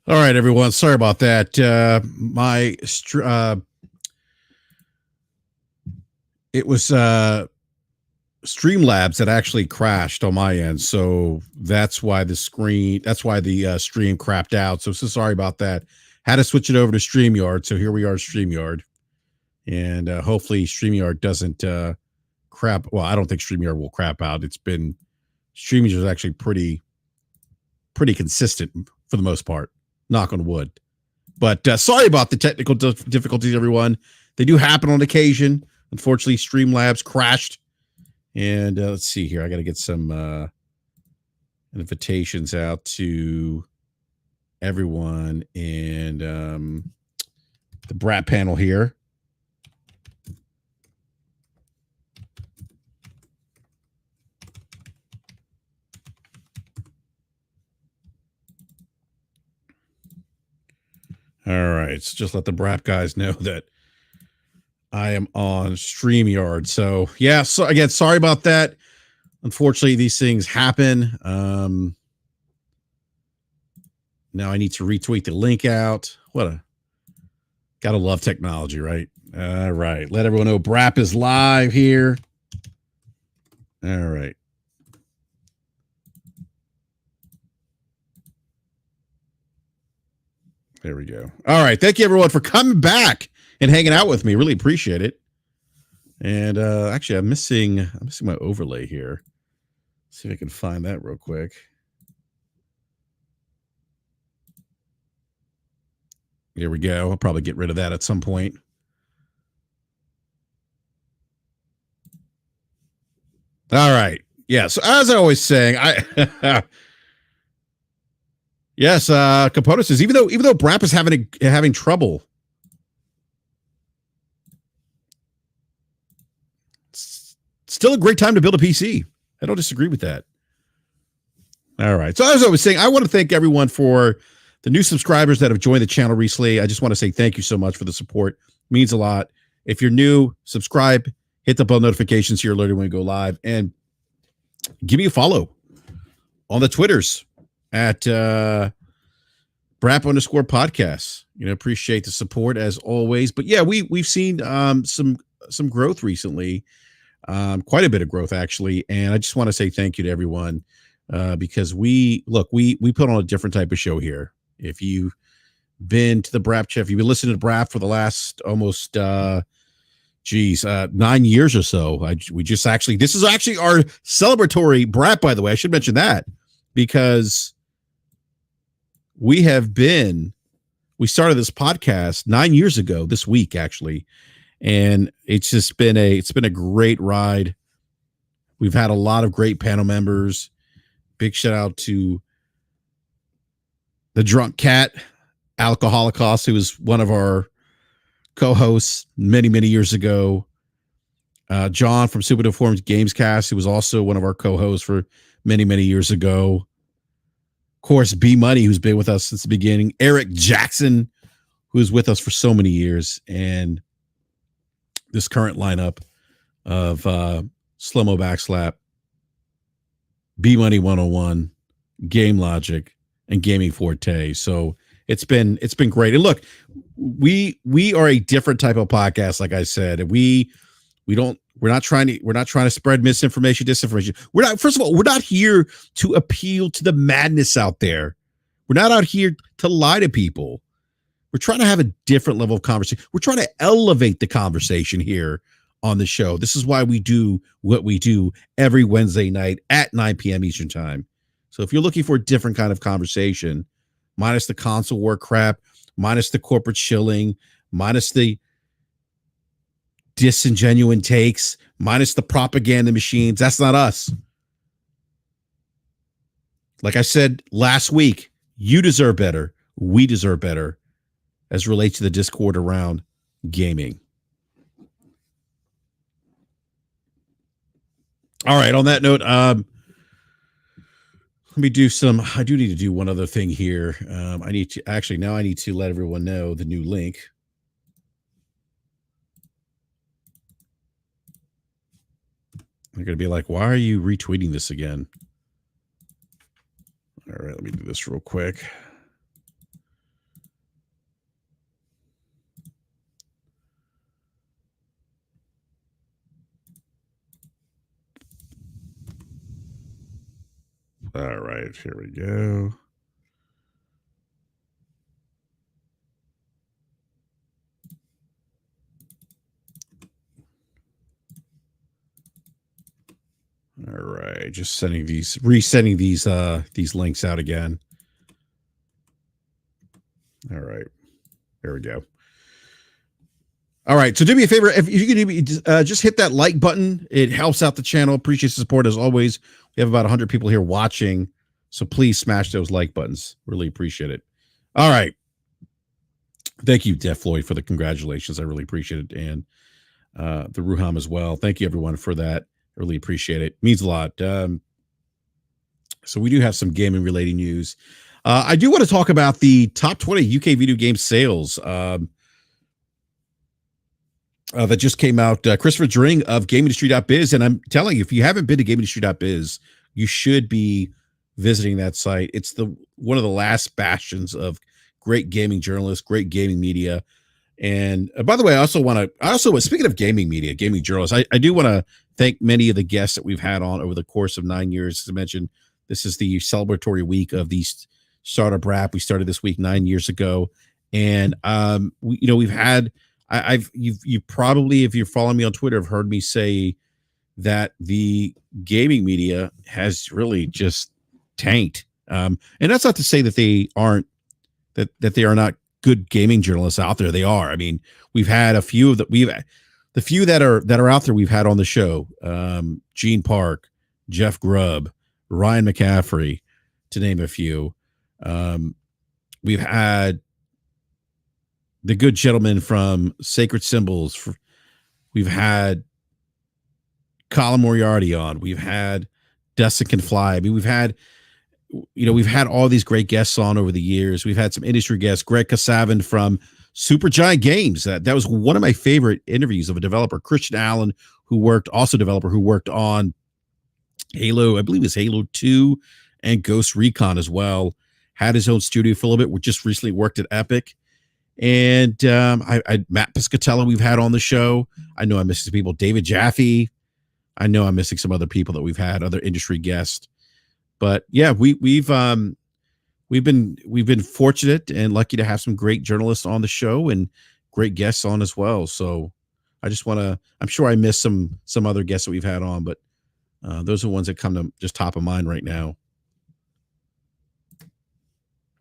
All right, everyone. Sorry about that. It was Streamlabs that actually crashed on my end, so that's why the stream crapped out. So sorry about that. Had to switch it over to StreamYard. So here we are, StreamYard, and hopefully StreamYard doesn't crap. Well, I don't think StreamYard will crap out. StreamYard is actually pretty consistent for the most part. Knock on wood. But sorry about the technical difficulties, everyone. They do happen on occasion. Unfortunately, Streamlabs crashed. And let's see here. I got to get some invitations out to everyone and the BRAP panel here. All right. So just let the BRAP guys know that I am on StreamYard. So yeah, so again, sorry about that. Unfortunately, these things happen. Now I need to retweet the link out. Gotta love technology, right? All right. Let everyone know BRAP is live here. All right. There we go. All right. Thank you, everyone, for coming back and hanging out with me. Really appreciate it. And actually, I'm missing my overlay here. Let's see if I can find that real quick. Here we go. I'll probably get rid of that at some point. All right. Yeah. So as I was saying, yes, Component says even though BRAP is having trouble, it's still a great time to build a PC. I don't disagree with that. All right. So as I was saying, I want to thank everyone for the new subscribers that have joined the channel recently. I just want to say thank you so much for the support. It means a lot. If you're new, subscribe, hit the bell notifications so you're alerted when we go live, and give me a follow on the Twitters at BRAP_podcasts. Appreciate the support as always. But yeah, we've seen some growth recently, quite a bit of growth actually, and I just want to say thank you to everyone because we put on a different type of show here. If you've been to the BRAP chat, if you've been listening to BRAP for the last almost 9 years or so, this is actually our celebratory BRAP, by the way. I should mention that because we started this podcast 9 years ago this week, actually. And it's been a great ride. We've had a lot of great panel members. Big shout out to the Drunk Cat, Alcoholocaust, who was one of our co-hosts many, many years ago. John from Super Deformed Gamescast, who was also one of our co-hosts for many, many years ago. Of course, B Money, who's been with us since the beginning. Eric Jackson, who's with us for so many years. And this current lineup of Slow-Mo Backslap, B Money 101, Game Logic, and Gaming Forte. So it's been great. And look, we are a different type of podcast, like I said. We're not trying to spread misinformation, disinformation. First of all, we're not here to appeal to the madness out there. We're not out here to lie to people. We're trying to have a different level of conversation. We're trying to elevate the conversation here on the show. This is why we do what we do every Wednesday night at 9 p.m. Eastern time. So if you're looking for a different kind of conversation, minus the console war crap, minus the corporate shilling, minus the disingenuous takes, minus the propaganda machines, that's not us. Like I said last week, you deserve better. We deserve better as relates to the discord around gaming. All right. On that note, let me do I do need to do one other thing here. I need to let everyone know the new link. They're going to be like, why are you retweeting this again? All right, let me do this real quick. right, here we go. All right, just resending these links out again. All right, there we go. All right, so do me a favor, if you can do me, just hit that like button. It helps out the channel. Appreciate the support as always. We have about 100 people here watching, so please smash those like buttons. Really appreciate it. All right, thank you, Def Floyd, for the congratulations. I really appreciate it, and the Ruham as well. Thank you, everyone, for that. Really appreciate it. Means a lot. So we do have some gaming related news. I do want to talk about the top 20 UK video game sales that just came out. Christopher Dring of GameIndustry.biz, and I'm telling you, if you haven't been to GameIndustry.biz, you should be visiting that site. It's one of the last bastions of great gaming journalists, great gaming media. And by the way, I also speaking of gaming media, gaming journalists, I do want to thank many of the guests that we've had on over the course of 9 years. As I mentioned, this is the celebratory week of the startup BRAP. We started this week 9 years ago, and we've had. You've probably, if you're following me on Twitter, have heard me say that the gaming media has really just tanked. And that's not to say that they aren't that they are not good gaming journalists out there. They are. I mean, we've had a few of the few that are out there we've had on the show. Gene Park, Jeff Grubb, Ryan McCaffrey, to name a few. We've had the good gentleman from Sacred Symbols. We've had Colin Moriarty on. We've had Dustin Can Fly. I mean, we've had all these great guests on over the years. We've had some industry guests. Greg Kasavin from Supergiant Games. That was one of my favorite interviews of a developer. Christian Allen, who worked on Halo, I believe it was Halo 2 and Ghost Recon as well. Had his own studio for a little bit. We just recently worked at Epic. And Matt Piscatella we've had on the show. I know I'm missing some people. David Jaffe. I know I'm missing some other people that we've had, other industry guests. But yeah, we've been fortunate and lucky to have some great journalists on the show and great guests on as well. So I just want to. I'm sure I missed some other guests that we've had on, but those are the ones that come to just top of mind right now.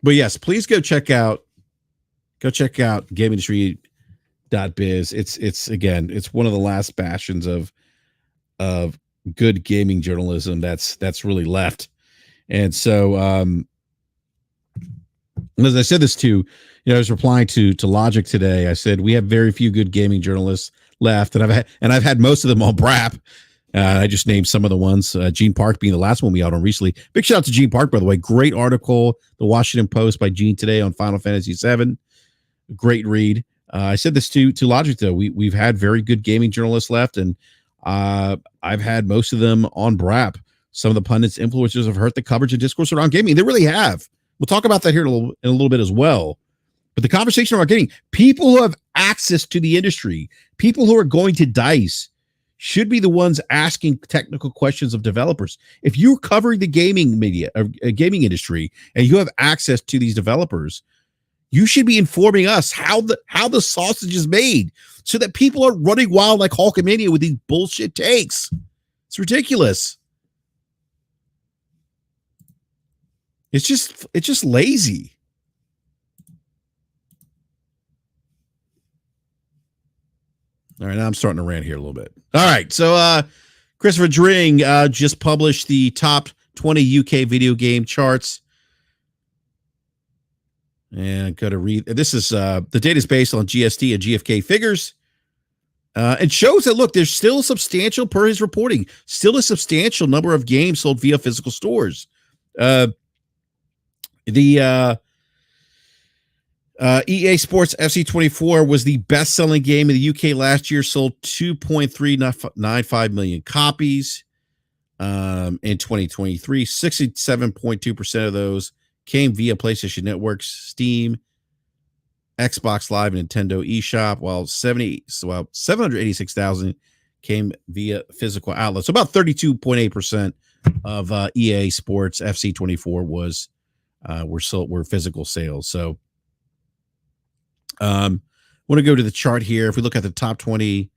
But yes, please go check out GameIndustry.biz. It's one of the last bastions of good gaming journalism that's really left. And so as I said this to, I was replying to Logic today. I said we have very few good gaming journalists left, and I've had most of them on BRAP. I just named some of the ones. Gene Park being the last one we had on recently. Big shout out to Gene Park, by the way. Great article, the Washington Post by Gene today on Final Fantasy VII. Great read. I said this to Logic though. We've had very good gaming journalists left, and I've had most of them on BRAP. Some of the pundits, influencers have hurt the coverage and discourse around gaming. They really have. We'll talk about that here in a little bit as well. But the conversation about gaming, people who have access to the industry, people who are going to DICE, should be the ones asking technical questions of developers. If you're covering the gaming media, gaming industry, and you have access to these developers, you should be informing us how the sausage is made, so that people are running wild like Hulkamania with these bullshit takes. It's ridiculous. It's just lazy. All right, now I'm starting to rant here a little bit. All right, so Christopher Dring just published the top 20 UK video game charts. And I got to read. This is the data is based on GST and GfK figures. It shows that, look, there's still substantial, per his reporting, still a substantial number of games sold via physical stores. The EA Sports FC24 was the best-selling game in the UK last year, sold 2.395 million copies. In 2023, 67.2% of those came via PlayStation Network's Steam, Xbox Live, and Nintendo eShop, while 786,000 came via physical outlets. So about 32.8% of EA Sports FC24 were physical sales. So want to go to the chart here. If we look at the top 20,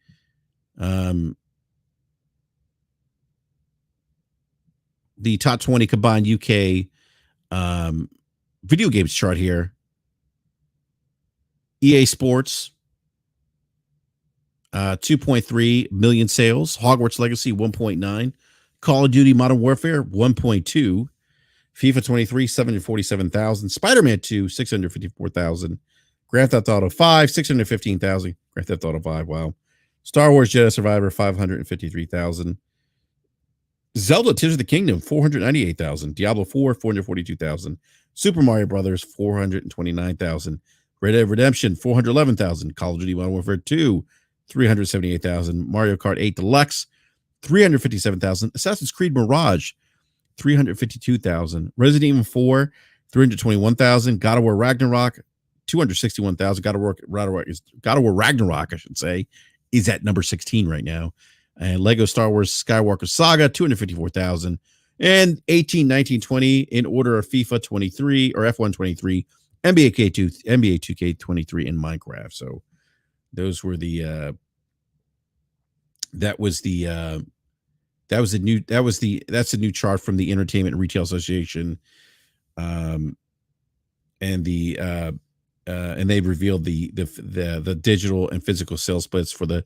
the top 20 combined UK video games chart here. EA Sports, 2.3 million sales. Hogwarts Legacy, 1.9. Call of Duty Modern Warfare, 1.2. FIFA 23, 747,000. Spider-Man 2, 654,000. Grand Theft Auto 5, 615,000. Grand Theft Auto 5, wow. Star Wars Jedi Survivor, 553,000. Zelda Tears of the Kingdom, 498,000. Diablo 4, 442,000. Super Mario Brothers, 429,000. Red Dead Redemption, 411,000. Call of Duty Modern Warfare 2, 378,000. Mario Kart 8 Deluxe, 357,000. Assassin's Creed Mirage, 352,000. Resident Evil 4, 321,000. God of War Ragnarok, 261,000. God of War Ragnarok, I should say, is at number 16 right now. And Lego Star Wars Skywalker Saga, 254,000. And 18, 19, 20 in order of FIFA 23 or F1 23, NBA 2K23, and Minecraft. So those were the that's a new chart from the Entertainment and Retail Association. And they revealed the digital and physical sales splits for the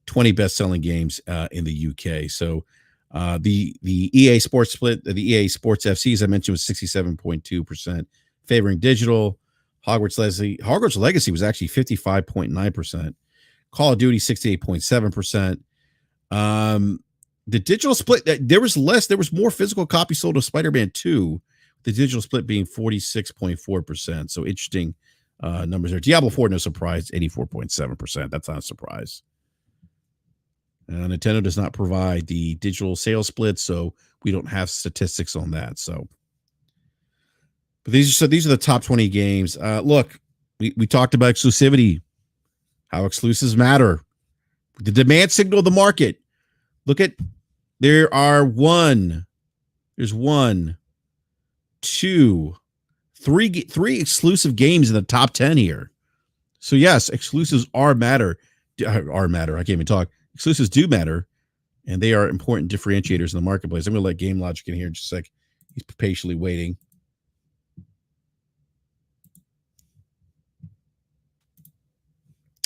20 best-selling games in the UK. So the EA Sports split, the EA Sports FC, as I mentioned, was 67.2%, favoring digital. Hogwarts Legacy was actually 55.9%. Call of Duty 68.7%. The digital split, there was more physical copies sold of Spider-Man 2, the digital split being 46.4%. So interesting numbers there. Diablo 4, no surprise, 84.7%. That's not a surprise. Nintendo does not provide the digital sales split, so we don't have statistics on that. So, but these are the top 20 games. Look, we talked about exclusivity, how exclusives matter, the demand signal of the market. Look at there's three exclusive games in the top 10 here. So yes, exclusives matter. I can't even talk. Exclusives do matter, and they are important differentiators in the marketplace. I'm going to let Game Logic in here in just a sec. He's patiently waiting.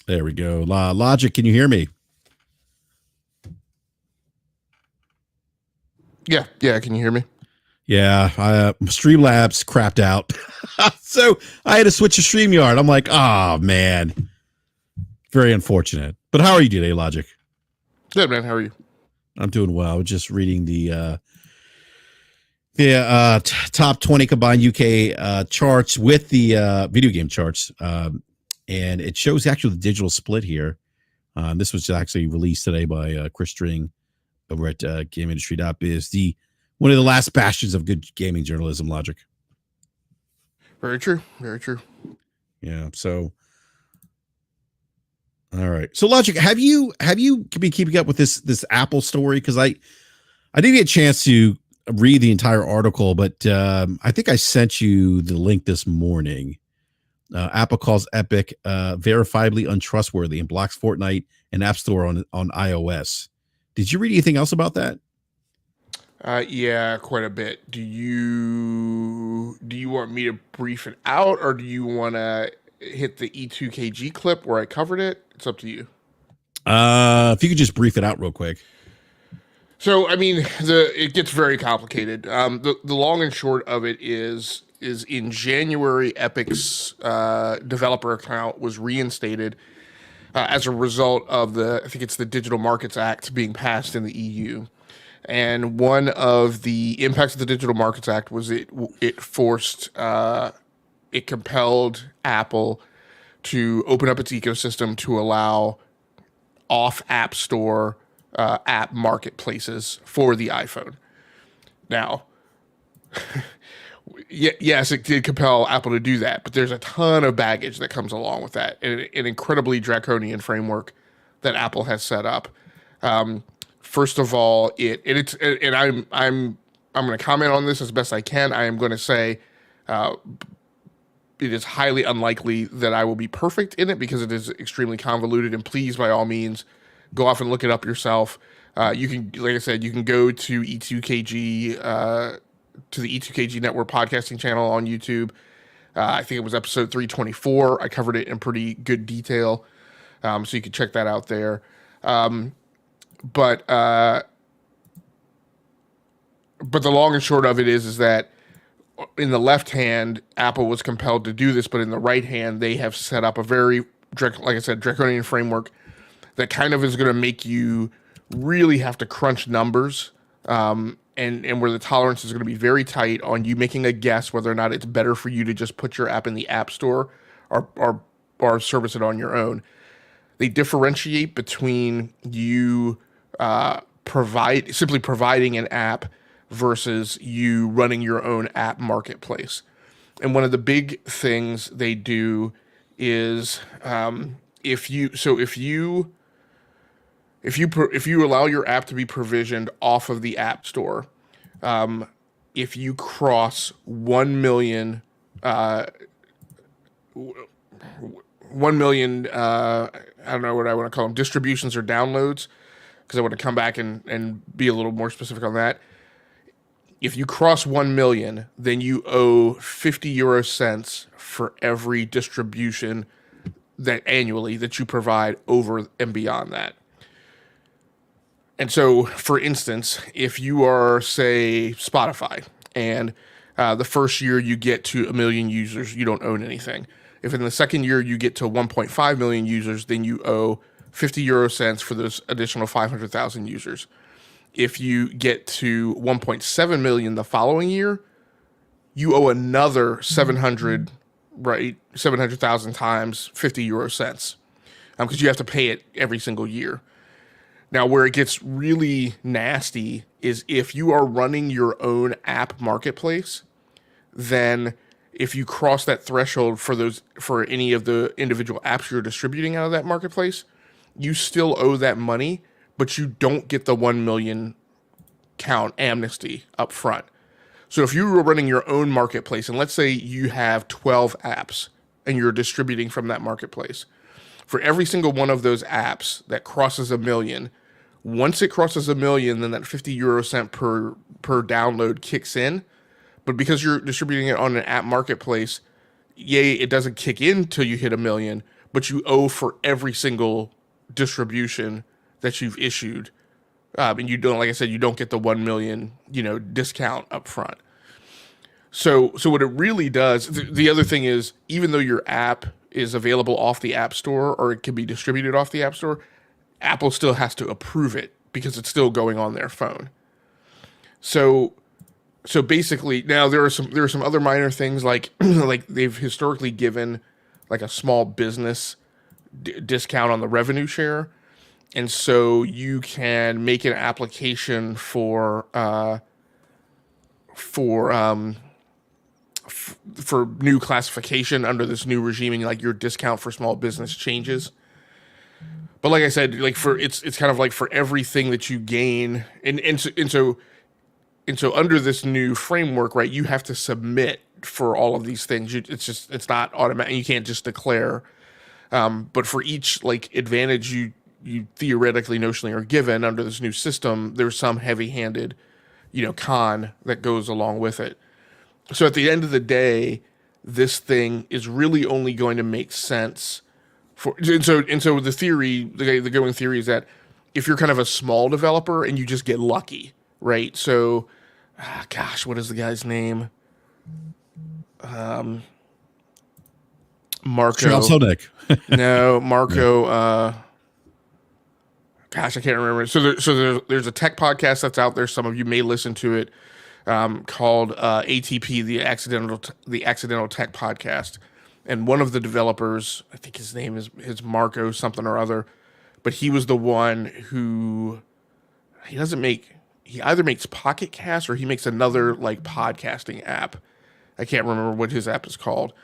There we go. Logic, can you hear me? Yeah. Can you hear me? Yeah. Streamlabs crapped out. So I had to switch to StreamYard. I'm like, oh, man. Very unfortunate. But how are you today, Logic? Good, man. How are you? I'm doing well. I was just reading the top 20 combined UK charts with the video game charts. And it shows actually the digital split here. This was actually released today by Chris String over at GameIndustry.biz, one of the last bastions of good gaming journalism, Logic. Very true. Very true. Yeah. So, all right. So, Logic, have you been keeping up with this Apple story? Because I didn't get a chance to read the entire article, but I think I sent you the link this morning. Apple calls Epic verifiably untrustworthy and blocks Fortnite and App Store on iOS. Did you read anything else about that? Yeah, quite a bit. Do you want me to brief it out, or do you want to hit the E2KG clip where I covered it? It's up to you. If you could just brief it out real quick. So, I mean, it gets very complicated. The long and short of it is in January, Epic's developer account was reinstated as a result of I think it's the Digital Markets Act being passed in the EU. And one of the impacts of the Digital Markets Act was it compelled Apple to open up its ecosystem to allow off App Store app marketplaces for the iPhone. Now, yes, it did compel Apple to do that, but there's a ton of baggage that comes along with that, and an incredibly draconian framework that Apple has set up. First of all, I'm going to comment on this as best I can. I am going to say it is highly unlikely that I will be perfect in it because it is extremely convoluted. And please, by all means, go off and look it up yourself. You can, like I said, you can go to E2KG, to the E2KG Network podcasting channel on YouTube. I think it was episode 324. I covered it in pretty good detail. So you can check that out there. But the long and short of it is that in the left hand, Apple was compelled to do this, but in the right hand, they have set up a very, like I said, draconian framework that kind of is going to make you really have to crunch numbers, and where the tolerance is going to be very tight on you making a guess whether or not it's better for you to just put your app in the App Store or service it on your own. They differentiate between you simply providing an app versus you running your own app marketplace. And one of the big things they do is if you allow your app to be provisioned off of the App Store, if you cross 1 million, 1 million, I don't know what I want to call them, distributions or downloads, because I want to come back and be a little more specific on that. If you cross 1 million, then you owe 50 euro cents for every distribution that annually that you provide over and beyond that. And so, for instance, if you are, say, Spotify, and the first year you get to 1 million users, you don't own anything. If in the second year you get to 1.5 million users, then you owe 50 euro cents for those additional 500,000 users. If you get to 1.7 million the following year, you owe another 700,000 times 50 euro cents, because you have to pay it every single year. Now, where it gets really nasty is if you are running your own app marketplace, then if you cross that threshold for any of the individual apps you're distributing out of that marketplace, you still owe that money, but you don't get the 1 million count amnesty up front. So if you were running your own marketplace, and let's say you have 12 apps and you're distributing from that marketplace, for every single one of those apps that crosses 1 million, once it crosses 1 million, then that 50 euro cent per download kicks in. But because you're distributing it on an app marketplace, it doesn't kick in till you hit 1 million, but you owe for every single distribution that you've issued. And you don't, like I said, you don't get the 1 million, discount up front. So what it really does, the other thing is, even though your app is available off the App Store, or it can be distributed off the App Store, Apple still has to approve it because it's still going on their phone. So basically, now there are some other minor things like like they've historically given like a small business discount on the revenue share, and so you can make an application for new classification under this new regime, and like your discount for small business changes. But like I said, like it's kind of like for everything that you gain, and so under this new framework, right, you have to submit for all of these things. It's not automatic. You can't just declare. But for each like advantage you theoretically, notionally are given under this new system, there's some heavy-handed, con that goes along with it. So at the end of the day, this thing is really only going to make sense and so the theory, the going theory is that if you're kind of a small developer and you just get lucky, right? So, what is the guy's name? Marco. No, Marco. I can't remember. So there's a tech podcast that's out there. Some of you may listen to it, called ATP, the Accidental Tech Podcast. And one of the developers, I think his name is Marco something or other, but he was the one who he either makes Pocket Cast or he makes another like podcasting app. I can't remember what his app is called,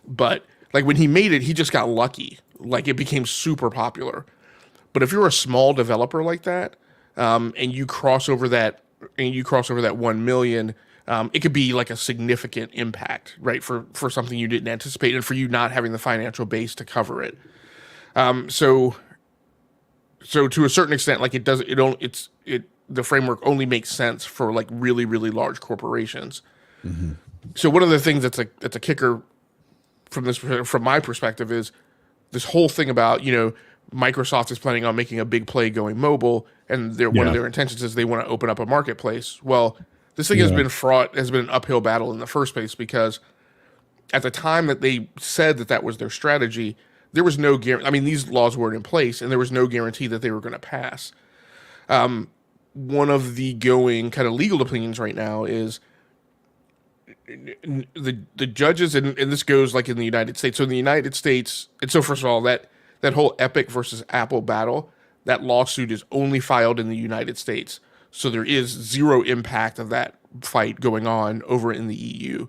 but like when he made it, he just got lucky. Like it became super popular. But if you're a small developer like that, and you cross over that and you cross over that 1 million, it could be like a significant impact, right? For something you didn't anticipate, and for you not having the financial base to cover it. So to a certain extent, like the framework only makes sense for like really, really large corporations. Mm-hmm. So one of the things that's a kicker from my perspective is this whole thing about, Microsoft is planning on making a big play going mobile, and one of their intentions is they want to open up a marketplace. Well, this thing has been an uphill battle in the first place, because at the time that they said that was their strategy, there was no guarantee. I mean, these laws weren't in place, and there was no guarantee that they were going to pass. One of the going kind of legal opinions right now is the judges, and this goes like in the United States. So in the United States, and so first of all, that whole Epic versus Apple battle, that lawsuit is only filed in the United States. So there is zero impact of that fight going on over in the EU.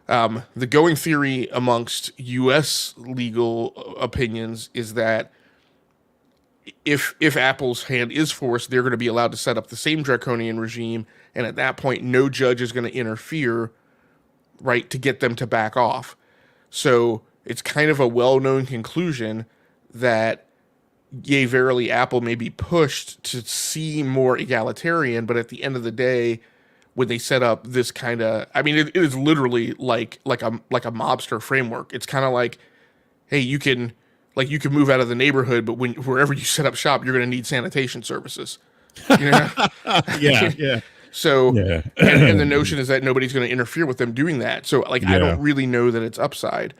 The going theory amongst U.S. legal opinions is that if Apple's hand is forced, they're going to be allowed to set up the same draconian regime, and at that point, no judge is going to interfere, right, to get them to back off. So it's kind of a well-known conclusion that, yea, verily, Apple may be pushed to seem more egalitarian, but at the end of the day, when they set up this kind of, I mean, it is literally like a mobster framework. It's kind of like, hey, you can move out of the neighborhood, but wherever you set up shop, you're going to need sanitation services. Yeah. So, and the notion is that nobody's going to interfere with them doing that. So, I don't really know that it's upside.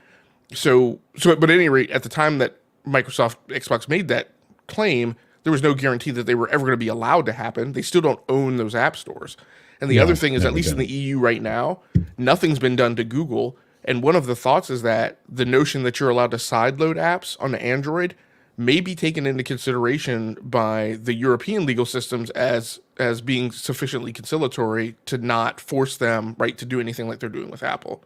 So, but at any rate, at the time that Microsoft Xbox made that claim, there was no guarantee that they were ever going to be allowed to happen. They still don't own those app stores. And the other thing is, at least in the EU right now, nothing's been done to Google. And one of the thoughts is that the notion that you're allowed to sideload apps on Android may be taken into consideration by the European legal systems as being sufficiently conciliatory to not force them, right, to do anything like they're doing with Apple.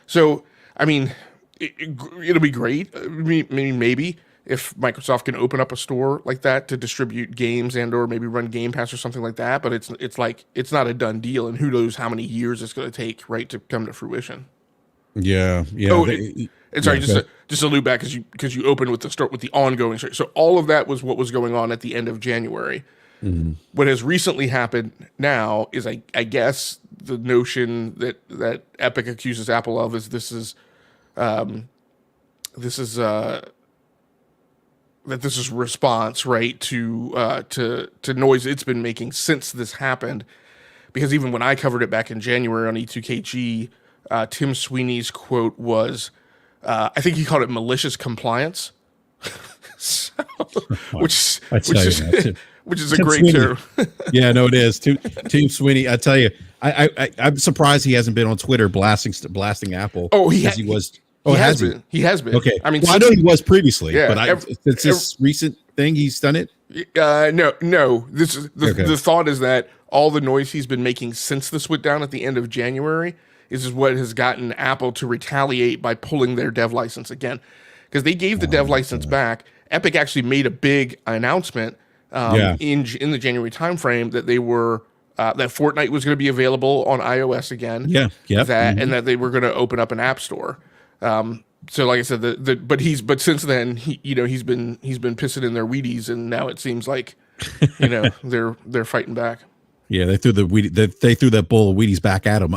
So, I mean, it'll be great. I mean, maybe if Microsoft can open up a store like that to distribute games and or maybe run Game Pass or something like that, but it's not a done deal, and who knows how many years it's going to take, right, to come to fruition. Yeah. Oh, and sorry, just to loop back because you opened with the ongoing story. So all of that was what was going on at the end of January. Mm-hmm. What has recently happened now is, I guess, the notion that Epic accuses Apple of is this is response, right, to noise it's been making since this happened. Because even when I covered it back in January on E2KG, Tim Sweeney's quote was, I think he called it malicious compliance, which is a great term. Yeah, no, it is. Tim Sweeney, I tell you, I'm surprised he hasn't been on Twitter blasting Apple. Oh, he was. Oh, has he? He has been. Okay. I mean, I know he was previously, but since this recent thing, he's done it. No. This is the thought is that all the noise he's been making since this went down at the end of January is what has gotten Apple to retaliate by pulling their dev license again, because they gave the dev license back. Epic actually made a big announcement in the January timeframe that they were that Fortnite was going to be available on iOS again. And that they were going to open up an app store. So like I said, but since then he's been pissing in their Wheaties, and now it seems like they're fighting back. Yeah, they threw that bowl of Wheaties back at him.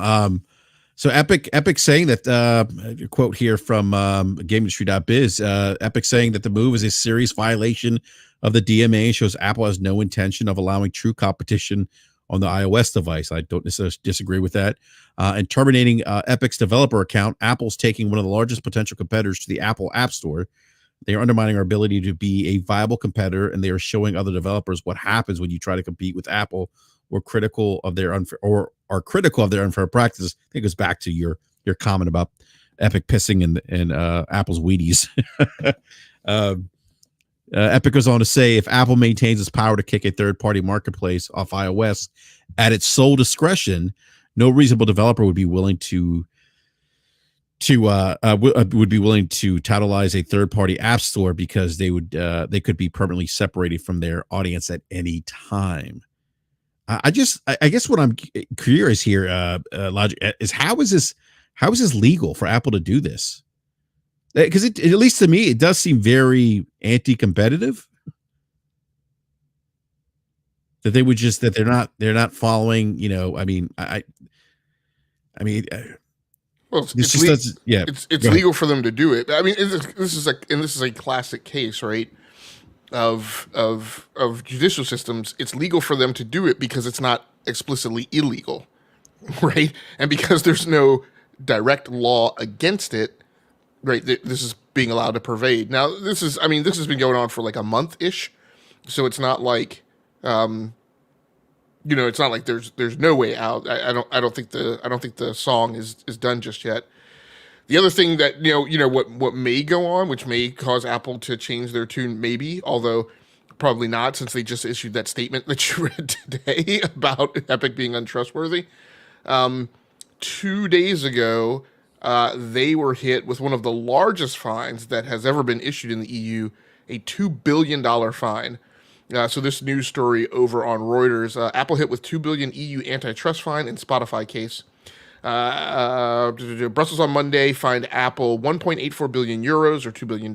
So Epic saying that quote here from GameIndustry.biz, Epic saying that the move is a serious violation of the DMA, shows Apple has no intention of allowing true competition on the iOS device. I don't necessarily disagree with that. And terminating Epic's developer account, Apple's taking one of the largest potential competitors to the Apple App Store. They are undermining our ability to be a viable competitor, and they are showing other developers what happens when you try to compete with Apple or critical of their unfair practices. I think it goes back to your comment about Epic pissing in Apple's Wheaties. Epic goes on to say, if Apple maintains its power to kick a third-party marketplace off iOS at its sole discretion, no reasonable developer would be willing to titleize a third-party app store, because they could be permanently separated from their audience at any time. I guess what I'm curious here, Logic, is how is this legal for Apple to do this? Because at least to me, it does seem very anti-competitive. That they would just that they're not following. I mean, Well, this just doesn't. Yeah, it's legal for them to do it. I mean, this is a classic case, right? Of judicial systems. It's legal for them to do it because it's not explicitly illegal, right? And because there's no direct law against it, right? This is being allowed to pervade. Now, this has been going on for like a month ish, so it's not like, it's not like there's no way out. I don't think the song is done just yet. The other thing that what may go on, which may cause Apple to change their tune, maybe, although probably not, since they just issued that statement that you read today about Epic being untrustworthy. 2 days ago, they were hit with one of the largest fines that has ever been issued in the EU, a $2 billion fine. So this news story over on Reuters, Apple hit with $2 billion EU antitrust fine in Spotify case. Brussels on Monday fined Apple 1.84 billion euros or $2 billion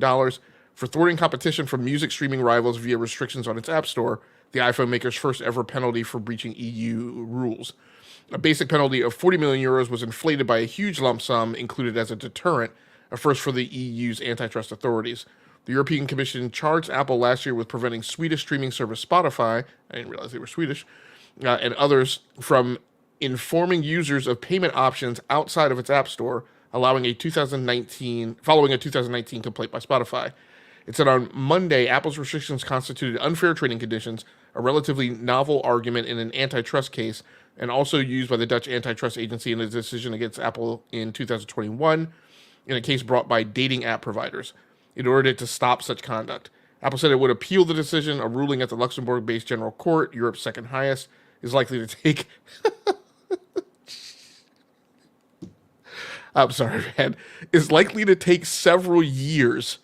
for thwarting competition from music streaming rivals via restrictions on its App Store, the iPhone maker's first ever penalty for breaching EU rules. A basic penalty of 40 million euros was inflated by a huge lump sum included as a deterrent, a first for the EU's antitrust authorities. The European Commission charged Apple last year with preventing Swedish streaming service Spotify, I didn't realize they were Swedish, and others from informing users of payment options outside of its App Store, following a 2019 complaint by Spotify. It said on Monday, Apple's restrictions constituted unfair trading conditions, a relatively novel argument in an antitrust case, and also used by the Dutch antitrust agency in a decision against Apple in 2021 in a case brought by dating app providers. It ordered it to stop such conduct. Apple said it would appeal the decision. A ruling at the Luxembourg-based General Court, Europe's second highest, is likely to take... I'm sorry, man. Is likely to take several years.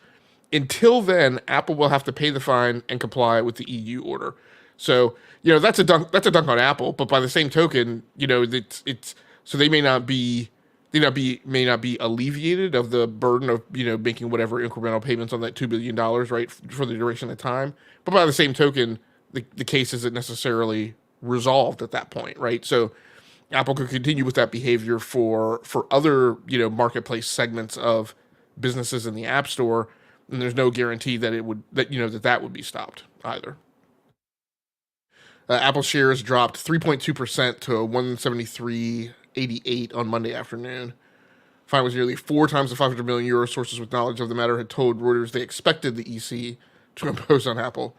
Until then, Apple will have to pay the fine and comply with the EU order. So, that's a dunk on Apple. But by the same token, it's so they may not be alleviated of the burden of making whatever incremental payments on that $2 billion, right, for the duration of time. But by the same token, the case isn't necessarily resolved at that point, right? So Apple could continue with that behavior for other marketplace segments of businesses in the App Store, and there's no guarantee that that would be stopped either. Apple shares dropped 3.2% to 173.88 on Monday afternoon. Fine was nearly 4 times the 500 million euro. Sources with knowledge of the matter had told Reuters they expected the EC to impose on Apple.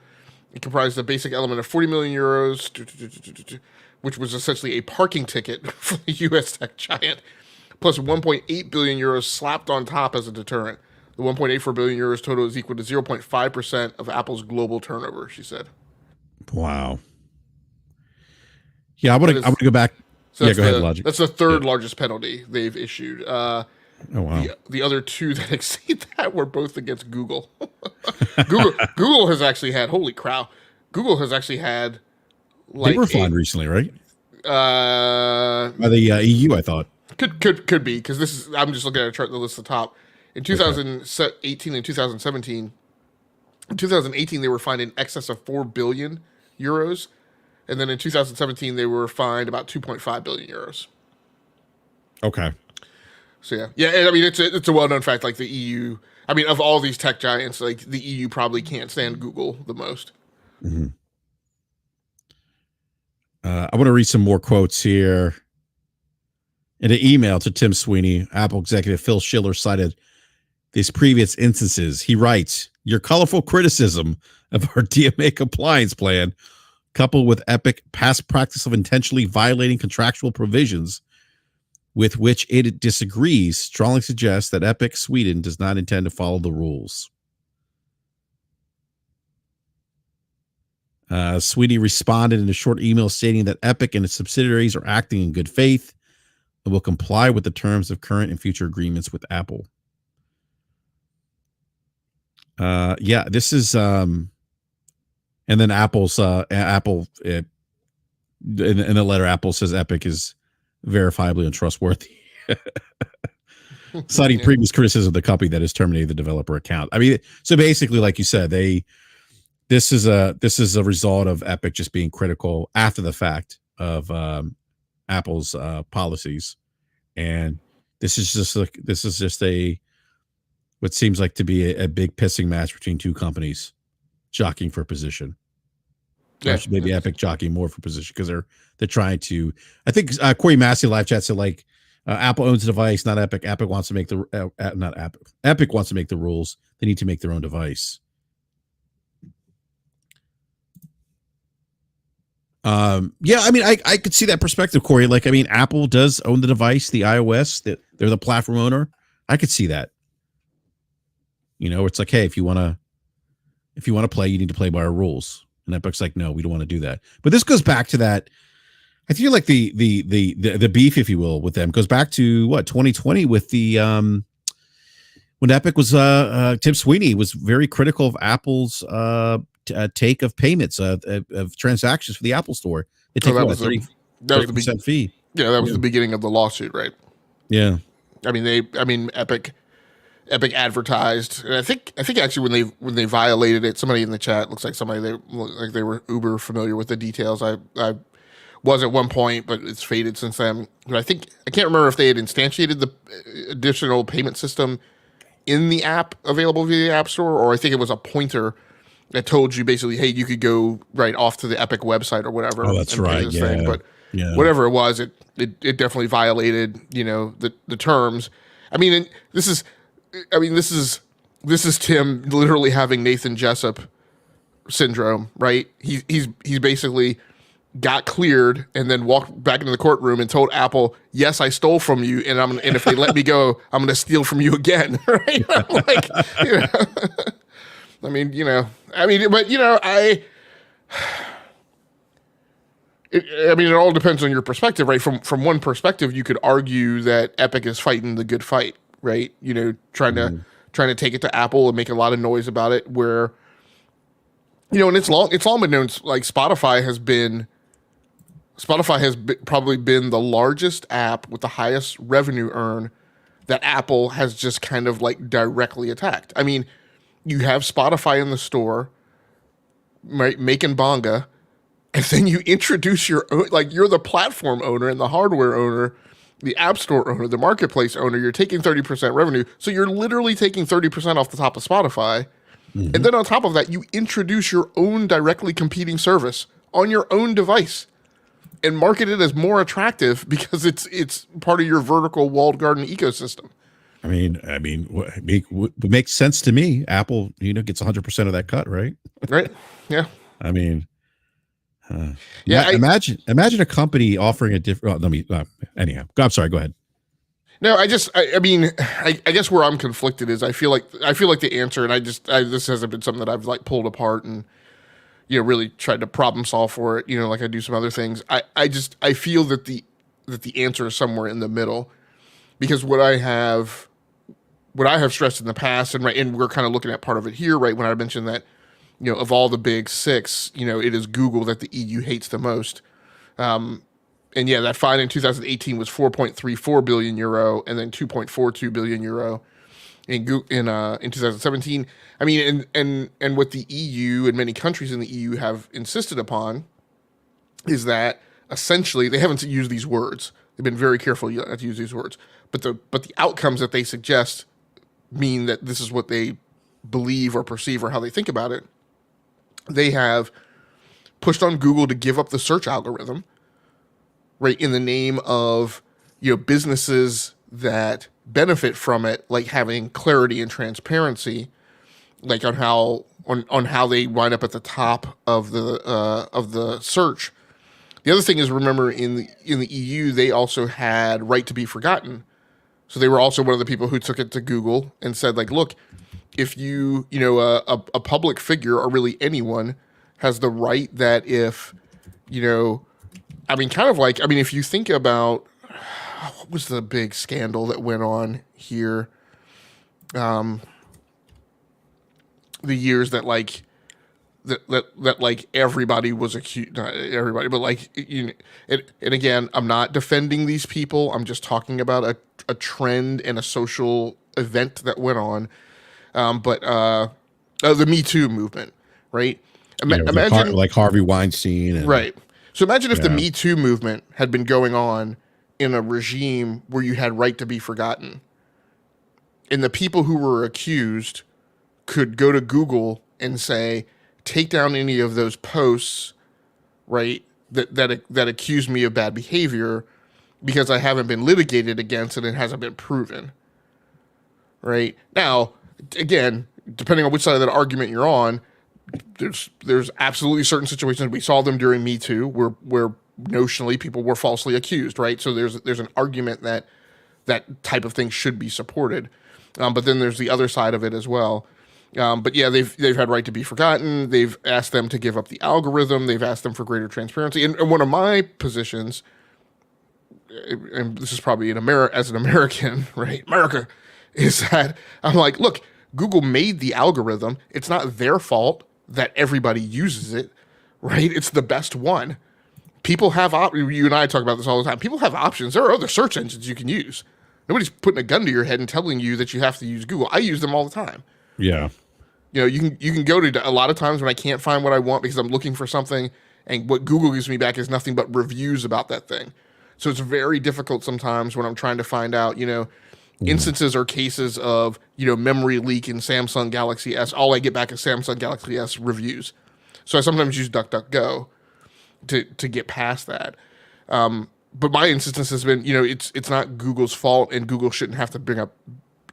It comprised a basic element of 40 million euros, which was essentially a parking ticket for the U.S. tech giant, plus 1.8 billion euros slapped on top as a deterrent. The 1.84 billion euros total is equal to 0.5% of Apple's global turnover, she said. Wow. Yeah, I want to go back. So go ahead, Logic. That's the third largest penalty they've issued. Oh, wow. The other two that exceed that were both against Google. Google has actually had, holy cow, Google has actually had, like, they were fined recently, right? By the EU, I thought. Could be, because I'm just looking at a chart that lists the top. In 2018 and 2017, in 2018 they were fined in excess of 4 billion euros, and then in 2017 they were fined about 2.5 billion euros. Okay. So yeah. And I mean, it's a well-known fact. Like the EU, I mean, of all these tech giants, like the EU probably can't stand Google the most. Mm-hmm. I want to read some more quotes here. In an email to Tim Sweeney, Apple executive Phil Schiller cited these previous instances. He writes, "Your colorful criticism of our DMA compliance plan, coupled with Epic past practice of intentionally violating contractual provisions with which it disagrees, strongly suggests that Epic Sweden does not intend to follow the rules." Sweeney responded in a short email stating that Epic and its subsidiaries are acting in good faith and will comply with the terms of current and future agreements with Apple. This is and then Apple in the letter, Apple says Epic is verifiably untrustworthy, citing previous criticism of the company that has terminated the developer account. I mean, so basically, like you said, this is a result of Epic just being critical after the fact of Apple's policies, and this is just a what seems like to be a big pissing match between two companies jockeying for position. Yeah, maybe Epic jockeying more for position because they're trying to. I think Corey Massey live chat said like Apple owns the device, not Epic. Epic wants to make the not Epic. Epic wants to make the rules. They need to make their own device. Yeah, I mean, I could see that perspective, Corey. Like, I mean, Apple does own the device, the iOS. That they're the platform owner. I could see that. You know, it's like, hey, if you want to play, you need to play by our rules. And Epic's like, no, we don't want to do that. But this goes back to that. I feel like the beef, if you will, with them goes back to what 2020 with the when Epic was Tim Sweeney was very critical of Apple's take of payments of transactions for the Apple Store. They take 30% fee. Yeah, that was the beginning of the lawsuit, right? Yeah. I mean, Epic advertised, and I think actually when they violated it, somebody in the chat looks like they were uber familiar with the details. I was at one point, but it's faded since then. But I can't remember if they had instantiated the additional payment system in the app available via the App Store, or I think it was a pointer that told you basically, hey, you could go right off to the Epic website or whatever. Oh, that's right. Yeah. Thing. But whatever it was, it definitely violated, the terms. I mean, this is Tim literally having Nathan Jessup syndrome, right? He's basically got cleared and then walked back into the courtroom and told Apple, "Yes, I stole from you, and if they let me go, I'm going to steal from you again." Right? I'm like, it all depends on your perspective, right? From one perspective, you could argue that Epic is fighting the good fight, right? Trying to take it to Apple and make a lot of noise about it. Where, and it's long been known. Like Spotify has probably been the largest app with the highest revenue earn that Apple has just kind of like directly attacked. I mean, you have Spotify in the store, right, making bonga, and then you introduce your own, like you're the platform owner and the hardware owner, the app store owner, the marketplace owner. You're taking 30% revenue. So you're literally taking 30% off the top of Spotify. Mm-hmm. And then on top of that, you introduce your own directly competing service on your own device and market it as more attractive because it's part of your vertical walled garden ecosystem. I mean, it makes sense to me. Apple, gets 100% of that cut, right? Right. Yeah. I mean, imagine a company offering a different. Anyhow, I'm sorry. Go ahead. No, I guess where I'm conflicted is I feel like the answer, and this hasn't been something that I've like pulled apart and really tried to problem solve for it. Like I do some other things. I feel that the answer is somewhere in the middle, because what I have stressed in the past, and we're kind of looking at part of it here, right? When I mentioned that, of all the big six, it is Google that the EU hates the most. And yeah, that fine in 2018 was 4.34 billion euro, and then 2.42 billion euro in 2017. I mean, and what the EU and many countries in the EU have insisted upon is that essentially they haven't used these words. They've been very careful not to use these words, but the outcomes that they suggest mean that this is what they believe or perceive or how they think about it. They have pushed on Google to give up the search algorithm, right, in the name of businesses that benefit from it, like having clarity and transparency, like on how they wind up at the top of the search. The other thing is, remember, in the EU, they also had right to be forgotten. So they were also one of the people who took it to Google and said, like, look, if a public figure, or really anyone, has the right that if, if you think about what was the big scandal that went on here, the years that like that like everybody was accused, not everybody, but like and again, I'm not defending these people. I'm just talking about a trend and a social event that went on. But the Me Too movement, right? Imagine like Harvey Weinstein, and right. So imagine if the yeah. Me Too movement had been going on in a regime where you had right to be forgotten, and the people who were accused could go to Google and say, take down any of those posts, right? That accuse me of bad behavior because I haven't been litigated against and it hasn't been proven. Right now, again, depending on which side of that argument you're on, there's absolutely certain situations, we saw them during Me Too where notionally people were falsely accused, right? So there's an argument that that type of thing should be supported, but then there's the other side of it as well. But yeah, they've had right to be forgotten. They've asked them to give up the algorithm. They've asked them for greater transparency. And one of my positions, and this is probably as an American, right? America, is that I'm like, look, Google made the algorithm. It's not their fault that everybody uses it, right? It's the best one. People have you and I talk about this all the time. People have options. There are other search engines you can use. Nobody's putting a gun to your head and telling you that you have to use Google. I use them all the time. Yeah. You know, you can go to a lot of times when I can't find what I want because I'm looking for something, and what Google gives me back is nothing but reviews about that thing. So it's very difficult sometimes when I'm trying to find out, instances or cases of, memory leak in Samsung Galaxy S. All I get back is Samsung Galaxy S reviews. So I sometimes use DuckDuckGo to get past that. But my insistence has been, it's not Google's fault, and Google shouldn't have to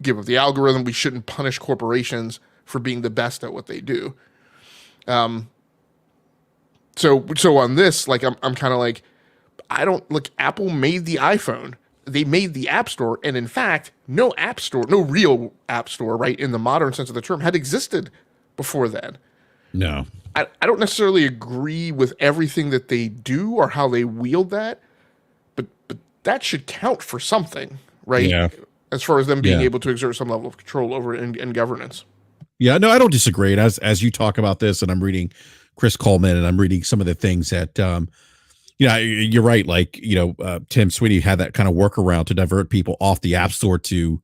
give up the algorithm. We shouldn't punish corporations for being the best at what they do. So on this, like, I'm kind of like, Apple made the iPhone. They made the App Store, and in fact, no real App Store, right, in the modern sense of the term, had existed before then. No. I don't necessarily agree with everything that they do or how they wield that, but that should count for something, right? Yeah. As far as them being able to exert some level of control over it and governance. Yeah, no, I don't disagree. And as you talk about this, and I'm reading Chris Coleman, and I'm reading some of the things that, you're right. Like, Tim Sweeney had that kind of workaround to divert people off the App Store to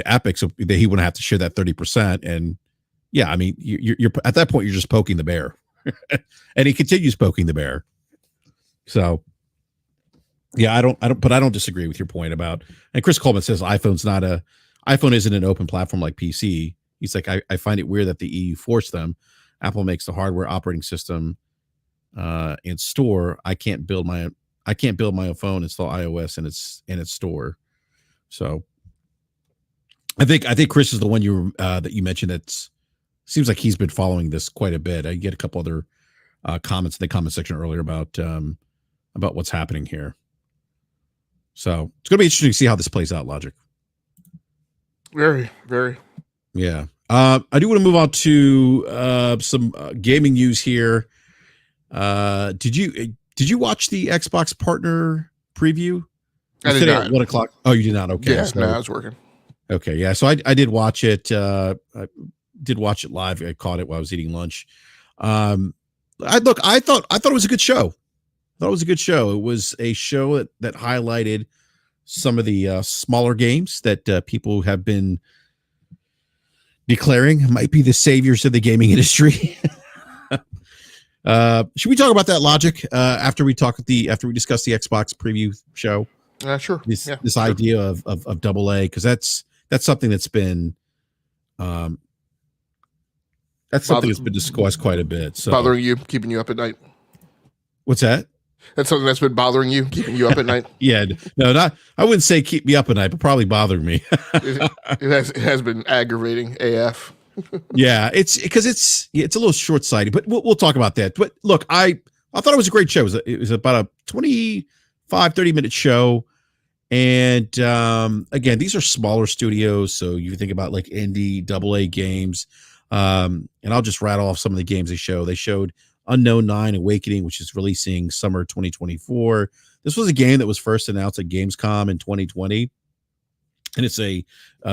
Epic, so that he wouldn't have to share that 30%. And yeah, I mean, you're at that point, you're just poking the bear, and he continues poking the bear. So yeah, I don't disagree with your point about, and Chris Coleman says iPhone isn't an open platform like PC. He's like, I find it weird that the EU forced them. Apple makes the hardware, operating system, and store. I can't build my own phone, install iOS in its store. So I think Chris is the one that you mentioned. That seems like he's been following this quite a bit. I get a couple other comments in the comment section earlier about what's happening here. So it's going to be interesting to see how this plays out, Logic. Very, very. Yeah. I do want to move on to some gaming news here. Did you watch the Xbox partner preview? I did not. At 1:00. Oh, you did not. Okay. Yeah, no, I was working. Okay. Yeah. So I did watch it. I did watch it live. I caught it while I was eating lunch. I thought it was a good show. It was a show that highlighted some of the smaller games that people have been declaring might be the saviors of the gaming industry. Should we talk about that, Logic, after we discuss the Xbox preview show? Sure. This idea of AA, because that's something that's been been discussed quite a bit. So bothering you, keeping you up at night. What's that? That's something that's been bothering you, keeping you up at night. Yeah, no, I wouldn't say keep me up at night, but probably bothering me. it has been aggravating AF. Yeah, it's because it's a little short-sighted, but we'll talk about that. But look, I thought it was a great show. It was about a 25-30-minute show. And again, these are smaller studios, so you think about like indie AA games. And I'll just rattle off some of the games they showed. They showed Unknown 9 Awakening, which is releasing summer 2024. This was a game that was first announced at Gamescom in 2020. And it's a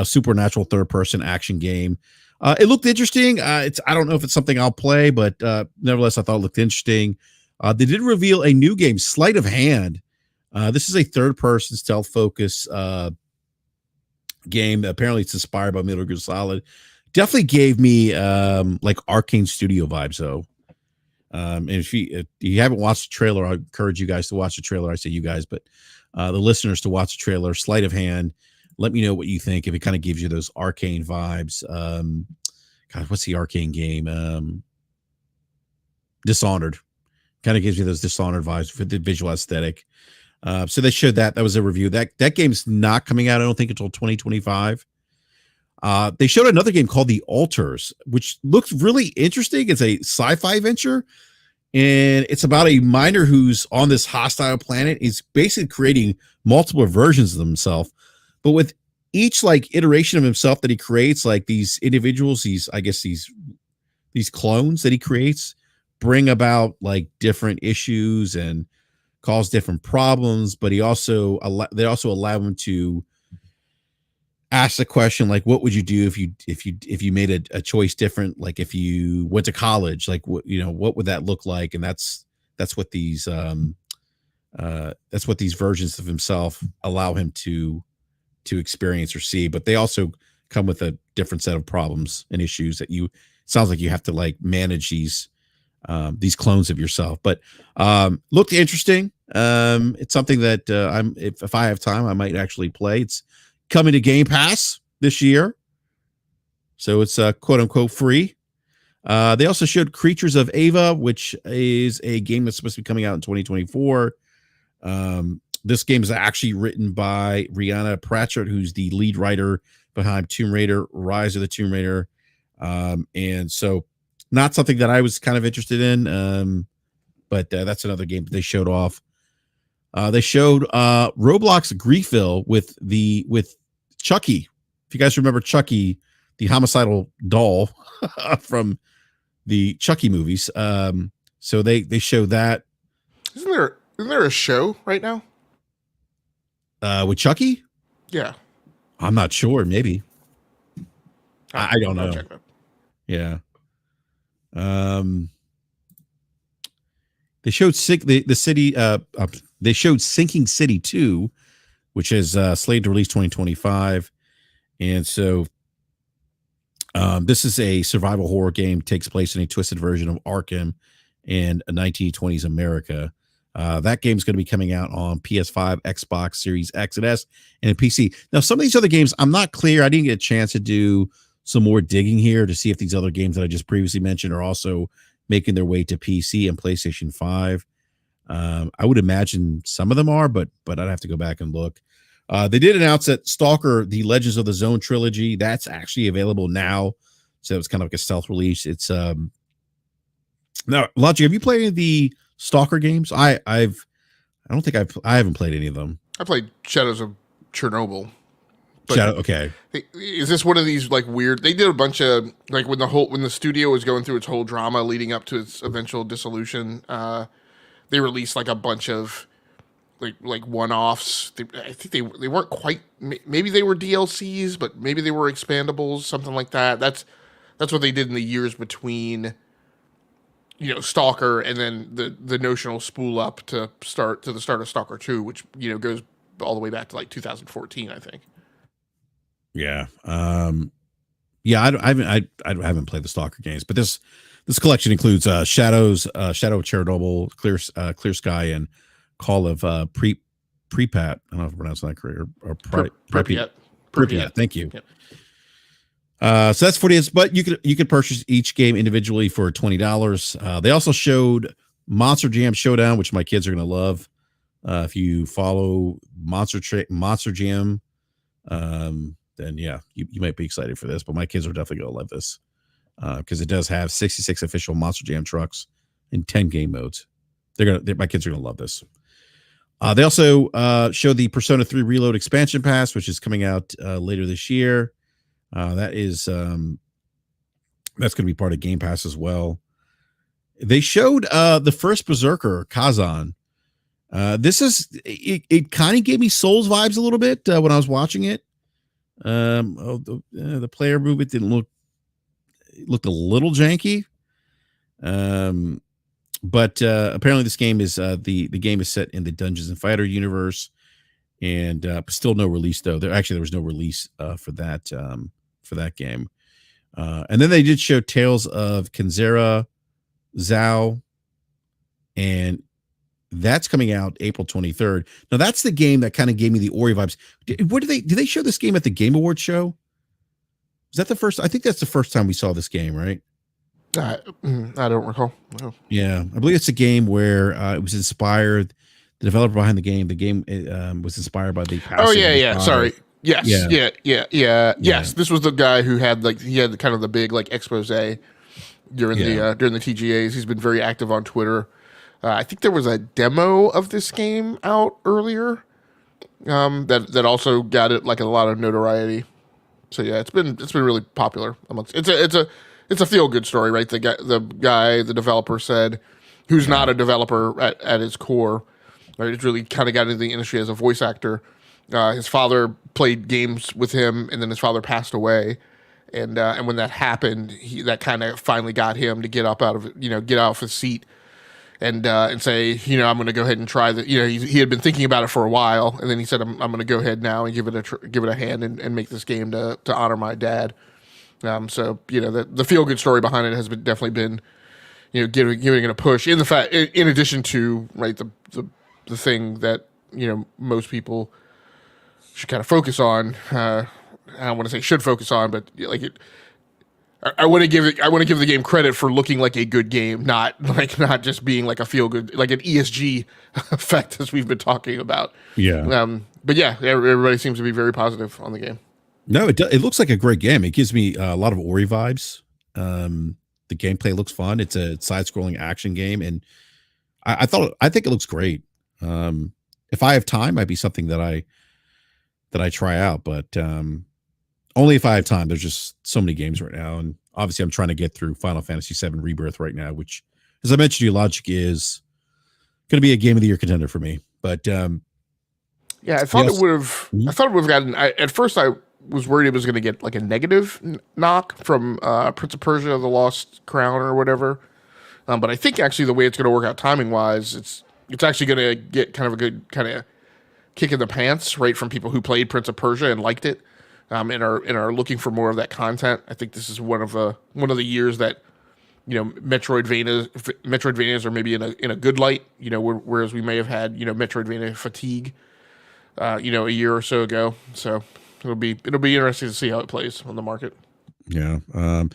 supernatural third-person action game. It looked interesting. I don't know if it's something I'll play, but nevertheless, I thought it looked interesting. They did reveal a new game, Sleight of Hand. This is a third-person stealth-focused game. Apparently, it's inspired by Metal Gear Solid. Definitely gave me like Arcane Studio vibes, though. And if you haven't watched the trailer, I encourage you guys to watch the trailer. I say you guys, but the listeners to watch the trailer. Sleight of Hand. Let me know what you think. If it kind of gives you those Arcane vibes. God, what's the Arcane game? Dishonored. Kind of gives you those Dishonored vibes for the visual aesthetic. So they showed that. That was a review. That game's not coming out, I don't think, until 2025. They showed another game called The Altars, which looks really interesting. It's a sci-fi venture, and it's about a miner who's on this hostile planet. He's basically creating multiple versions of himself, but with each like iteration of himself that he creates, like these individuals, these clones that he creates bring about like different issues and cause different problems. But they also allow him to ask the question, like, what would you do if you made a choice different? Like if you went to college, like what would that look like? And that's what these versions of himself allow him to experience or see. But they also come with a different set of problems and issues that sounds like you have to like manage these clones of yourself. But looked interesting. It's something that if I have time, I might actually play. It's coming to Game Pass this year, so it's quote unquote free. They also showed Creatures of Ava, which is a game that's supposed to be coming out in 2024. This game is actually written by Rihanna Pratchett, who's the lead writer behind Tomb Raider, Rise of the Tomb Raider. And so not something that I was kind of interested in, but that's another game that they showed off. They showed Roblox Griefville with Chucky. If you guys remember Chucky, the homicidal doll from the Chucky movies. So they showed that. Isn't there a show right now? With Chucky? Yeah. I'm not sure. Maybe. I don't know. Check that. Yeah. They showed the city. They showed Sinking City 2, which is slated to release 2025. And so this is a survival horror game, takes place in a twisted version of Arkham in a 1920s America. That game's going to be coming out on PS5, Xbox Series X and S, and PC. Now, some of these other games, I'm not clear. I didn't get a chance to do some more digging here to see if these other games that I just previously mentioned are also making their way to PC and PlayStation 5. I would imagine some of them are, but I'd have to go back and look. They did announce that Stalker, the Legends of the Zone trilogy, that's actually available now. So it's kind of like a stealth release. It's now, Logic, have you played any of the Stalker games? I haven't played any of them. I played Shadows of Chernobyl. Okay. Is this one of these like weird? They did a bunch of like when the studio was going through its whole drama leading up to its eventual dissolution. They released like a bunch of like one-offs. I think they weren't quite. Maybe they were DLCs, but maybe they were expandables, something like that. That's what they did in the years between, Stalker and then the notional spool up to the start of Stalker 2, which goes all the way back to like 2014, I think. Yeah. Yeah. I haven't played the Stalker games, but this collection includes Shadow of Chernobyl, Clear Sky, and Call of Pripyat. I don't know if I'm pronouncing that correct, or Pripyat. Thank you. Yep. So that's 40. But you could purchase each game individually for $20. They also showed Monster Jam Showdown, which my kids are going to love. If you follow Monster Jam, then yeah, you might be excited for this. But my kids are definitely going to love this because it does have 66 official Monster Jam trucks in 10 game modes. My kids are going to love this. They also showed the Persona 3 Reload expansion pass, which is coming out later this year. That's going to be part of Game Pass as well. They showed the first Berserker, Kazan. It kind of gave me Souls vibes a little bit when I was watching it. The player movement didn't look it looked a little janky. But apparently this game is the game is set in the Dungeons and Fighter universe, and still no release though. There was no release for that game. And then they did show Tales of Kenzera Zhao, and that's coming out April 23rd. Now that's the game that kind of gave me the Ori vibes. Did they show this game at the Game Awards show? Is that the first? I think that's the first time we saw this game, right? I don't recall. No. Yeah, I believe it's a game where it was inspired. The developer behind the game was inspired by the. Oh yeah. Sorry. Yes. Yeah. Yes. This was the guy who had kind of the big expose during the TGAs. He's been very active on Twitter. I think there was a demo of this game out earlier that also got it a lot of notoriety. So yeah, it's been really popular amongst. It's a feel good story, right? The developer said, who's not a developer at his core, right? He's really kind of got into the industry as a voice actor. His father played games with him, and then his father passed away. And when that happened, that kind of finally got him to get off his seat and say, I'm going to go ahead and try that. He had been thinking about it for a while, and then he said, I'm going to go ahead now and give it a hand and make this game to honor my dad. So the feel good story behind it has definitely been giving it a push. In addition to the thing that most people should kind of focus on. I don't want to say should focus on, but I want to give the game credit for looking like a good game, not just being a feel good, like an ESG effect as we've been talking about. Yeah. But yeah, everybody seems to be very positive on the game. No, it looks like a great game. It gives me a lot of Ori vibes. The gameplay looks fun. It's a side-scrolling action game, and I think it looks great. If I have time, might be something that I try out, but only if I have time. There's just so many games right now, and obviously I'm trying to get through Final Fantasy VII Rebirth right now, which, as I mentioned to you, Logic is going to be a Game of the Year contender for me. But yeah, I thought it would have. I thought it would have gotten. At first, I was worried it was going to get a negative knock from Prince of Persia: The Lost Crown or whatever. But I think actually the way it's going to work out timing wise, it's actually going to get kind of a good kind of kick in the pants, right, from people who played Prince of Persia and liked it, and are looking for more of that content. I think this is one of the years that Metroidvanias are maybe in a good light. Whereas we may have had Metroidvania fatigue, a year or so ago. So it'll be interesting to see how it plays on the market. Yeah. By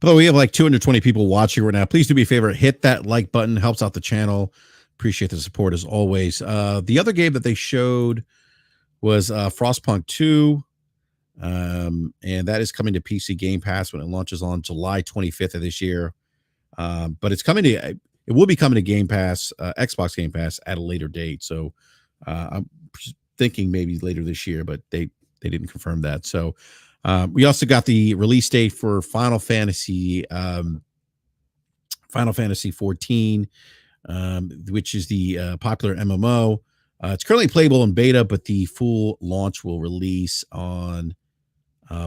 the way, we have 220 people watching right now. Please do me a favor, hit that like button. Helps out the channel. Appreciate the support as always. The other game that they showed was Frostpunk 2. And that is coming to PC Game Pass when it launches on July 25th of this year. But it will be coming to Game Pass, Xbox Game Pass at a later date. So I'm thinking maybe later this year, but they didn't confirm that. So we also got the release date for Final Fantasy 14, which is the popular MMO. It's currently playable in beta, but the full launch will release on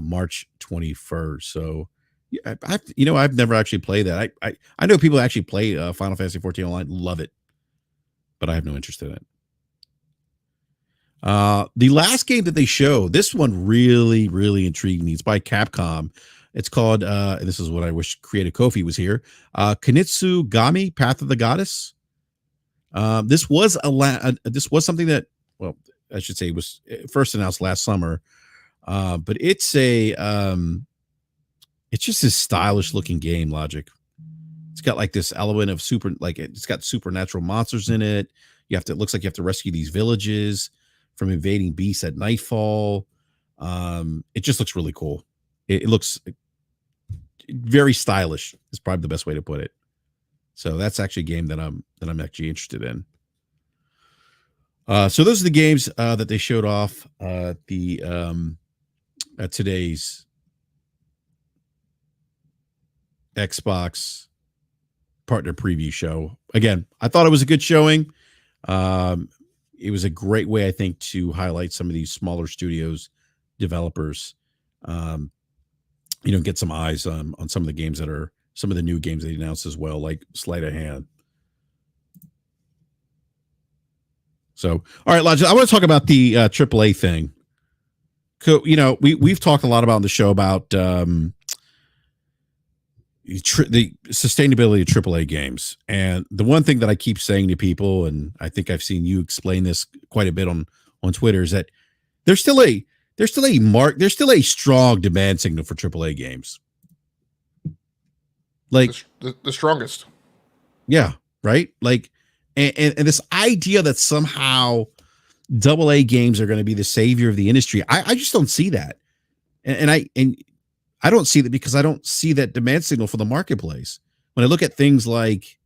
March 21st. So yeah, I've never actually played that. I know people actually play Final Fantasy 14 online, love it, but I have no interest in it. The last game that they showed, this one really, really intrigued me. It's by Capcom. It's called, and this is what I wish Creative Kofi was here, Kunitsu Gami, Path of the Goddess. This was something that, well, I should say, was first announced last summer. But it's just this stylish looking game, Logic. It's got this element of it's got supernatural monsters in it. It looks like you have to rescue these villages from invading beasts at nightfall. It just looks really cool. It looks very stylish is probably the best way to put it. So that's actually a game that I'm actually interested in. So those are the games that they showed off at today's Xbox partner preview show. Again, I thought it was a good showing. It was a great way, I think, to highlight some of these smaller studios, developers. get some eyes on some of the games that are some of the new games they announced as well, like Sleight of Hand. So, all right, Lodge, I want to talk about the AAA thing. We've talked a lot about on the show about the sustainability of AAA games, and the one thing that I keep saying to people, and I think I've seen you explain this quite a bit on Twitter, is that there's still a strong demand signal for AAA games. Like the strongest. Yeah, right. Like, and this idea that somehow AA games are going to be the savior of the industry, I just don't see that, and I don't see that because I don't see that demand signal for the marketplace. When I look at things like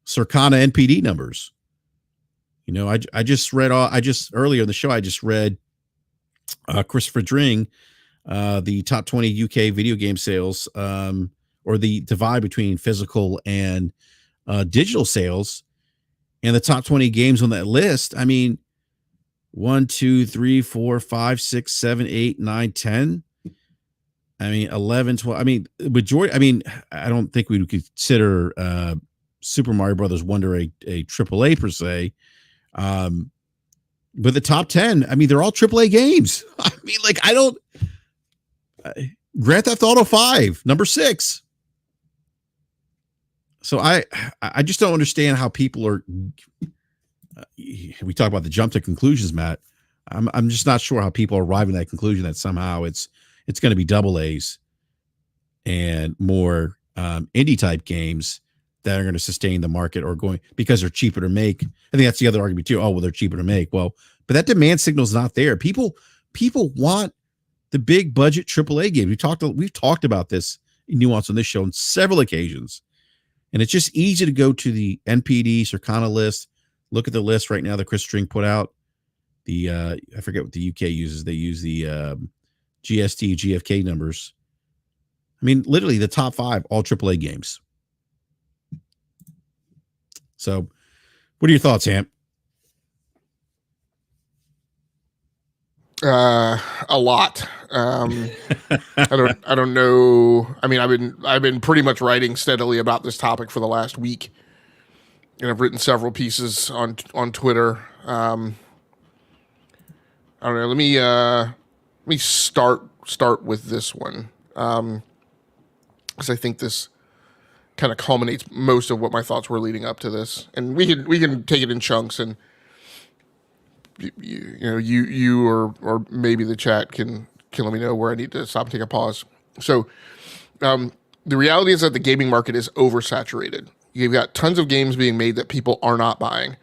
Circana NPD numbers, I just read earlier in the show, I just read Christopher Dring, the top 20 UK video game sales, or the divide between physical and digital sales, and the top 20 games on that list. I mean, 1, 2, 3, 4, 5, 6, 7, 8, 9, 10. I mean, 11, 12. I mean, majority. I mean, I don't think we would consider Super Mario Brothers Wonder a AAA per se. But the top 10, I mean, they're all AAA games. I mean, like, I don't. Grand Theft Auto 5, number 6. So I just don't understand how people are. We talk about the jump to conclusions, Matt. I'm just not sure how people are arriving at that conclusion that somehow it's going to be double A's and more indie type games that are going to sustain the market or going because they're cheaper to make. I think that's the other argument too. Oh, well, they're cheaper to make. Well, but that demand signal is not there. People want the big budget AAA games. We've talked about this in nuance on this show on several occasions. And it's just easy to go to the NPD Circana list, look at the list right now that Chris String put out. The I forget what the UK uses. They use the GST, GFK numbers. I mean, literally the top 5, all AAA games. So what are your thoughts, Hamp? A lot. I don't know. I mean, I've been pretty much writing steadily about this topic for the last week, and I've written several pieces on Twitter. I don't know. Let me start with this one, because I think this kind of culminates most of what my thoughts were leading up to this, and we can take it in chunks, and you or maybe the chat can let me know where I need to stop and take a pause. So, the reality is that the gaming market is oversaturated. You've got tons of games being made that people are not buying.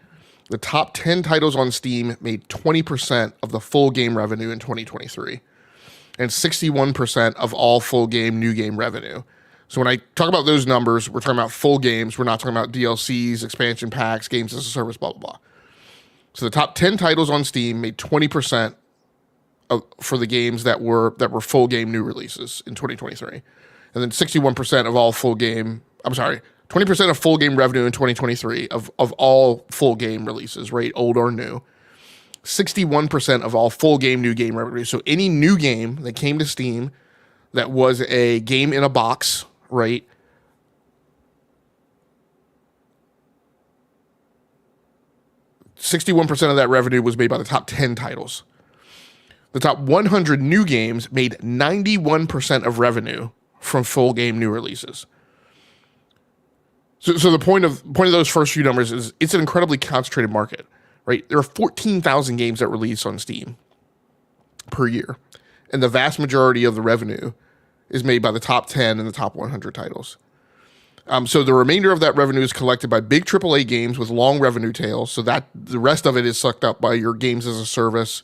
The top 10 titles on Steam made 20% of the full game revenue in 2023, and 61% of all full game new game revenue. So when I talk about those numbers, we're talking about full games. We're not talking about DLCs, expansion packs, games as a service, blah, blah, blah. So the top 10 titles on Steam made 20% for the games that were full game new releases in 2023. And then 61% of all 20% of full game revenue in 2023 of all full game releases, right? Old or new. 61% of all full game new game revenue. So any new game that came to Steam that was a game in a box, right? $61% of that revenue was made by the top 10 titles. The top 100 new games made 91% of revenue from full game new releases. So the point of those first few numbers is it's an incredibly concentrated market, right? There are 14,000 games that release on Steam per year, and the vast majority of the revenue is made by the top 10 and the top 100 titles. So the remainder of that revenue is collected by big AAA games with long revenue tails. So that the rest of it is sucked up by your games as a service,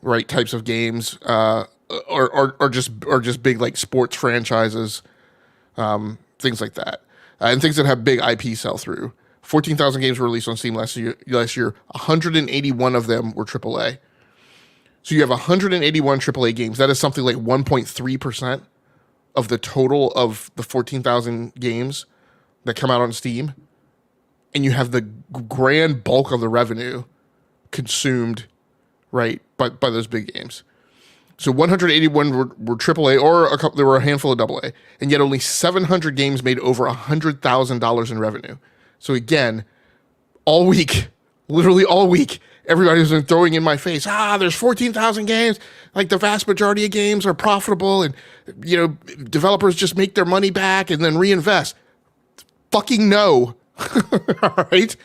right? Types of games, or just big like sports franchises, things like that, and things that have big IP sell through. 14,000 games were released on Steam last year. 181 of them were AAA. So you have 181 AAA games. That is something like 1.3% of the total of the 14,000 games that come out on Steam. And you have the grand bulk of the revenue consumed, right, by those big games. So 181 were AAA, or there were a handful of AA, and yet only 700 games made over $100,000 in revenue. So again, all week, literally all week, everybody's been throwing in my face, there's 14,000 games. Like, the vast majority of games are profitable, and developers just make their money back and then reinvest. Fucking no. All right.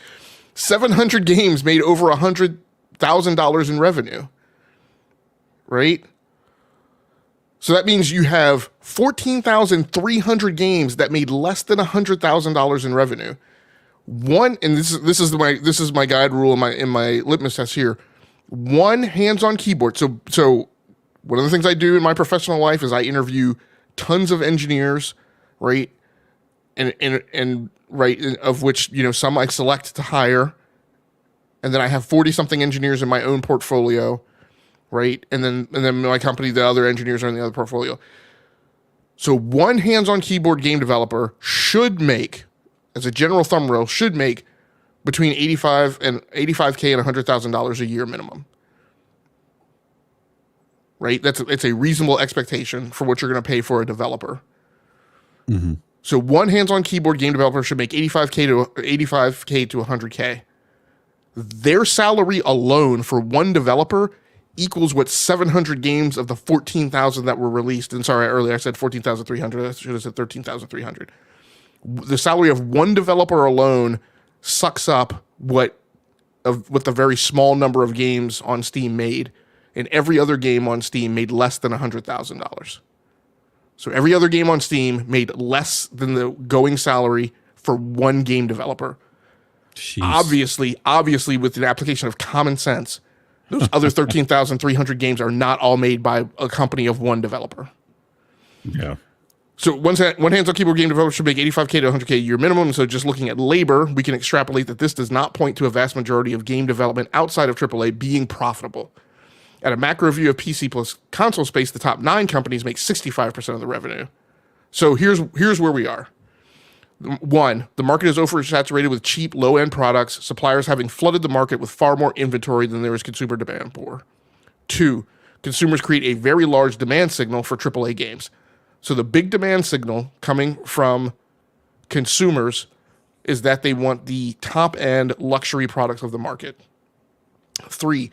700 games made over $100,000 in revenue. Right? So that means you have 14,300 games that made less than $100,000 in revenue. And this is my guide rule in my litmus test here. One hands-on keyboard. So one of the things I do in my professional life is I interview tons of engineers, right? And right, of which some I select to hire, and then I have 40-something engineers in my own portfolio, right? And then my company, the other engineers are in the other portfolio. So one hands-on keyboard game developer should make, as a general thumb rule, between $85K and $100,000 a year minimum. Right? It's a reasonable expectation for what you're going to pay for a developer. Mm-hmm. So one hands-on keyboard game developer should make $85K to $100K. Their salary alone for one developer equals what 700 games of the 14,000 that were released. And sorry, earlier I said 14,300. I should have said 13,300. The salary of one developer alone sucks up what the very small number of games on Steam made, and every other game on Steam made less than $100,000. So every other game on Steam made less than the going salary for one game developer. Jeez. Obviously, with an application of common sense, those other 13,300 games are not all made by a company of one developer. Yeah. So one hands-on keyboard game developer should make $85K to $100K a year minimum. So just looking at labor, we can extrapolate that this does not point to a vast majority of game development outside of AAA being profitable. At a macro view of PC plus console space, the top 9 companies make 65% of the revenue. So here's where we are. 1, the market is oversaturated with cheap, low-end products, suppliers having flooded the market with far more inventory than there is consumer demand for. 2, consumers create a very large demand signal for AAA games. So the big demand signal coming from consumers is that they want the top-end luxury products of the market. 3,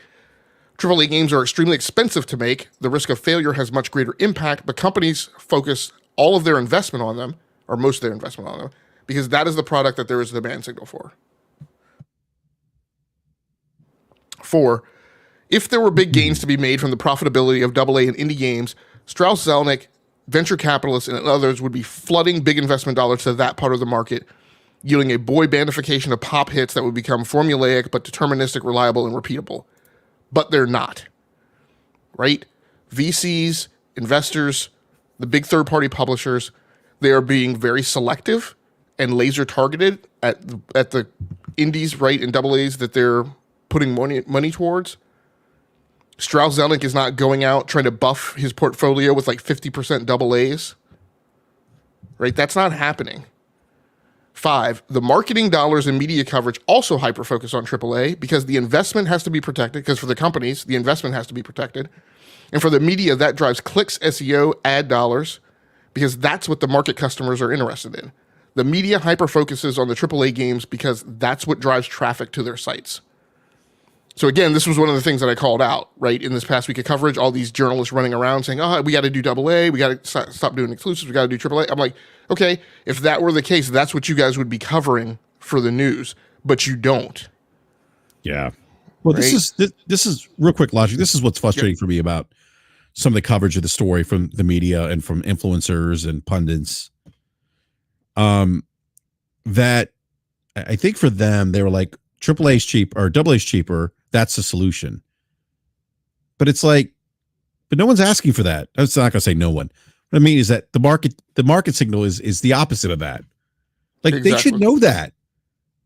AAA games are extremely expensive to make. The risk of failure has much greater impact, but companies focus all of their investment on them, or most of their investment on them, because that is the product that there is a demand signal for. 4, if there were big gains to be made from the profitability of AA and indie games, Strauss-Zelnick, venture capitalists, and others would be flooding big investment dollars to that part of the market, yielding a boy bandification of pop hits that would become formulaic but deterministic, reliable, and repeatable. But they're not, right? VCs, investors, the big third-party publishers, they are being very selective and laser targeted at the indies, right, and AA's that they're putting money towards. Strauss-Zelnick is not going out trying to buff his portfolio with like 50% AA's, right? That's not happening. 5, the marketing dollars and media coverage also hyper-focus on AAA because the investment has to be protected, because for the companies, the investment has to be protected. And for the media, that drives clicks, SEO, ad dollars, because that's what the market customers are interested in. The media hyper-focuses on the AAA games because that's what drives traffic to their sites. So again, this was one of the things that I called out, right, in this past week of coverage, all these journalists running around saying, we got to do AA, we got to stop doing exclusives, we got to do AAA. I'm like, okay, if that were the case, that's what you guys would be covering for the news, but you don't. Yeah. Well, right? This is real quick logic. This is what's frustrating for me about some of the coverage of the story from the media and from influencers and pundits. That I think for them, they were like, AAA is cheap or AA is cheaper. That's the solution. But it's like, but no one's asking for that. I'm not going to say no one. What I mean is that the market signal is the opposite of that. Like exactly. They should know that.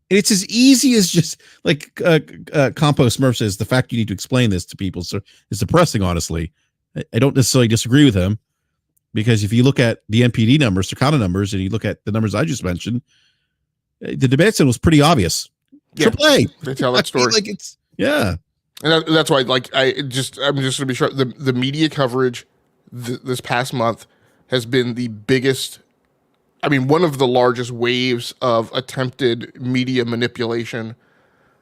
And it's as easy as just like Compost Smurf says, the fact you need to explain this to people is depressing, honestly. I don't necessarily disagree with him, because if you look at the NPD numbers, Circana numbers, and you look at the numbers I just mentioned, the demand signal was pretty obvious. Yeah, AAA. they tell that story. Like it's, yeah. And that's why, like, I'm just to be sure, the media coverage this past month has been the biggest. I mean, one of the largest waves of attempted media manipulation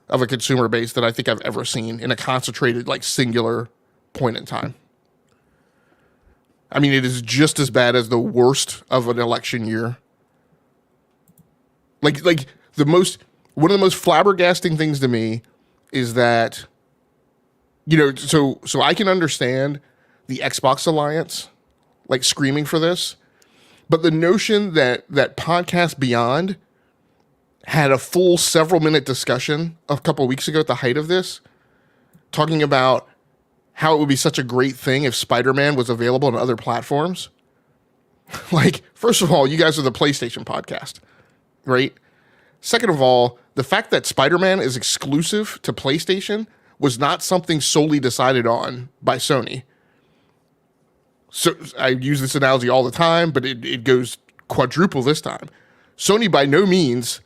of a consumer base that I think I've ever seen in a concentrated, like, singular point in time. I mean, it is just as bad as the worst of an election year. Like one of the most flabbergasting things to me is that, so I can understand the Xbox Alliance, like, screaming for this, but the notion that Podcast Beyond had a full several minute discussion a couple of weeks ago at the height of this, talking about how it would be such a great thing if Spider-Man was available on other platforms. Like, first of all, you guys are the PlayStation podcast, right? Second of all, the fact that Spider-Man is exclusive to PlayStation was not something solely decided on by Sony. So I use this analogy all the time, but it goes quadruple this time. Sony by no means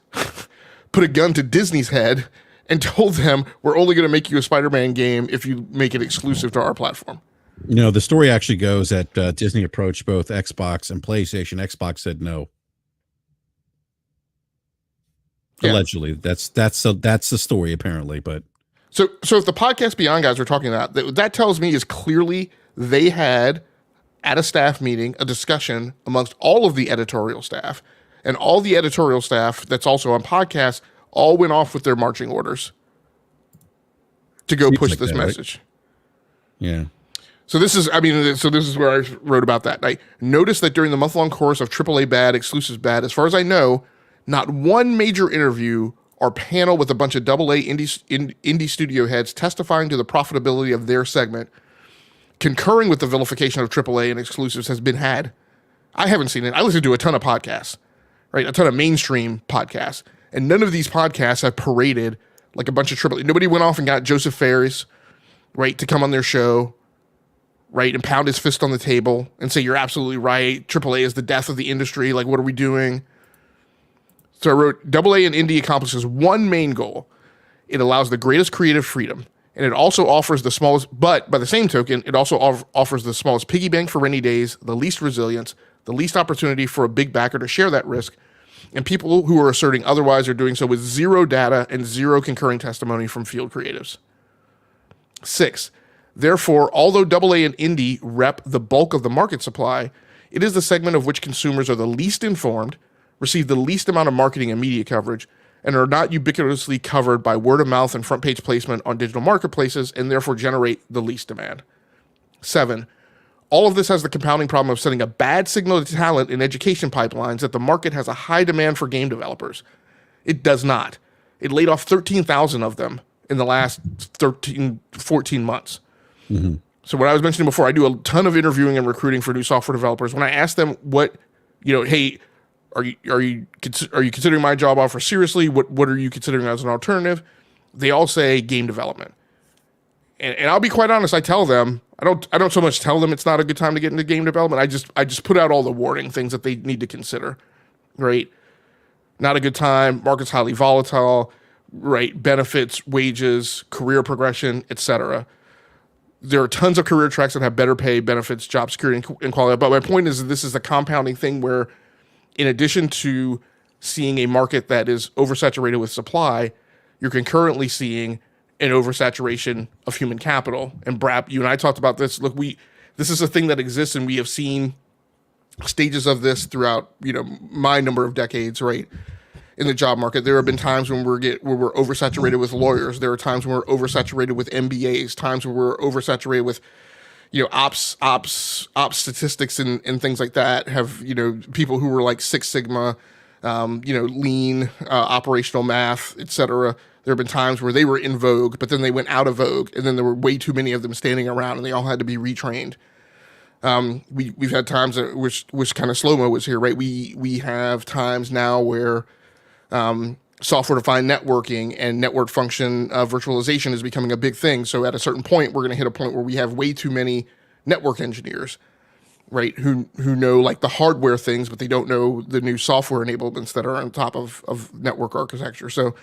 put a gun to Disney's head and told them, we're only going to make you a Spider-Man game if you make it exclusive to our platform. The story actually goes that Disney approached both Xbox and PlayStation. Xbox said no. Yeah. Allegedly, that's the story apparently. But so if the Podcast Beyond guys are talking about that tells me is clearly they had at a staff meeting a discussion amongst all of the editorial staff, and all the editorial staff that's also on podcasts all went off with their marching orders to go push this message. Right? Yeah. So this is where I wrote about that. I noticed that during the month-long course of AAA bad, exclusives bad, as far as I know, not one major interview or panel with a bunch of AA indie studio heads testifying to the profitability of their segment, concurring with the vilification of AAA and exclusives, has been had. I haven't seen it. I listen to a ton of podcasts, right? A ton of mainstream podcasts. And none of these podcasts have paraded like a bunch of AAA. Nobody went off and got Joseph Fares, right, to come on their show, right, and pound his fist on the table and say, you're absolutely right. AAA is the death of the industry. Like, what are we doing? So I wrote, AA and indie accomplishes one main goal. It allows the greatest creative freedom. And it also offers the smallest, but by the same token, it also offers the smallest piggy bank for rainy days, the least resilience, the least opportunity for a big backer to share that risk. And people who are asserting otherwise are doing so with zero data and zero concurring testimony from field creatives. 6, therefore, although AA and indie rep the bulk of the market supply, it is the segment of which consumers are the least informed, receive the least amount of marketing and media coverage, and are not ubiquitously covered by word of mouth and front page placement on digital marketplaces, and therefore generate the least demand. 7, all of this has the compounding problem of sending a bad signal to talent in education pipelines that the market has a high demand for game developers. It does not. It laid off 13,000 of them in the last 14 months. Mm-hmm. So what I was mentioning before, I do a ton of interviewing and recruiting for new software developers. When I ask them what, hey, are you considering my job offer seriously? What are you considering as an alternative? They all say game development. And I'll be quite honest, I tell them, I don't so much tell them it's not a good time to get into game development. I just put out all the warning things that they need to consider, right? Not a good time, market's highly volatile, right? Benefits, wages, career progression, etc. There are tons of career tracks that have better pay, benefits, job security, and quality. But my point is that this is the compounding thing where, in addition to seeing a market that is oversaturated with supply, you're concurrently seeing an oversaturation of human capital. And BRAP, you and I talked about this. Look, this is a thing that exists, and we have seen stages of this throughout, my number of decades, right, in the job market. There have been times when we're oversaturated with lawyers. There are times when we're oversaturated with MBAs, times where we're oversaturated with, ops statistics and things like that. Have, people who were like Six Sigma, lean, operational math, etc. There have been times where they were in vogue, but then they went out of vogue, and then there were way too many of them standing around, and they all had to be retrained. We've had times which kind of slow-mo was here, right? We have times now where software-defined networking and network function virtualization is becoming a big thing. So at a certain point, we're going to hit a point where we have way too many network engineers, right, who know like the hardware things, but they don't know the new software enablements that are on top of network architecture. So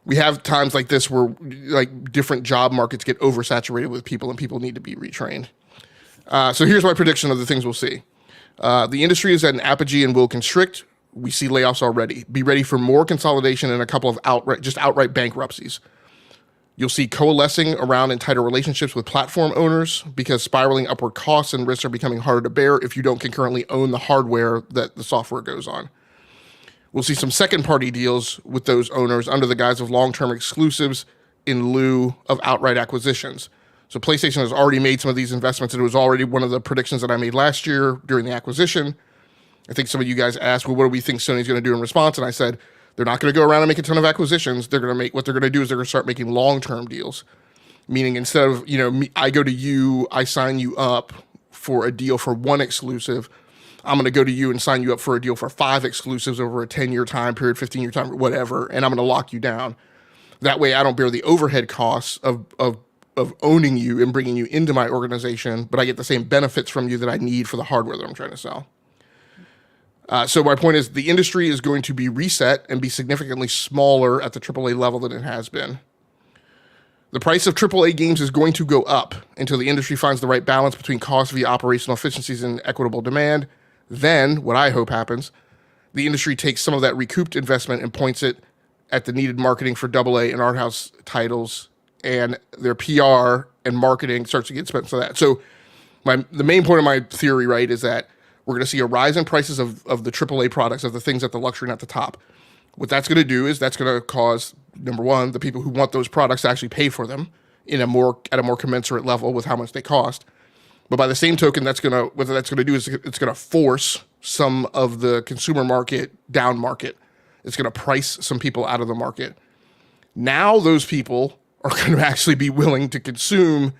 we have times like this where like different job markets get oversaturated with people and people need to be retrained. So here's my prediction of the things we'll see. The industry is at an apogee and will constrict. We see layoffs already. Be ready for more consolidation and a couple of outright bankruptcies. You'll see coalescing around in tighter relationships with platform owners because spiraling upward costs and risks are becoming harder to bear if you don't concurrently own the hardware that the software goes on. We'll see some second-party deals with those owners under the guise of long-term exclusives in lieu of outright acquisitions. So PlayStation has already made some of these investments, and it was already one of the predictions that I made last year during the acquisition. I think some of you guys asked, well, what do we think Sony's going to do in response? And I said, they're not going to go around and make a ton of acquisitions. They're going to make, what they're going to do is they're going to start making long-term deals. Meaning instead of, I go to you, I sign you up for a deal for one exclusive. I'm going to go to you and sign you up for a deal for 5 exclusives over a 10-year time period, 15-year time, whatever, and I'm going to lock you down. That way I don't bear the overhead costs of owning you and bringing you into my organization, but I get the same benefits from you that I need for the hardware that I'm trying to sell. So my point is the industry is going to be reset and be significantly smaller at the AAA level than it has been. The price of AAA games is going to go up until the industry finds the right balance between cost via operational efficiencies and equitable demand. Then, what I hope happens, the industry takes some of that recouped investment and points it at the needed marketing for AA and art house titles, and their PR and marketing starts to get spent on that. So the main point of my theory, right, is that we're going to see a rise in prices of the AAA products, of the things at the luxury and at the top. What that's going to do is that's going to cause, number one, the people who want those products to actually pay for them at a more commensurate level with how much they cost. But by the same token, what that's going to do is it's going to force some of the consumer market down market. It's going to price some people out of the market. Now those people are going to actually be willing to consume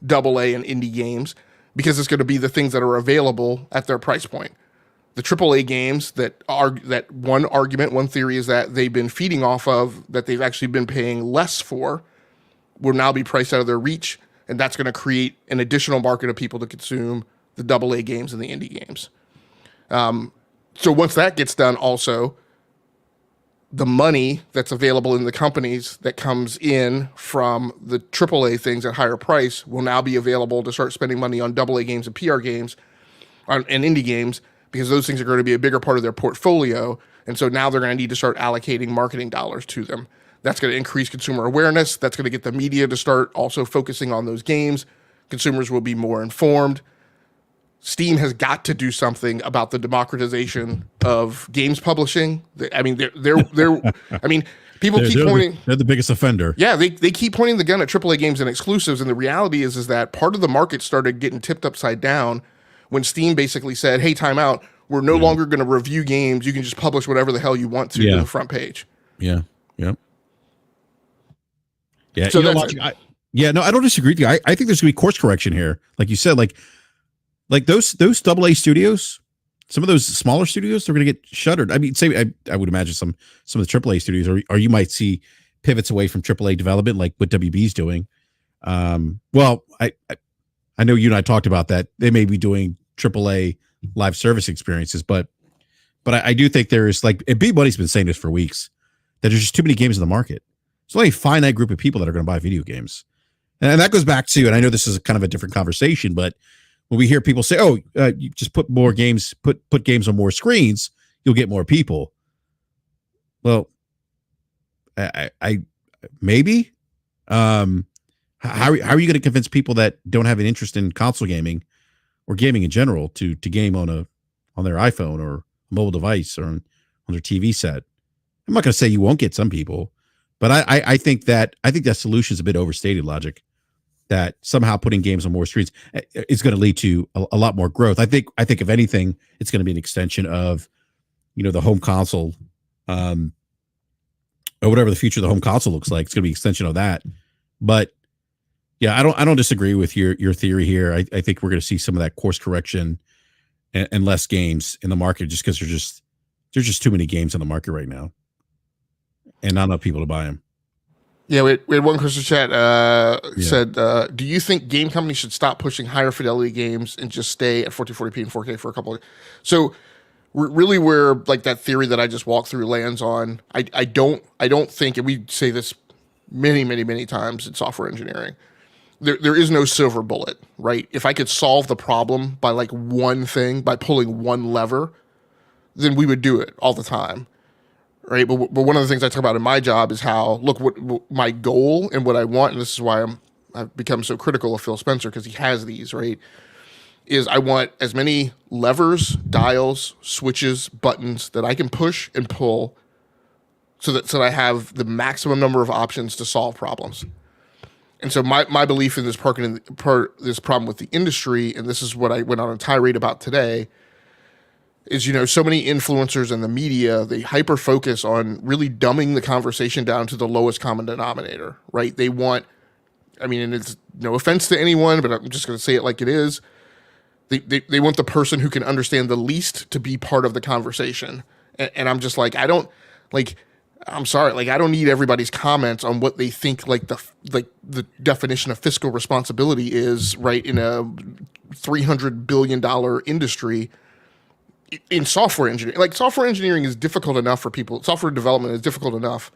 AA and indie games because it's going to be the things that are available at their price point. The AAA games one theory is that they've been feeding off of, that they've actually been paying less for, will now be priced out of their reach, and that's going to create an additional market of people to consume the AA games and the indie games. So once that gets done, also, the money that's available in the companies that comes in from the AAA things at higher price will now be available to start spending money on AA games and PR games and indie games, because those things are going to be a bigger part of their portfolio. And so now they're going to need to start allocating marketing dollars to them. That's going to increase consumer awareness. That's going to get the media to start also focusing on those games. Consumers will be more informed. Steam has got to do something about the democratization of games publishing. I mean, people keep pointing. They're the biggest offender. Yeah, they keep pointing the gun at AAA games and exclusives, and the reality is that part of the market started getting tipped upside down when Steam basically said, "Hey, time out. We're no longer going to review games. You can just publish whatever the hell you want to the front page." Yeah. So no, I don't disagree with you. I think there's going to be course correction here, like you said, like those AA studios, some of those smaller studios, they're going to get shuttered. I mean, I would imagine some of the AAA studios, or you might see pivots away from AAA development, like what WB's doing. Well, I know you and I talked about that. They may be doing AAA live service experiences, but I do think there is, like, and Big Buddy's been saying this for weeks, that there's just too many games in the market. There's only a finite group of people that are going to buy video games. And that goes back to, and I know this is kind of a different conversation, but when we hear people say, "Oh, you just put more games, put games on more screens, you'll get more people." Well, I maybe. How are you going to convince people that don't have an interest in console gaming or gaming in general to game on their iPhone or a mobile device or on their TV set? I'm not going to say you won't get some people, but I think that solution is a bit overstated logic. That somehow putting games on more screens is going to lead to a lot more growth. I think if anything, it's going to be an extension of, the home console, or whatever the future of the home console looks like. It's going to be an extension of that. But yeah, I don't disagree with your theory here. I think we're going to see some of that course correction and less games in the market, just because there's just too many games on the market right now, and not enough people to buy them. Yeah, we had one question chat said, do you think game companies should stop pushing higher fidelity games and just stay at 1440p and 4K for a couple of... So really where, like, that theory that I just walked through lands on, I don't think, and we say this many, many, many times in software engineering. There is no silver bullet, right? If I could solve the problem by like one thing, by pulling one lever, then we would do it all the time, right? But one of the things I talk about in my job is how, look, what my goal and what I want, and this is why I've become so critical of Phil Spencer, because he has these, right? Is I want as many levers, dials, switches, buttons that I can push and pull so that I have the maximum number of options to solve problems. And so my belief in this this problem with the industry, and this is what I went on a tirade about today, is, so many influencers in the media, they hyper focus on really dumbing the conversation down to the lowest common denominator, right? They want, and it's no offense to anyone, but I'm just going to say it like it is. They want the person who can understand the least to be part of the conversation. And I'm just like, I'm sorry, I don't need everybody's comments on what they think the definition of fiscal responsibility is, right, in a $300 billion industry in software engineering. Like, software engineering is difficult enough for people. Software development is difficult enough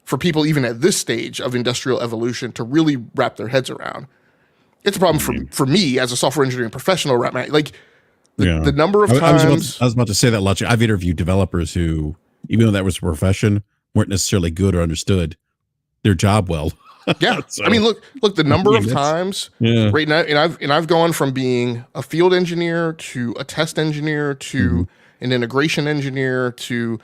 for people even at this stage of industrial evolution to really wrap their heads around. It's a problem for me as a software engineering professional, right? The number of times... I was about to say that, Logic. I've interviewed developers who, even though that was a profession, weren't necessarily good or understood their job well. Yeah. So, look, the number of times right now, and I've gone from being a field engineer to a test engineer to an integration engineer to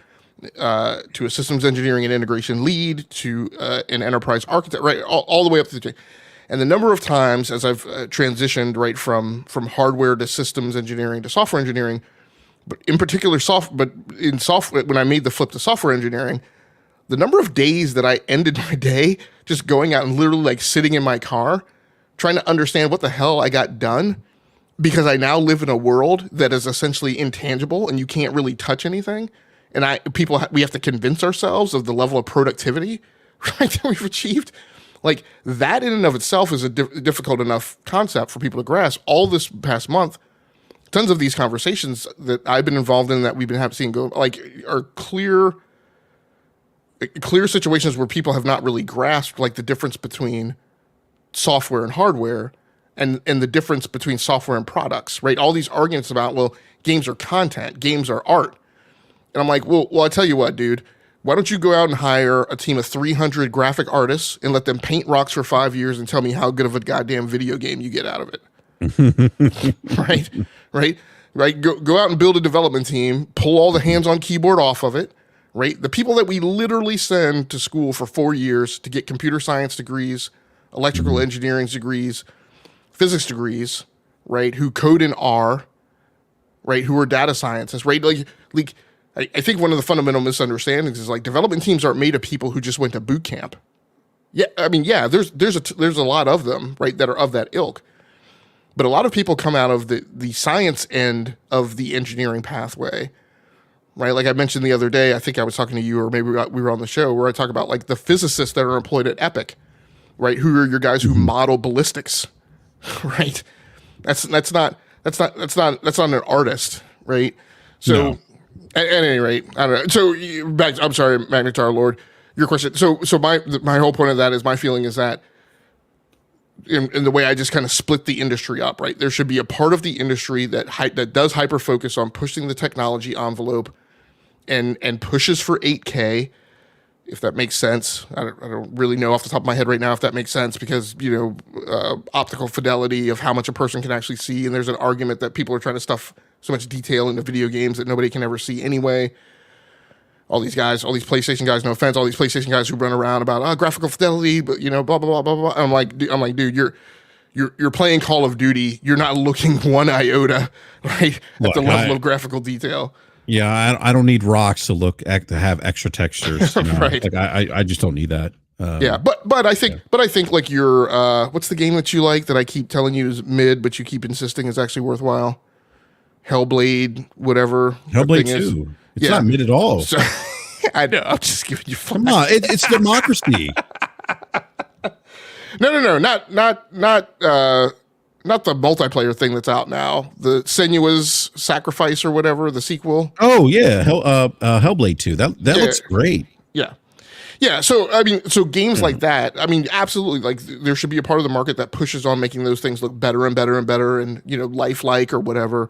a systems engineering and integration lead to an enterprise architect, right? All the way up to the... And the number of times as I've transitioned, right, from hardware to systems engineering to software engineering, but in particular in software, when I made the flip to software engineering, the number of days that I ended my day just going out and literally sitting in my car, trying to understand what the hell I got done, because I now live in a world that is essentially intangible and you can't really touch anything. And we have to convince ourselves of the level of productivity, right, that we've achieved. Like, that in and of itself is a difficult enough concept for people to grasp. All this past month, tons of these conversations that I've been involved in, that we've been seeing go, are clear situations where people have not really grasped the difference between software and hardware, and the difference between software and products, right? All these arguments about, well, games are content, games are art. And I'm like, well, I tell you what, dude, why don't you go out and hire a team of 300 graphic artists and let them paint rocks for 5 years and tell me how good of a goddamn video game you get out of it? Right. Go out and build a development team, pull all the hands-on keyboard off of it, right? The people that we literally send to school for 4 years to get computer science degrees, electrical engineering degrees, physics degrees, right? Who code in R, right? Who are data scientists, right? I think one of the fundamental misunderstandings is development teams aren't made of people who just went to boot camp. Yeah, there's a lot of them, right, that are of that ilk. But a lot of people come out of the science end of the engineering pathway, right? Like I mentioned the other day, I think I was talking to you, or maybe we were on the show, where I talk about the physicists that are employed at Epic, right? Who are your guys who model ballistics, right? That's not an artist, right? So. No. At any rate, I don't know. So I'm sorry, Magnetar Lord, your question. So my whole point of that is, my feeling is that in the way I just kind of split the industry up, right? There should be a part of the industry that does hyper focus on pushing the technology envelope and pushes for 8K, if that makes sense. I don't really know off the top of my head right now if that makes sense, because optical fidelity of how much a person can actually see, and there's an argument that people are trying to stuff so much detail into video games that nobody can ever see anyway. All these PlayStation guys, no offense, all these PlayStation guys who run around about graphical fidelity, but blah blah blah blah blah. I'm like, dude, you're playing Call of Duty. You're not looking one iota, right, at the level of graphical detail. Yeah, I don't need rocks to have extra textures. Right. I just don't need that. Yeah, but I think like your what's the game that you like that I keep telling you is mid, but you keep insisting is actually worthwhile? Hellblade, whatever. Hellblade 2. It's not mid at all. So, I know. I'm just giving you fun. Come on, it's democracy. No, not the multiplayer thing that's out now. The Senua's Sacrifice or whatever, the sequel. Oh yeah, Hellblade 2. That looks great. Yeah, Yeah, so I mean, so games like that, I mean, absolutely, like there should be a part of the market that pushes on making those things look better and better and better, and lifelike or whatever.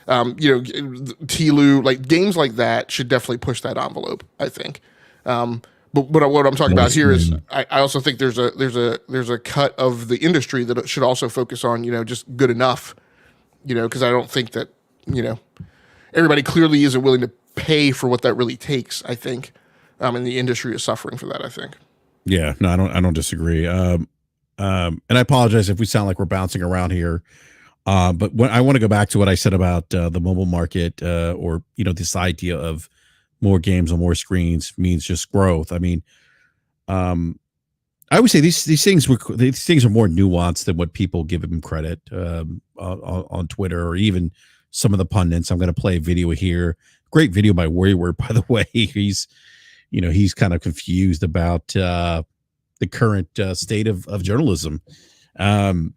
Tlu, like games like that should definitely push that envelope, I think. But what I'm talking about here is, I also think there's a cut of the industry that should also focus on just good enough, because I don't think that everybody clearly isn't willing to pay for what that really takes. I think. And the industry is suffering for that, I think. Yeah, no, I don't disagree. And I apologize if we sound like we're bouncing around here. But I want to go back to what I said about the mobile market, or this idea of more games on more screens means just growth. I mean, I would say these things are more nuanced than what people give them credit on Twitter, or even some of the pundits. I'm going to play a video here. Great video by Warrior, by the way. He's kind of confused about the current state of journalism. And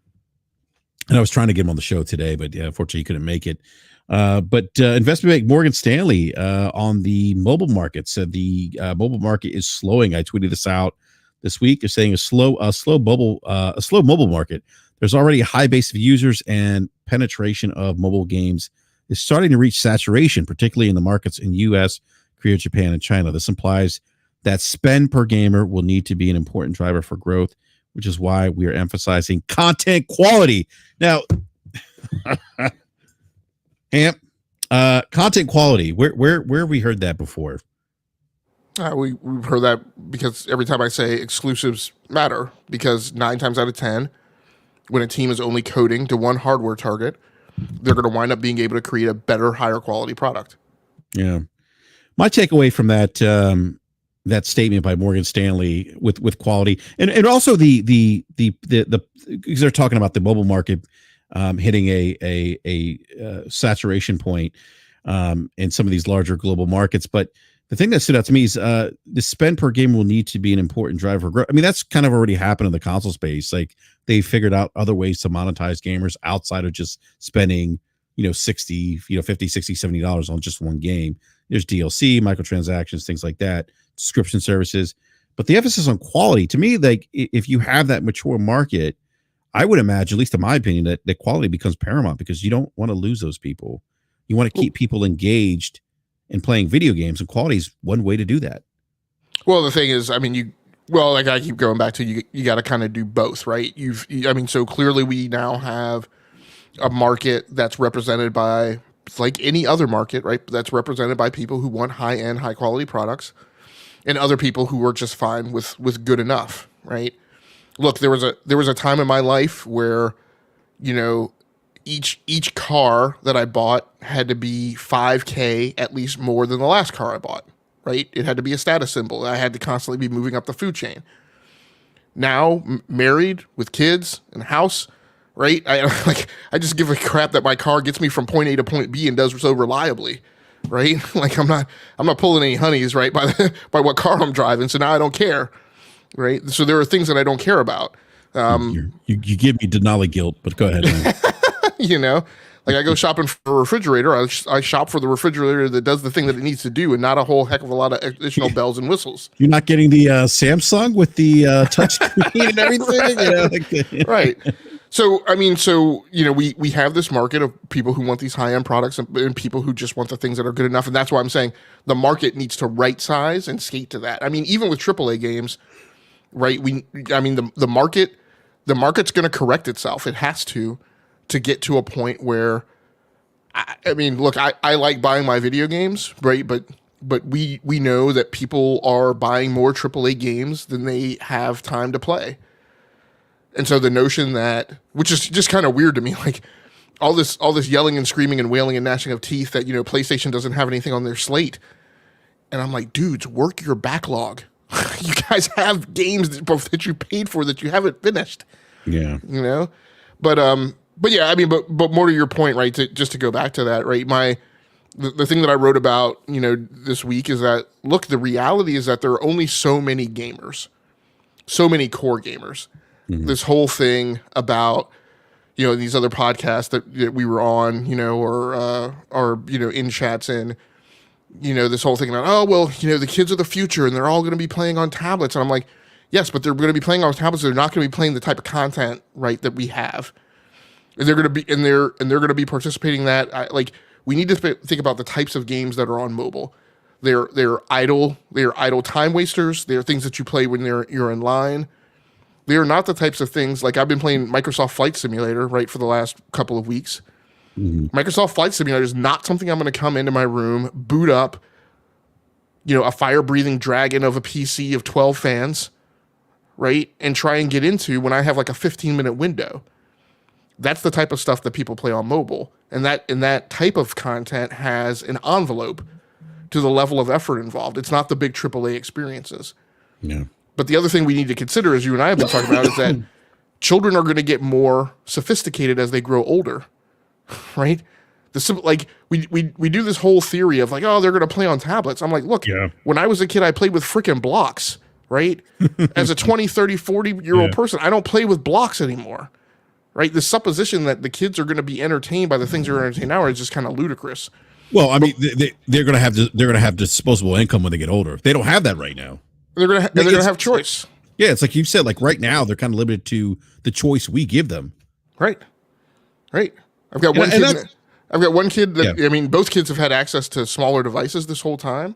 I was trying to get him on the show today, but unfortunately he couldn't make it. But investment bank Morgan Stanley on the mobile market said the mobile market is slowing. I tweeted this out this week. They're saying a slow mobile market. There's already a high base of users, and penetration of mobile games is starting to reach saturation, particularly in the markets in U.S., Korea, Japan, and China. This implies that spend per gamer will need to be an important driver for growth, which is why we are emphasizing content quality. Now, Hamp, content quality. Where have we heard that before? We've heard that because every time I say exclusives matter, because 9 times out of 10, when a team is only coding to one hardware target, they're going to wind up being able to create a better, higher quality product. Yeah. My takeaway from that that statement by Morgan Stanley with quality, and also the because they're talking about the mobile market hitting a saturation point in some of these larger global markets. But the thing that stood out to me is the spend per game will need to be an important driver for growth. I mean, that's kind of already happened in the console space. Like they figured out other ways to monetize gamers outside of just spending 60, 50, 60, $70 on just one game. There's DLC, microtransactions, things like that, subscription services. But the emphasis on quality, to me, like if you have that mature market, I would imagine, at least in my opinion, that quality becomes paramount, because you don't want to lose those people. You want to keep people engaged in playing video games, and quality is one way to do that. Well, the thing is, I mean, like I keep going back to, you got to kind of do both, right? So clearly we now have a market that's represented by, like any other market, right? That's represented by people who want high-end, high-quality products, and other people who are just fine with good enough, right? Look, there was a time in my life where, each car that I bought had to be $5K at least more than the last car I bought, right? It had to be a status symbol. I had to constantly be moving up the food chain. Now, married with kids and a house, right? I just give a crap that my car gets me from point A to point B and does so reliably, right? Like I'm not pulling any honeys, right, by what car I'm driving. So now I don't care, right? So there are things that I don't care about. You give me Denali guilt, but go ahead, man. Like I go shopping for a refrigerator. I shop for the refrigerator that does the thing that it needs to do, and not a whole heck of a lot of additional bells and whistles. You're not getting the Samsung with the touch screen and everything, right? So we have this market of people who want these high end products, and people who just want the things that are good enough, and that's why I'm saying the market needs to right size and skate to that. I mean, even with AAA games, right? The market's going to correct itself. It has to get to a point where, I like buying my video games, right? But we know that people are buying more AAA games than they have time to play. And so the notion that, which is just kind of weird to me, like all this yelling and screaming and wailing and gnashing of teeth that, PlayStation doesn't have anything on their slate. And I'm like, dudes, work your backlog. You guys have games that you paid for that you haven't finished. Yeah. But yeah, but more to your point, right? Just to go back to that, right? The thing that I wrote about, this week is that, look, the reality is that there are only so many gamers, so many core gamers. Mm-hmm. This whole thing about, these other podcasts that we were on, or in chats in, this whole thing about, oh, well, the kids are the future and they're all going to be playing on tablets. And I'm like, yes, but they're going to be playing on tablets. They're not going to be playing the type of content, right, that we have. And they're going to be, and they're going to be participating in that. We need to think about the types of games that are on mobile. They're idle time wasters. They're things that you play when you're in line. They are not the types of things, like I've been playing Microsoft Flight Simulator, right, for the last couple of weeks. Mm-hmm. Microsoft Flight Simulator is not something I'm going to come into my room, boot up, a fire-breathing dragon of a PC of 12 fans, right, and try and get into when I have like a 15-minute window. That's the type of stuff that people play on mobile. And that type of content has an envelope to the level of effort involved. It's not the big AAA experiences. Yeah. But the other thing we need to consider, as you and I have been talking about, is that children are going to get more sophisticated as they grow older, right? We do this whole theory of like, oh, they're going to play on tablets. I'm like, look, when I was a kid, I played with freaking blocks, right? As a 20, 30, 40-year-old person, I don't play with blocks anymore, right? The supposition that the kids are going to be entertained by the things they're entertained now is just kind of ludicrous. Well, I mean, they're going to have disposable income when they get older. They don't have that right now. They're gonna have choice. Yeah, it's like you said. Like right now, they're kind of limited to the choice we give them. Right. I've got one kid. I've got one kid that I mean, both kids have had access to smaller devices this whole time.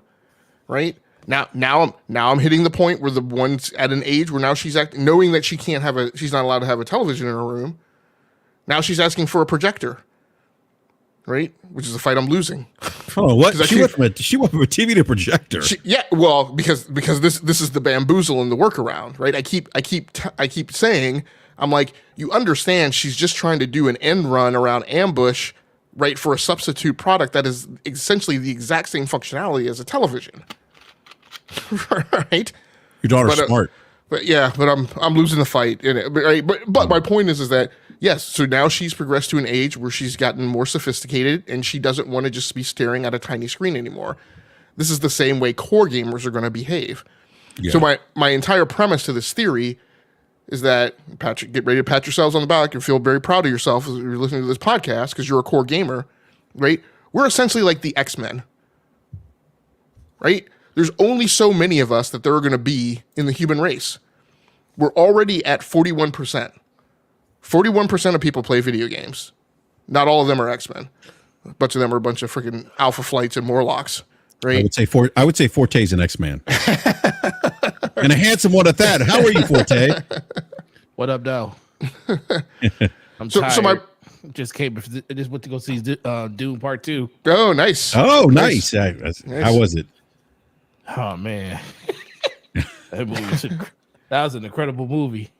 Right now, I'm hitting the point where the one's at an age where now she's knowing that she's not allowed to have a television in her room. Now she's asking for a projector. Right, which is a fight I'm losing. Oh, what? She went from a TV to projector. Because this is the bamboozle and the workaround, right? I keep saying, I'm like, you understand, she's just trying to do an end run around Ambush, right, for a substitute product that is essentially the exact same functionality as a television, right? Your daughter's smart. But I'm losing the fight in it. Right? But my point is that. Yes, so now she's progressed to an age where she's gotten more sophisticated and she doesn't want to just be staring at a tiny screen anymore. This is the same way core gamers are going to behave. Yeah. So my entire premise to this theory is that, Patrick, get ready to pat yourselves on the back and feel very proud of yourself as you're listening to this podcast because you're a core gamer, right? We're essentially like the X-Men, right? There's only so many of us that there are going to be in the human race. We're already at 41%. 41% of people play video games. Not all of them are X-Men. A bunch of them are a bunch of freaking Alpha Flights and Morlocks, right? I would say Forte's an X-Man. And a handsome one at that. How are you, Forte? What up, though? I'm tired. So just went to go see Dune Part 2. Oh, nice. Oh, nice. How was it? Oh, man. That was an incredible movie.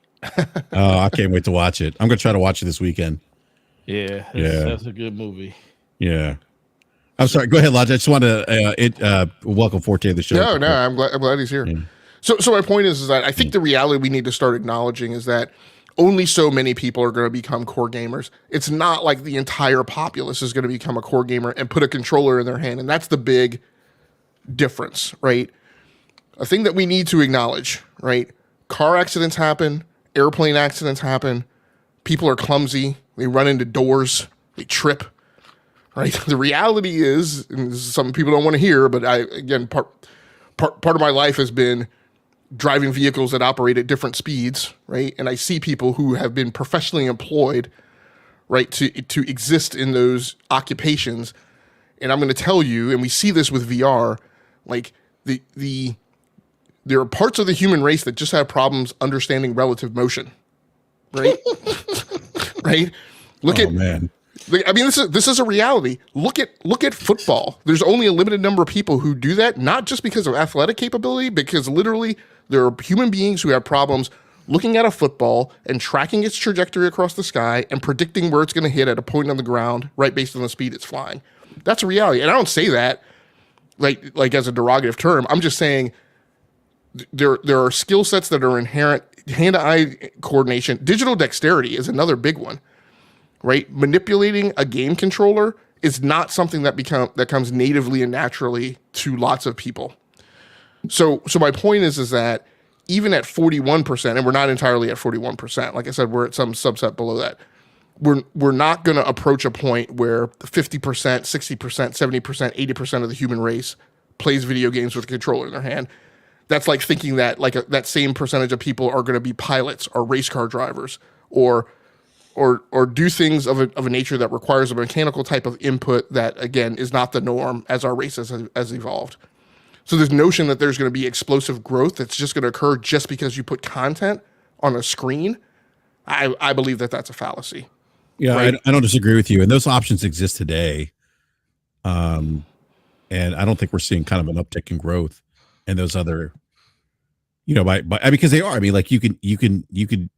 Oh, I can't wait to watch it. I'm gonna try to watch it this weekend. That's a good movie. Yeah, I'm sorry. Go ahead, Lodge. I just want to welcome Forte to the show. No, I'm glad he's here. Yeah. So my point is that I think the reality we need to start acknowledging is that only so many people are going to become core gamers. It's not like the entire populace is going to become a core gamer and put a controller in their hand, and that's the big difference, right? A thing that we need to acknowledge, right? Car accidents happen. Airplane accidents happen. People are clumsy. They run into doors. They trip. Right. The reality is, and this is something people don't want to hear, but part of my life has been driving vehicles that operate at different speeds. Right. And I see people who have been professionally employed, right, to exist in those occupations. And I'm going to tell you, and we see this with VR, like there are parts of the human race that just have problems understanding relative motion, right? Right? Man. I mean, this is a reality. Look at football. There's only a limited number of people who do that, not just because of athletic capability, because literally there are human beings who have problems looking at a football and tracking its trajectory across the sky and predicting where it's going to hit at a point on the ground, right, based on the speed it's flying. That's a reality. And I don't say that like as a derogative term. I'm just saying there are skill sets that are inherent. Hand-to-eye coordination. Digital dexterity is another big one, right? Manipulating a game controller is not something that comes natively and naturally to lots of people. So my point is that even at 41%, and we're not entirely at 41%, like I said, we're at some subset below that. We're not going to approach a point where 50%, 60%, 70%, 80% of the human race plays video games with a controller in their hand. That's like thinking that that same percentage of people are going to be pilots or race car drivers or do things of a nature that requires a mechanical type of input that, again, is not the norm as our race has evolved. So this notion that there's going to be explosive growth that's just going to occur just because you put content on a screen, I believe that that's a fallacy. Yeah, right? I don't disagree with you. And those options exist today. And I don't think we're seeing kind of an uptick in growth and those other, because they are. I mean, like you can.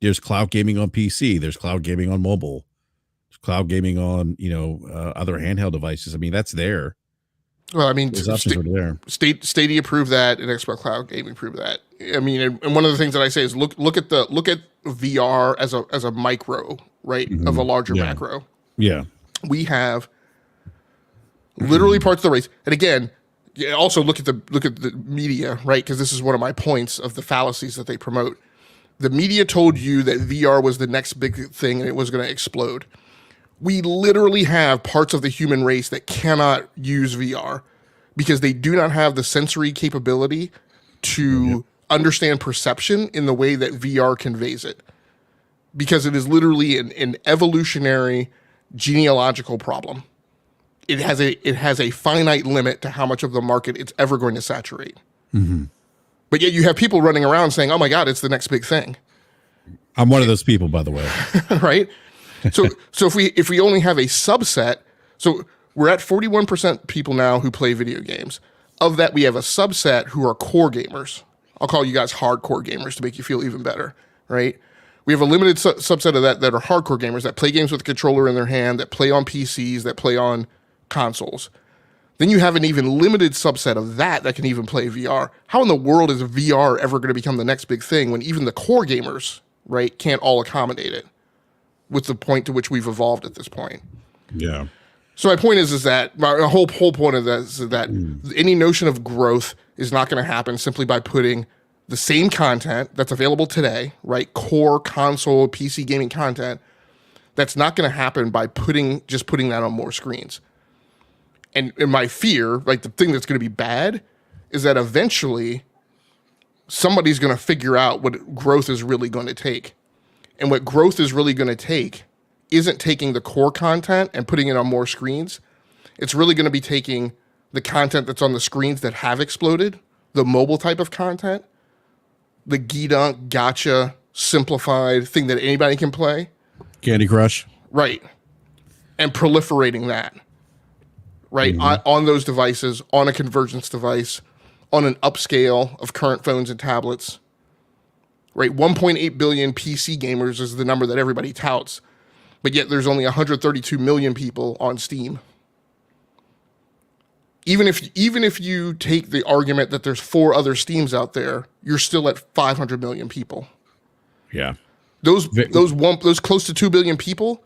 There's cloud gaming on PC. There's cloud gaming on mobile. There's cloud gaming on other handheld devices. I mean, that's there. Well, I mean, those options are there. Stadia proved that, and Xbox Cloud Gaming proved that. I mean, and one of the things that I say is look at VR as a micro, right, of a larger macro. Yeah, we have literally parts of the race, and again. Also look at the media, right? Because this is one of my points of the fallacies that they promote. The media told you that VR was the next big thing and it was going to explode. We literally have parts of the human race that cannot use VR because they do not have the sensory capability to understand perception in the way that VR conveys it. Because it is literally an evolutionary genealogical problem. It has a finite limit to how much of the market it's ever going to saturate. Mm-hmm. But yet you have people running around saying, "Oh my God, it's the next big thing." I'm one of those people, by the way. Right? So if we only have a subset, so we're at 41% people now who play video games. Of that, we have a subset who are core gamers. I'll call you guys hardcore gamers to make you feel even better, right? We have a limited subset of that are hardcore gamers that play games with a controller in their hand, that play on PCs, that play on consoles. Then you have an even limited subset of that can even play VR. How in the world is VR ever going to become the next big thing when even the core gamers, right, can't all accommodate it with the point to which we've evolved at this point? Yeah. So my point is that my whole point of that is that any notion of growth is not going to happen simply by putting the same content that's available today, right, core console, PC gaming content, that's not going to happen by putting that on more screens. And my fear, like the thing that's going to be bad, is that eventually somebody's going to figure out what growth is really going to take. And what growth is really going to take isn't taking the core content and putting it on more screens. It's really going to be taking the content that's on the screens that have exploded, the mobile type of content, the gee-dunk, gotcha, simplified thing that anybody can play. Candy Crush. Right. And proliferating that. Right, on those devices, on a convergence device, on an upscale of current phones and tablets. Right, 1.8 billion PC gamers is the number that everybody touts, but yet there's only 132 million people on Steam. Even if you take the argument that there's 4 other Steams out there, you're still at 500 million people. Yeah, those close to 2 billion people.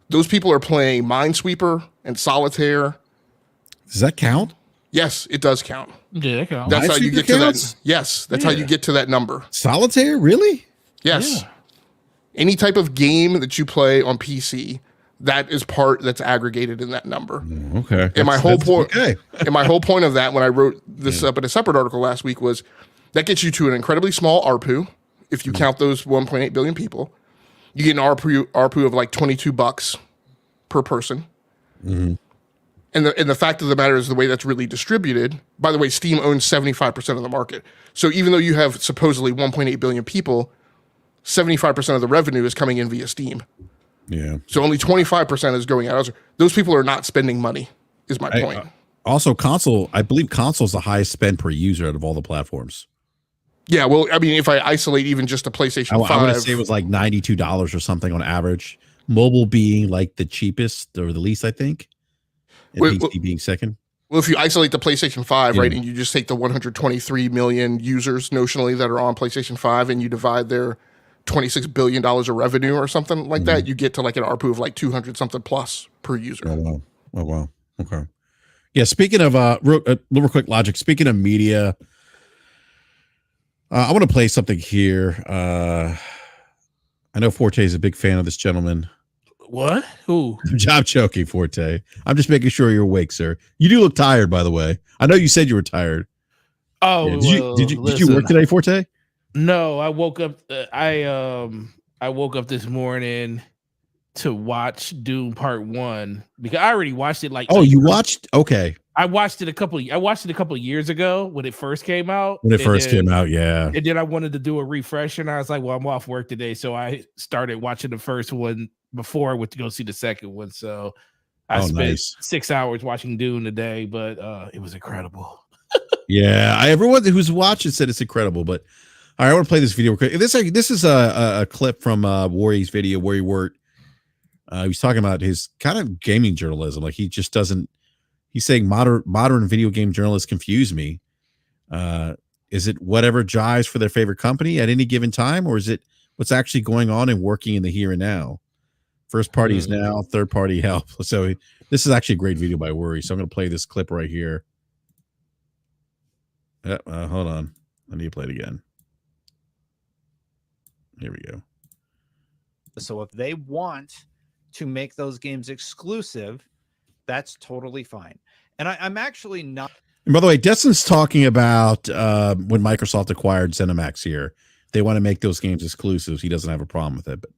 Those people are playing Minesweeper and Solitaire. Does that count? Yes, it does count. Yeah, it counts. That's how you get to that. Yes, that's how you get to that number. Solitaire, really? Yes. Yeah. Any type of game that you play on PC, that is that's aggregated in that number. Okay. And my whole point of that when I wrote this up in a separate article last week was that gets you to an incredibly small ARPU if you count those 1.8 billion people. You get an ARPU of like $22 per person. Mm-hmm. And the fact of the matter is the way that's really distributed. By the way, Steam owns 75% of the market. So even though you have supposedly 1.8 billion people, 75% of the revenue is coming in via Steam. Yeah. So only 25% is going out. Those people are not spending money, is my point. Also, I believe console is the highest spend per user out of all the platforms. Yeah, well, I mean, if I isolate even just a PlayStation 5. I would say it was like $92 or something on average. Mobile being like the cheapest or the least, I think. And PC being second. Well, if you isolate the PlayStation 5, right, and you just take the 123 million users notionally that are on PlayStation 5 and you divide their $26 billion of revenue or something like that, you get to like an ARPU of like 200 something plus per user. Oh, wow. Okay. Yeah, speaking of, real quick logic, speaking of media, I want to play something here. I know Forte is a big fan of this gentleman. What? Who? Job choking, Forte. I'm just making sure you're awake, sir. You do look tired, by the way. I know you said you were tired. Oh, yeah. Did you work today, Forte? No, I woke up. I woke up this morning to watch Doom Part 1 because I already watched it. You watched? Okay. I watched it a couple of years ago when it first came out. Yeah. And then I wanted to do a refresher, and I was like, "Well, I'm off work today," so I started watching the first one before I went to go see the second one. So I spent 6 hours watching Dune today, but it was incredible. Yeah, everyone who's watching said it's incredible. But all right, I want to play this video. This is a clip from Warry's video where he worked. He was talking about his kind of gaming journalism. Like he just doesn't. He's saying modern video game journalists confuse me. Is it whatever jives for their favorite company at any given time, or is it what's actually going on and working in the here and now? First party is now, third party help. So this is actually a great video by Worry. So I'm going to play this clip right here. Hold on. I need to play it again. Here we go. So if they want to make those games exclusive, that's totally fine. And I'm actually not. And by the way, Destin's talking about when Microsoft acquired ZeniMax here. They want to make those games exclusives. He doesn't have a problem with it, but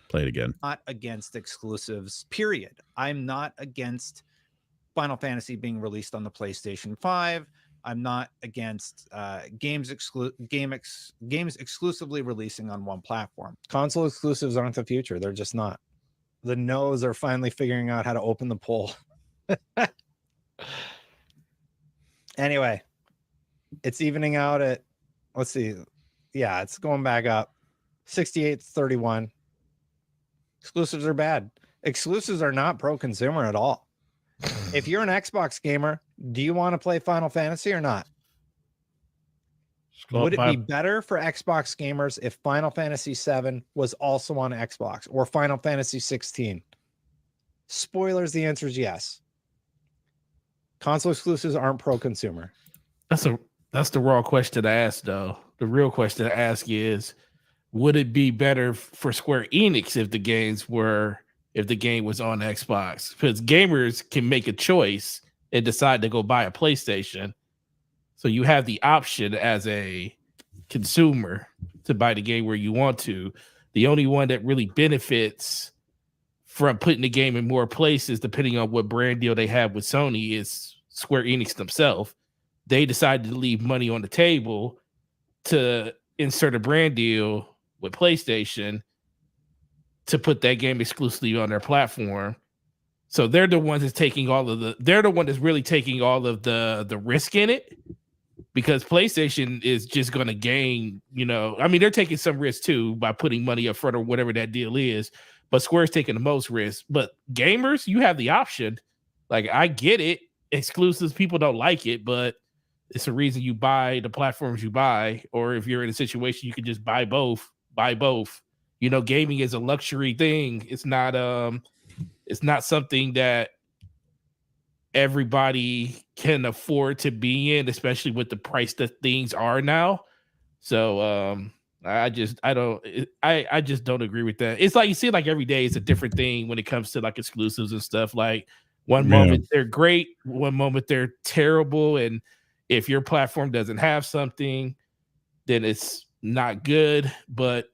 play it again. Not against exclusives, period. I'm not against Final Fantasy being released on the PlayStation 5. I'm not against games exclusively releasing on one platform. Console exclusives aren't the future. They're just not. The no's are finally figuring out how to open the poll. Anyway, it's evening out at, let's see. Yeah, it's going back up. 68-31. Exclusives are bad. Exclusives are not pro-consumer at all. If you're an Xbox gamer, do you want to play Final Fantasy or not? Would it be better for Xbox gamers if Final Fantasy VII was also on Xbox or Final Fantasy 16? Spoilers, the answer is yes. Console exclusives aren't pro-consumer. That's the raw question to ask, though. The real question to ask is, would it be better for Square Enix if the game was on Xbox? Because gamers can make a choice and decide to go buy a PlayStation. So you have the option as a consumer to buy the game where you want to. The only one that really benefits from putting the game in more places, depending on what brand deal they have with Sony, is Square Enix themselves. They decided to leave money on the table to insert a brand deal with PlayStation to put that game exclusively on their platform. So they're the ones that's taking they're the one that's really taking all of the risk in it, because PlayStation is just going to gain, they're taking some risk too by putting money up front or whatever that deal is, but Square's taking the most risk. But gamers, you have the option. Like, I get it. Exclusives, people don't like it, but it's a reason you buy the platforms you buy. Or if you're in a situation, you can just buy both. Gaming is a luxury thing. It's not something that everybody can afford to be in, especially with the price that things are now. So I just don't agree with that. It's like, you see, like every day it's a different thing when it comes to like exclusives and stuff. Like one moment they're great, one moment they're terrible, and if your platform doesn't have something, then it's not good. But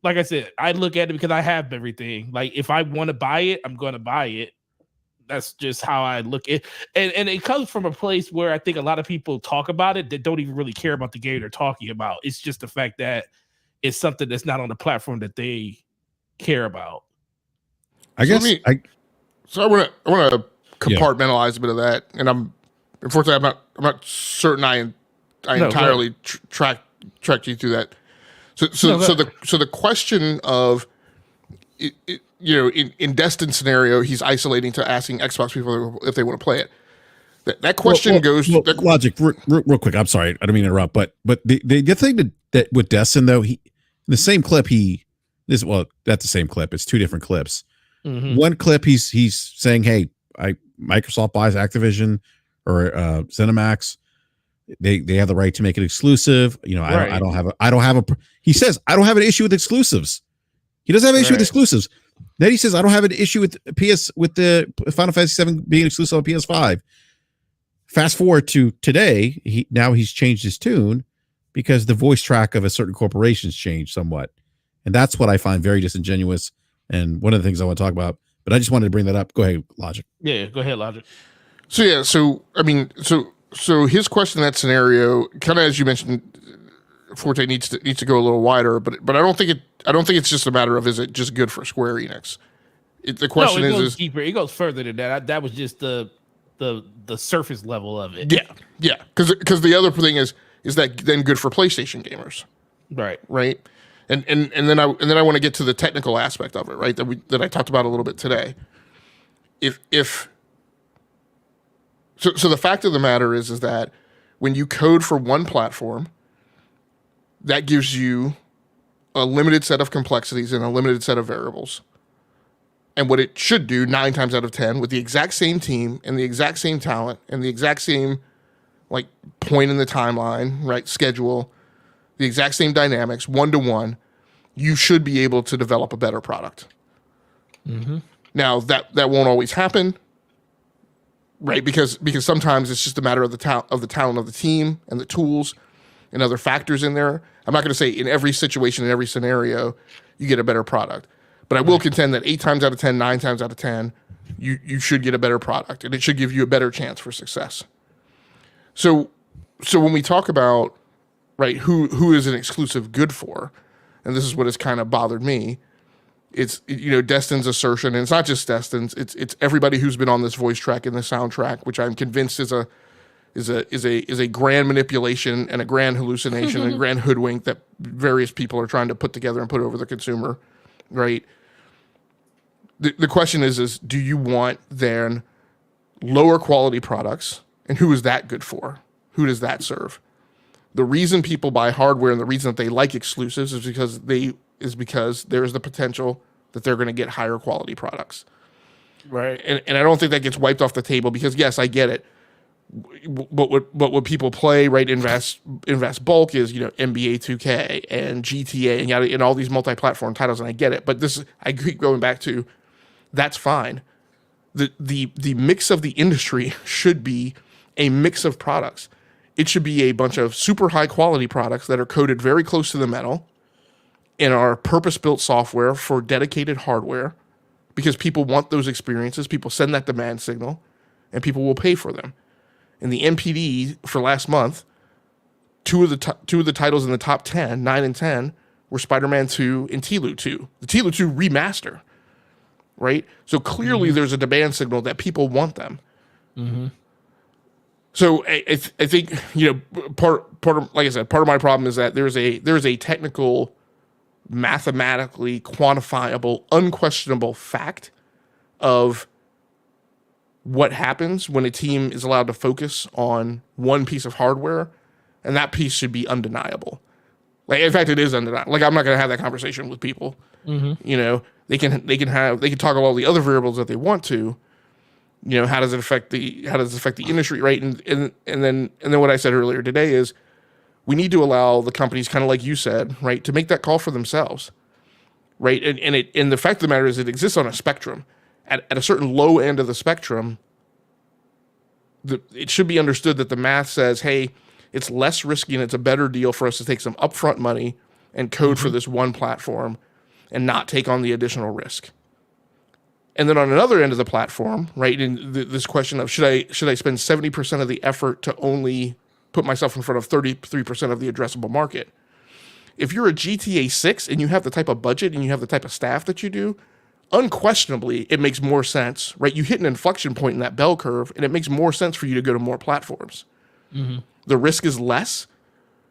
like I said, I look at it because I have everything. Like, if I want to buy it, I'm going to buy it. That's just how I look at it. And it comes from a place where I think a lot of people talk about it that don't even really care about the game they're talking about. It's just the fact that it's something that's not on the platform that they care about. I want to compartmentalize a bit of that. And unfortunately, I'm not certain I entirely tracked you through that. So the question of, in Destin's scenario, he's isolating to asking Xbox people if they want to play it. That question goes. Logic, real quick. I'm sorry, I don't mean to interrupt, but the thing that with Destin though, in the same clip, that's the same clip. It's two different clips. Mm-hmm. One clip, he's saying, "Hey, Microsoft buys Activision or ZeniMax. They have the right to make it exclusive. Right. I don't have a. He says I don't have an issue with exclusives. He doesn't have an issue with exclusives. Nettie says, I don't have an issue with the Final Fantasy VII being exclusive on PS5. Fast forward to today, he's changed his tune because the voice track of a certain corporation's changed somewhat. And that's what I find very disingenuous. And one of the things I want to talk about, but I just wanted to bring that up. Go ahead, Logic. Yeah, go ahead, Logic. So his question in that scenario, kind of as you mentioned, Forte needs to go a little wider, but I don't think it's just a matter of is it just good for Square Enix. The question goes deeper. It goes further than that. That was just the surface level of it. Yeah. Because the other thing is that then good for PlayStation gamers, right? And then I want to get to the technical aspect of it, right? That I talked about a little bit today. So the fact of the matter is that when you code for one platform, that gives you a limited set of complexities and a limited set of variables. And what it should do 9 times out of 10 with the exact same team and the exact same talent and the exact same like point in the timeline, right? Schedule, the exact same dynamics, 1-to-1, you should be able to develop a better product. Mm-hmm. Now that won't always happen, right? Because sometimes it's just a matter of the talent of the team and the tools and other factors in there. I'm not going to say in every situation, in every scenario, you get a better product. But I will contend that 8 times out of 10, 9 times out of 10, you should get a better product, and it should give you a better chance for success. So when we talk about, right, who is an exclusive good for, and this is what has kind of bothered me, it's, Destin's assertion, and it's not just Destin's, it's everybody who's been on this voice track and the soundtrack, which I'm convinced is a grand manipulation and a grand hallucination and a grand hoodwink that various people are trying to put together and put over the consumer, right? The question is do you want then lower quality products, and who is that good for? Who does that serve? The reason people buy hardware and the reason that they like exclusives is because there's the potential that they're going to get higher quality products. Right. And I don't think that gets wiped off the table because, yes, I get it. But what people play, right, invest bulk is, NBA 2K and GTA and all these multi-platform titles, and I get it. But I keep going back to, that's fine. The mix of the industry should be a mix of products. It should be a bunch of super high quality products that are coded very close to the metal and are purpose-built software for dedicated hardware because people want those experiences. People send that demand signal, and people will pay for them. In the NPD for last month, two of the titles in the top 10, 9 and 10, were Spider-Man 2 and TLU 2. The TLU 2 remaster, right? So clearly there's a demand signal that people want them. Mm-hmm. So I think, part of, like I said, part of my problem is that there's a technical, mathematically quantifiable, unquestionable fact of what happens when a team is allowed to focus on one piece of hardware, and that piece should be undeniable. Like, in fact, it is undeniable. Like, I'm not going to have that conversation with people. Mm-hmm. They can talk about all the other variables that they want to. How does it affect the industry, right? And then what I said earlier today is we need to allow the companies, kind of like you said, right, to make that call for themselves, right? And the fact of the matter is it exists on a spectrum. At a certain low end of the spectrum, it should be understood that the math says, hey, it's less risky and it's a better deal for us to take some upfront money and code for this one platform and not take on the additional risk. And then on another end of the platform, right, in this question of should I spend 70% of the effort to only put myself in front of 33% of the addressable market? If you're a GTA 6 and you have the type of budget and you have the type of staff that you do, unquestionably, it makes more sense, right? You hit an inflection point in that bell curve, and it makes more sense for you to go to more platforms. Mm-hmm. The risk is less.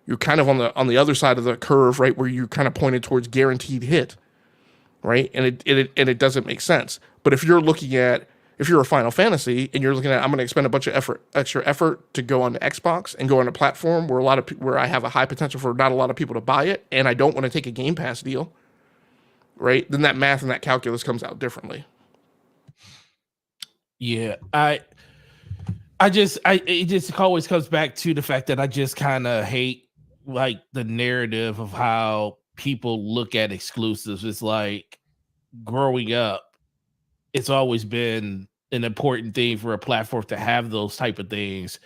You're kind of on the other side of the curve, right, where you're kind of pointed towards guaranteed hit, right? And it doesn't make sense. But if you're a Final Fantasy and you're looking at, I'm going to expend a bunch of extra effort to go onto Xbox and go on a platform where I have a high potential for not a lot of people to buy it, and I don't want to take a Game Pass deal, right? Then that math and that calculus comes out differently. Yeah, it just always comes back to the fact that I just kind of hate like the narrative of how people look at exclusives. It's like growing up, it's always been an important thing for a platform to have those type of things.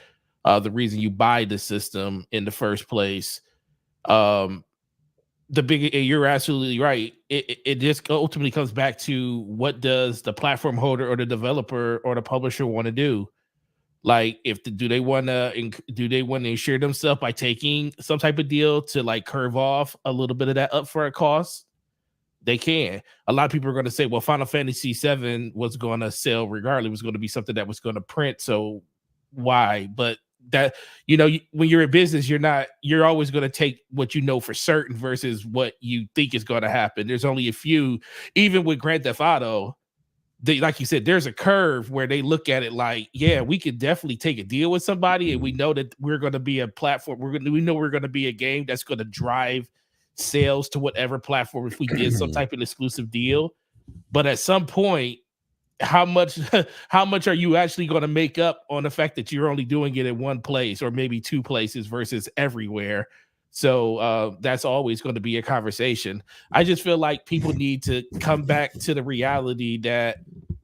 The reason you buy the system in the first place. You're absolutely right. It just ultimately comes back to what does the platform holder or the developer or the publisher want to do? Like, do they want to ensure themselves by taking some type of deal to like curve off a little bit of that upfront cost? They can. A lot of people are going to say, well, Final Fantasy VII was going to sell regardless. It was going to be something that was going to print. So why? But that, when you're in business, you're always going to take what you know for certain versus what you think is going to happen. There's only a few, even with Grand Theft Auto, like you said, there's a curve where they look at it like, yeah, we could definitely take a deal with somebody, and we know that we're going to be a platform. We know we're going to be a game that's going to drive sales to whatever platform if we did some type of exclusive deal. But at some point, how much are you actually going to make up on the fact that you're only doing it in one place or maybe two places versus everywhere? So that's always going to be a conversation. I just feel like people need to come back to the reality that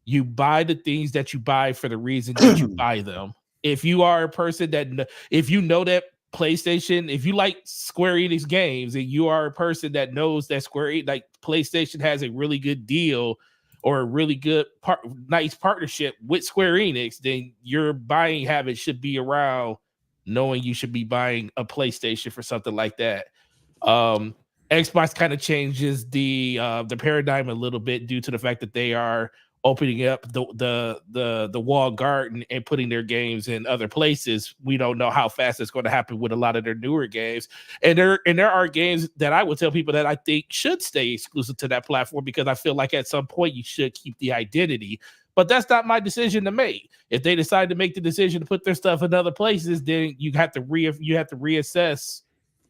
you buy the things that you buy for the reason that you buy them. If you are a person if you know that PlayStation, if you like Square Enix games and you are a person that knows that PlayStation has a really good deal or a really good nice partnership with Square Enix, then your buying habit should be around knowing you should be buying a PlayStation for something like that. Xbox kind of changes the paradigm a little bit due to the fact that they are opening up the walled garden and putting their games in other places. We don't know how fast it's going to happen with a lot of their newer games. And there are games that I would tell people that I think should stay exclusive to that platform, because I feel like at some point you should keep the identity. But that's not my decision to make. If they decide to make the decision to put their stuff in other places, then you have to reassess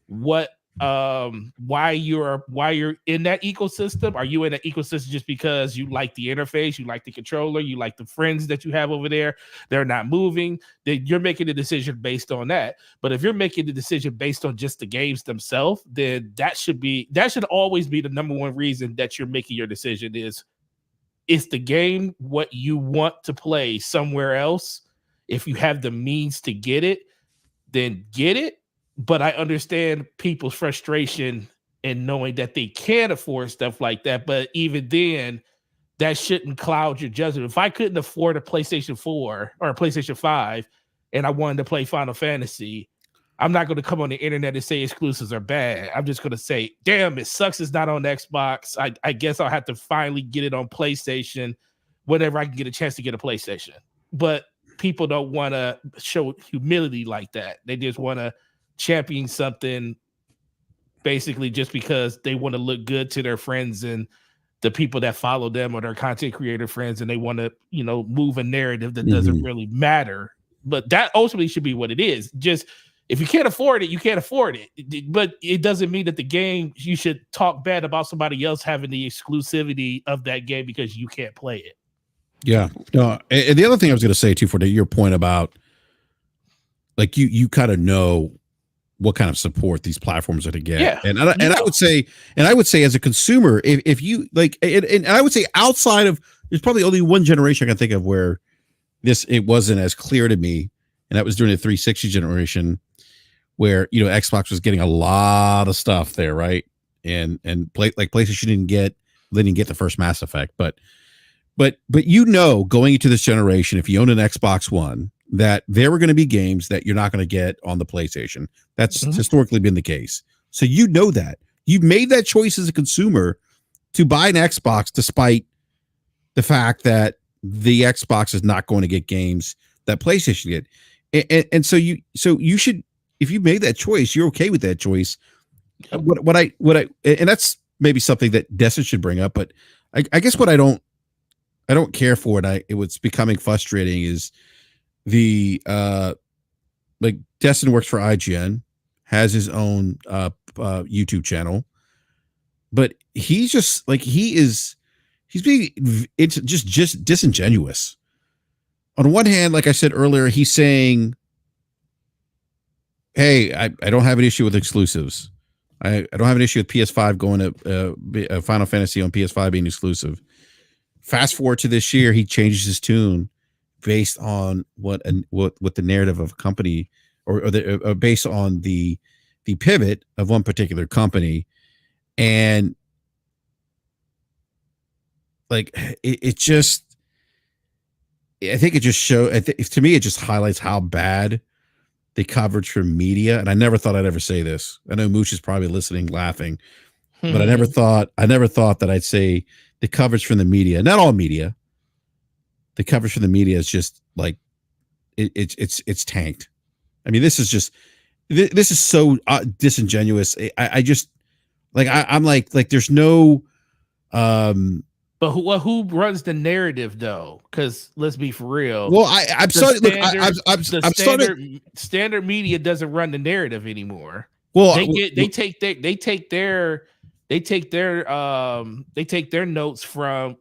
what why you're in that ecosystem. Are you in an ecosystem just because you like the interface, you like the controller, you like the friends that you have over there, they're not moving? Then you're making a decision based on that. But if you're making the decision based on just the games themselves, then that should always be the number one reason that you're making your decision. Is the game what you want to play somewhere else? If you have the means to get it, then get it. But I understand people's frustration in knowing that they can't afford stuff like that. But even then, that shouldn't cloud your judgment. If I couldn't afford a PlayStation 4 or a PlayStation 5 and I wanted to play Final Fantasy, I'm not going to come on the internet and say exclusives are bad. I'm just going to say, damn, it sucks it's not on Xbox. I guess I'll have to finally get it on PlayStation whenever I can get a chance to get a PlayStation. But people don't want to show humility like that. They just want to champion something basically just because they want to look good to their friends and the people that follow them or their content creator friends, and they want to, move a narrative that doesn't really matter. But that ultimately should be what it is. Just if you can't afford it, you can't afford it. But it doesn't mean that the game, you should talk bad about somebody else having the exclusivity of that game because you can't play it. Yeah. No, and the other thing I was going to say too, for your point about like you kind of know what kind of support these platforms are to get. Yeah, and I would say as a consumer, if you like, and I would say outside of, there's probably only one generation I can think of where it wasn't as clear to me, and that was during the 360 generation, where Xbox was getting a lot of stuff there, right? And PlayStation didn't get the first Mass Effect, but going into this generation, if you own an Xbox One, that there were going to be games that you're not going to get on the PlayStation. That's historically been the case. So that you made that choice as a consumer to buy an Xbox, despite the fact that the Xbox is not going to get games that PlayStation get. And so you should, if you made that choice, you're okay with that choice. What I and that's maybe something that Destin should bring up, but I guess what I don't care for, and what's becoming frustrating is the like Destin works for IGN, has his own YouTube channel, but he's just like he's just disingenuous. On one hand, like I said earlier, he's saying, hey, I don't have an issue with exclusives. I don't have an issue with PS5 going to Final Fantasy on PS5 being exclusive. Fast forward to this year, he changes his tune based on what the narrative of a company or based on the pivot of one particular company. And like it just, I think it just to me, it just highlights how bad the coverage from media. And I never thought I'd ever say this. I know Mooch is probably listening, laughing, but I never thought that I'd say the coverage from the media, not all media, the coverage from the media is just like, it's tanked. I mean, this is so disingenuous. I just like, I'm like, there's no, but who runs the narrative though? Because let's be for real. Well, I'm sorry. Look, I'm starting. Standard media doesn't run the narrative anymore. Well, they take their notes from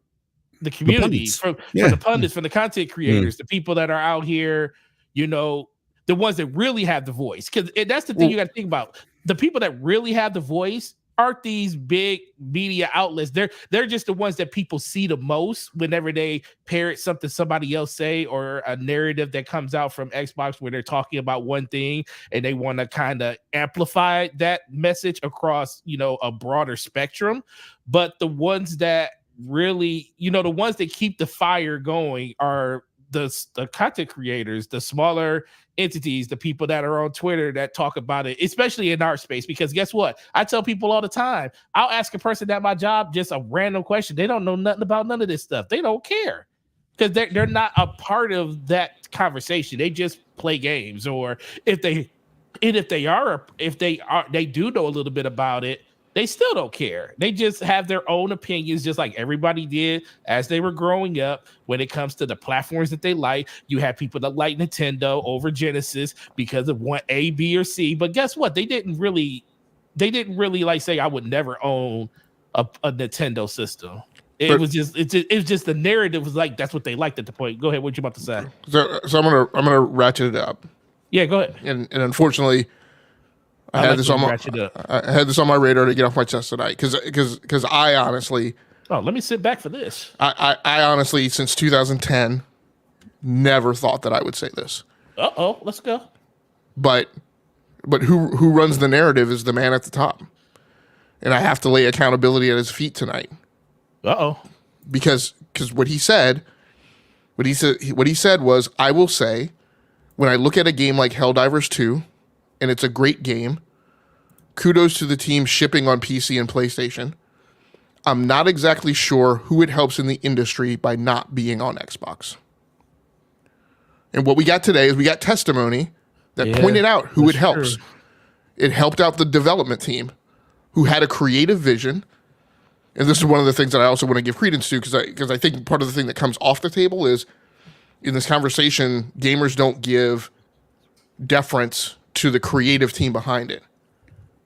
the community, from the pundits, from the content creators, the people that are out here, the ones that really have the voice. Because that's the thing you got to think about. The people that really have the voice aren't these big media outlets. They're just the ones that people see the most whenever they parrot something somebody else say, or a narrative that comes out from Xbox where they're talking about one thing and they want to kind of amplify that message across, a broader spectrum. But the ones that really, the ones that keep the fire going are the content creators, the smaller entities, the people that are on Twitter that talk about it, especially in our space. Because guess what? I tell people all the time, I'll ask a person at my job just a random question. They don't know nothing about none of this stuff. They don't care because they're not a part of that conversation. They just play games, or if they do know a little bit about it, they still don't care. They just have their own opinions, just like everybody did as they were growing up. When it comes to the platforms that they like, you have people that like Nintendo over Genesis because of one A, B, or C. But guess what? They didn't really like say I would never own a Nintendo system. It was just the narrative was like that's what they liked at the point. Go ahead. What you about to say? So I'm gonna ratchet it up. Yeah, go ahead. And unfortunately, I had this on my radar to get off my chest tonight because I honestly. Oh, let me sit back for this. I honestly, since 2010, never thought that I would say this. Let's go. But who runs the narrative is the man at the top, and I have to lay accountability at his feet tonight. Because what he said was, I will say, when I look at a game like Helldivers 2, and it's a great game, kudos to the team shipping on PC and PlayStation. I'm not exactly sure who it helps in the industry by not being on Xbox. And what we got today is we got testimony that pointed out who it helps. True. It helped out the development team who had a creative vision. And this is one of the things that I also want to give credence to because I think part of the thing that comes off the table is in this conversation, gamers don't give deference to the creative team behind it,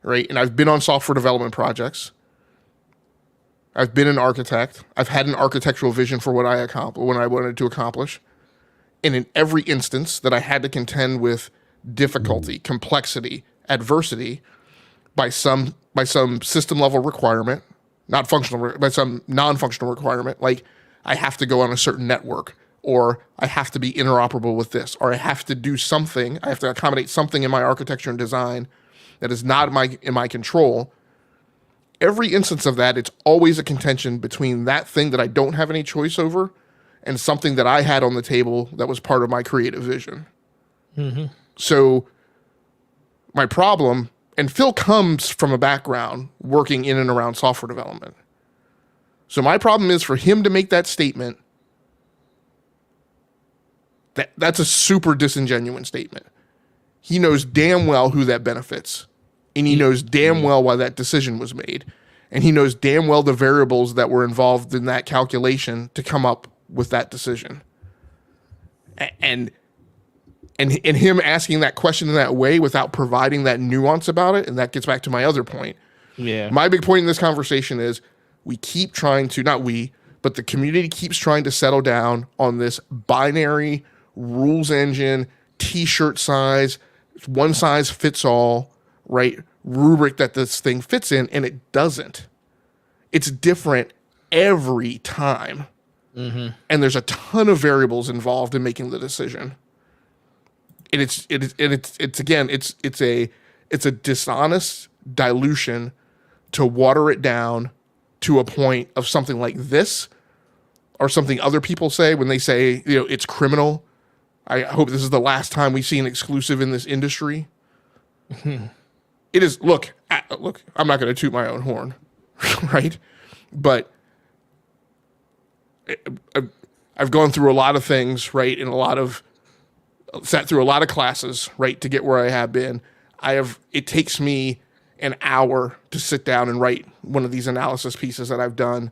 right? And I've been on software development projects. I've been an architect. I've had an architectural vision for what I wanted to accomplish. And in every instance that I had to contend with difficulty, complexity, adversity by some system level requirement, not functional, by some non-functional requirement, like I have to go on a certain network, or I have to be interoperable with this, or I have to do something, I have to accommodate something in my architecture and design that is not in my control. Every instance of that, it's always a contention between that thing that I don't have any choice over and something that I had on the table that was part of my creative vision. Mm-hmm. So my problem, and Phil comes from a background working in and around software development. So my problem is for him to make that statement, that's a super disingenuous statement. He knows damn well who that benefits. And he knows damn well why that decision was made. And he knows damn well the variables that were involved in that calculation to come up with that decision. And him asking that question in that way without providing that nuance about it, and that gets back to my other point. Yeah. My big point in this conversation is we keep trying to, not we, but the community keeps trying to settle down on this binary rules engine, t-shirt size, one size fits all, right, rubric that this thing fits in, and it doesn't. It's different every time. Mm-hmm. And there's a ton of variables involved in making the decision. And it's a dishonest dilution to water it down to a point of something like this, or something other people say when they say, it's criminal. I hope this is the last time we see an exclusive in this industry. It is. Look, I'm not going to toot my own horn, right? But I've gone through a lot of things, right? Sat through a lot of classes, right, to get where I have been. It takes me an hour to sit down and write one of these analysis pieces that I've done.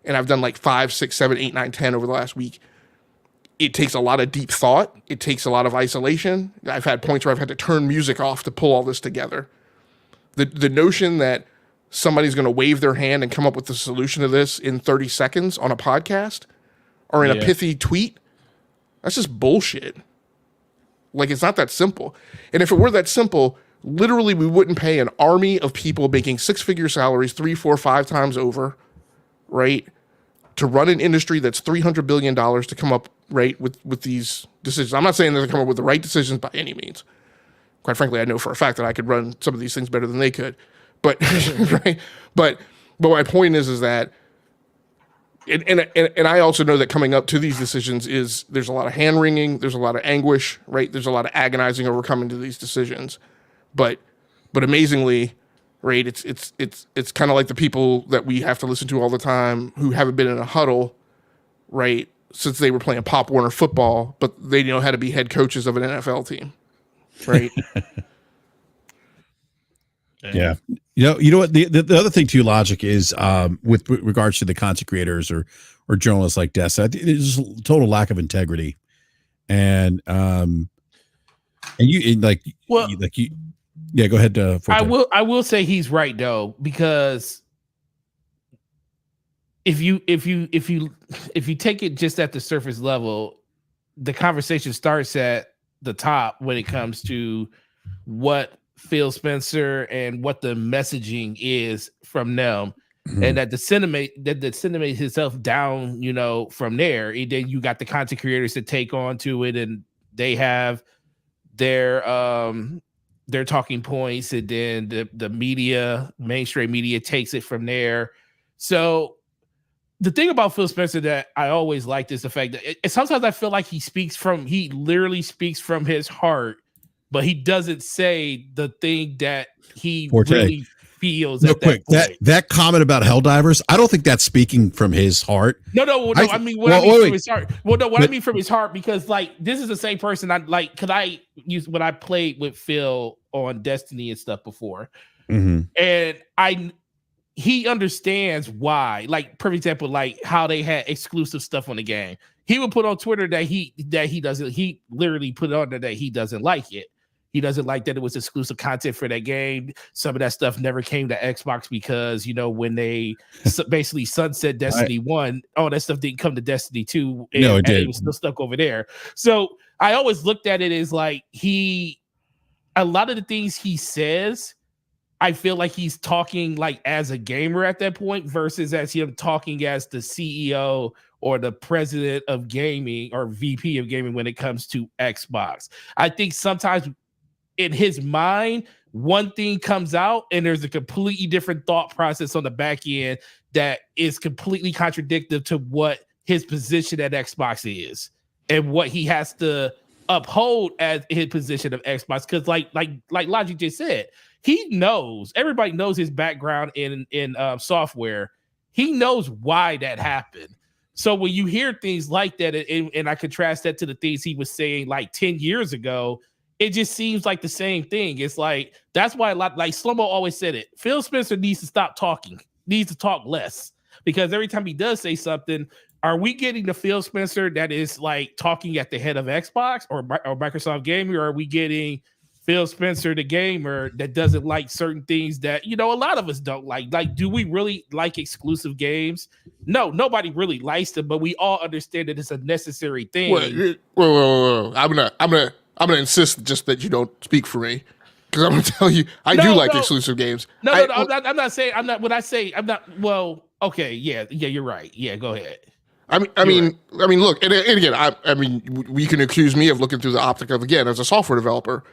And I've done like 5, 6, 7, 8, 9, 10 over the last week. It takes a lot of deep thought. It takes a lot of isolation. I've had points where I've had to turn music off to pull all this together. The notion that somebody's going to wave their hand and come up with the solution to this in 30 seconds on a podcast or in a pithy tweet, that's just bullshit. Like, it's not that simple. And if it were that simple, literally we wouldn't pay an army of people making 6-figure salaries 3, 4, 5 times over, right, to run an industry that's $300 billion to come up, right, with these decisions. I'm not saying that they come up with the right decisions by any means. Quite frankly, I know for a fact that I could run some of these things better than they could. But right, but my point is that, and I also know that coming up to these decisions there's a lot of hand wringing, there's a lot of anguish, right? There's a lot of agonizing over coming to these decisions, but amazingly, right? It's kind of like the people that we have to listen to all the time who haven't been in a huddle, right, since they were playing Pop Warner football, but they know how to be head coaches of an NFL team, right? Yeah. You know what? The other thing to Logic is with regards to the content creators or journalists like Des, there's a total lack of integrity, and you yeah. Go ahead. I will say he's right though, because if you take it just at the surface level, the conversation starts at the top when it comes to what Phil Spencer and what the messaging is from them, and that disseminate himself down, from there. And then you got the content creators that take on to it, and they have their talking points, and then the mainstream media takes it from there. So the thing about Phil Spencer that I always liked is the fact that sometimes I feel like he literally speaks from his heart, but he doesn't say the thing that he really feels. Real quick, that comment about Helldivers, I don't think that's speaking from his heart. I mean from his heart. Well, no, I mean from his heart, because this is the same person I like. Because I used when I played with Phil on Destiny and stuff before, and he understands why. Like, for example, like how they had exclusive stuff on the game. He would put on Twitter that he doesn't. He literally put it on there that he doesn't like it. He doesn't like that it was exclusive content for that game. Some of that stuff never came to Xbox because, when they basically sunset Destiny 1, all that stuff didn't come to Destiny 2. And, no, it did. It was still stuck over there. So I always looked at it as like a lot of the things he says, I feel like he's talking like as a gamer at that point versus as him talking as the CEO or the president of gaming or VP of gaming when it comes to Xbox. I think sometimes in his mind, one thing comes out and there's a completely different thought process on the back end that is completely contradictory to what his position at Xbox is and what he has to uphold as his position of Xbox. Because like Logic just said, everybody knows his background in software. He knows why that happened. So when you hear things like that, and I contrast that to the things he was saying like 10 years ago, it just seems like the same thing. It's like, that's why like Slomo always said it. Phil Spencer needs to stop talking, needs to talk less, because every time he does say something, are we getting the Phil Spencer that is like talking at the head of Xbox or Microsoft Gaming, or are we getting Phil Spencer, the gamer, that doesn't like certain things that, a lot of us don't like? Like, do we really like exclusive games? No, nobody really likes them, but we all understand that it's a necessary thing. Whoa. I'm gonna insist just that you don't speak for me, because I'm gonna tell you I do like exclusive games. I'm not saying I'm not. When I say I'm not, well, okay, yeah, you're right. Yeah, go ahead. I mean, look, and again, I mean, we can accuse me of looking through the optic of, again, as a software developer,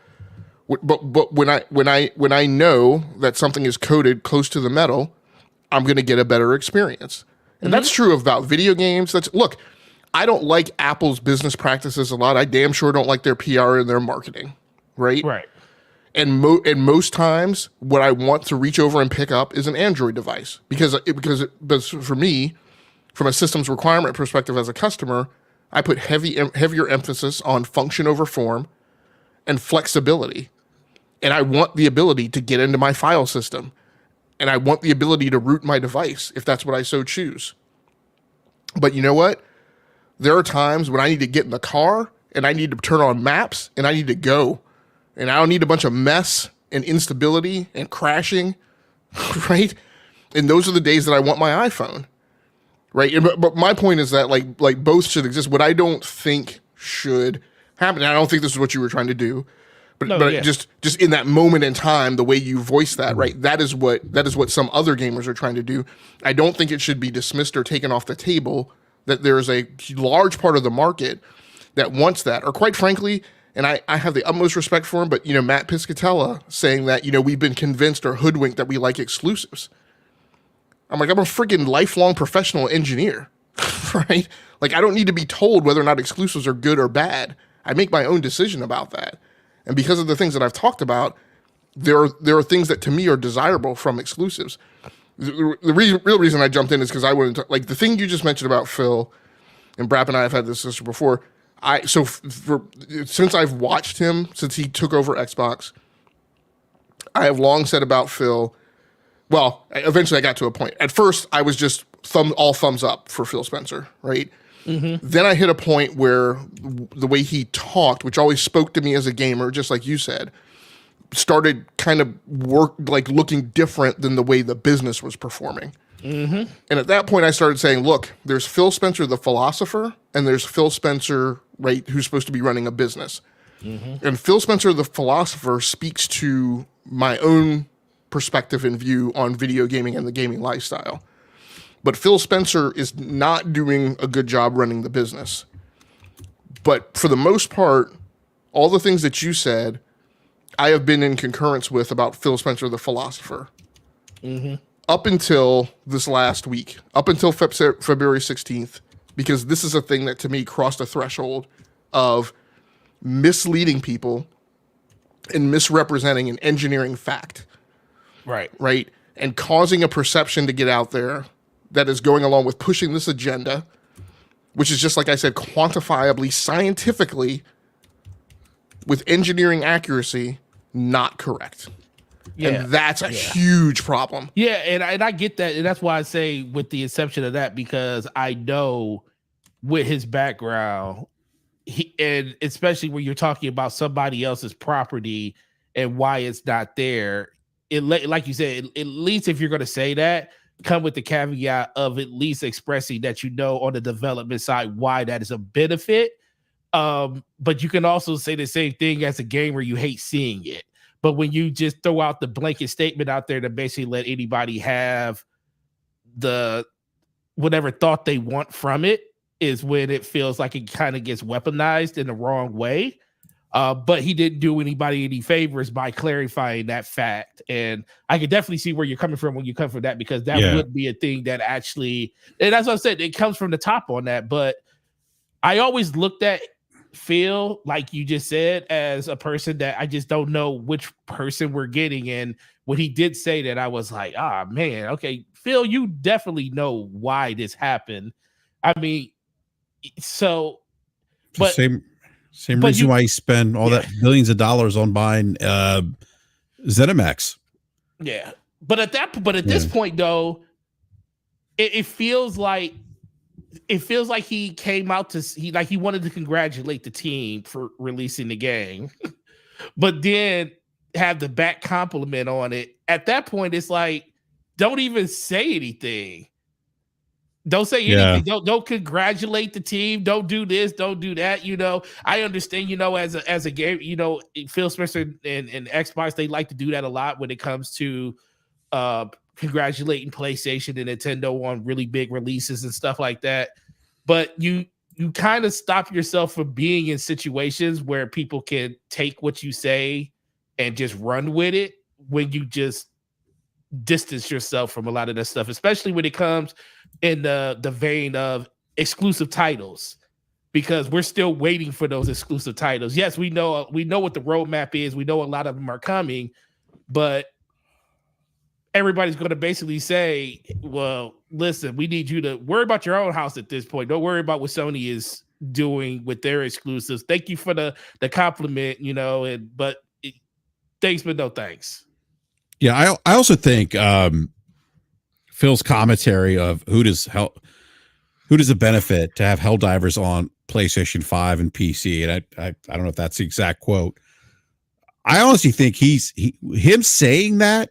but when I know that something is coded close to the metal, I'm going to get a better experience, and that's true about video games. Look, I don't like Apple's business practices a lot. I damn sure don't like their PR and their marketing, right? Right. And most times, what I want to reach over and pick up is an Android device but for me, from a systems requirement perspective as a customer, I put heavier emphasis on function over form and flexibility. And I want the ability to get into my file system. And I want the ability to root my device if that's what I so choose. But you know what? There are times when I need to get in the car and I need to turn on maps and I need to go. And I don't need a bunch of mess and instability and crashing, right? And those are the days that I want my iPhone. Right, but my point is that like both should exist. What I don't think should happen, and I don't think this is what you were trying to do, but just in that moment in time, the way you voice that, right, that is what some other gamers are trying to do. I don't think it should be dismissed or taken off the table that there is a large part of the market that wants that, or quite frankly, and I have the utmost respect for him, but Matt Piscatella saying that we've been convinced or hoodwinked that we like exclusives. I'm like, I'm a freaking lifelong professional engineer, right? Like, I don't need to be told whether or not exclusives are good or bad. I make my own decision about that. And because of the things that I've talked about, there are things that to me are desirable from exclusives. The real reason I jumped in is because I wouldn't, like the thing you just mentioned about Phil, and BRAP and I have had this discussion before. Since I've watched him, since he took over Xbox, I have long said about Phil. Well, eventually I got to a point. At first, I was just thumbs up for Phil Spencer, right? Mm-hmm. Then I hit a point where the way he talked, which always spoke to me as a gamer, just like you said, started kind of looking different than the way the business was performing. Mm-hmm. And at that point, I started saying, look, there's Phil Spencer, the philosopher, and there's Phil Spencer, right, who's supposed to be running a business. Mm-hmm. And Phil Spencer, the philosopher, speaks to my own perspective and view on video gaming and the gaming lifestyle. But Phil Spencer is not doing a good job running the business. But for the most part, all the things that you said, I have been in concurrence with about Phil Spencer, the philosopher. Mm-hmm. Up until this last week, up until February 16th, because this is a thing that to me crossed a threshold of misleading people and misrepresenting an engineering fact. Right. And causing a perception to get out there that is going along with pushing this agenda, which is just, like I said, quantifiably, scientifically, with engineering accuracy, not correct. Yeah. And that's a huge problem. Yeah, and I get that. And that's why I say with the exception of that, because I know with his background, and especially when you're talking about somebody else's property and why it's not there, like you said, at least if you're going to say that, come with the caveat of at least expressing that on the development side why that is a benefit. But you can also say the same thing as a gamer, you hate seeing it. But when you just throw out the blanket statement out there to basically let anybody have the whatever thought they want from it, is when it feels like it kind of gets weaponized in the wrong way. But he didn't do anybody any favors by clarifying that fact. And I could definitely see where you're coming from when you come from that, because that would be a thing that actually, and that's what I said, it comes from the top on that. But I always looked at Phil, like you just said, as a person that I just don't know which person we're getting. And when he did say that, I was like, man, okay, Phil, you definitely know why this happened. I mean, so, but Same reason why you spend all that billions of dollars on buying ZeniMax. Yeah, but at this point though, it feels like he came out he wanted to congratulate the team for releasing the game, but then have the back compliment on it. At that point, it's like, don't even say anything. Don't say anything. Don't congratulate the team. Don't do this. Don't do that. I understand, as a game, Phil Spencer and Xbox, they like to do that a lot when it comes to congratulating PlayStation and Nintendo on really big releases and stuff like that. but you kind of stop yourself from being in situations where people can take what you say and just run with it when you just distance yourself from a lot of that stuff, especially when it comes in the vein of exclusive titles, because we're still waiting for those exclusive titles. Yes, we know what the roadmap is. We know a lot of them are coming, but everybody's going to basically say, well, listen, we need you to worry about your own house at this point. Don't worry about what Sony is doing with their exclusives. Thank you for the compliment, but thanks, but no thanks. Yeah, I also think Phil's commentary of who does it benefit to have Helldivers on PlayStation 5 and PC, and I don't know if that's the exact quote. I honestly think him saying that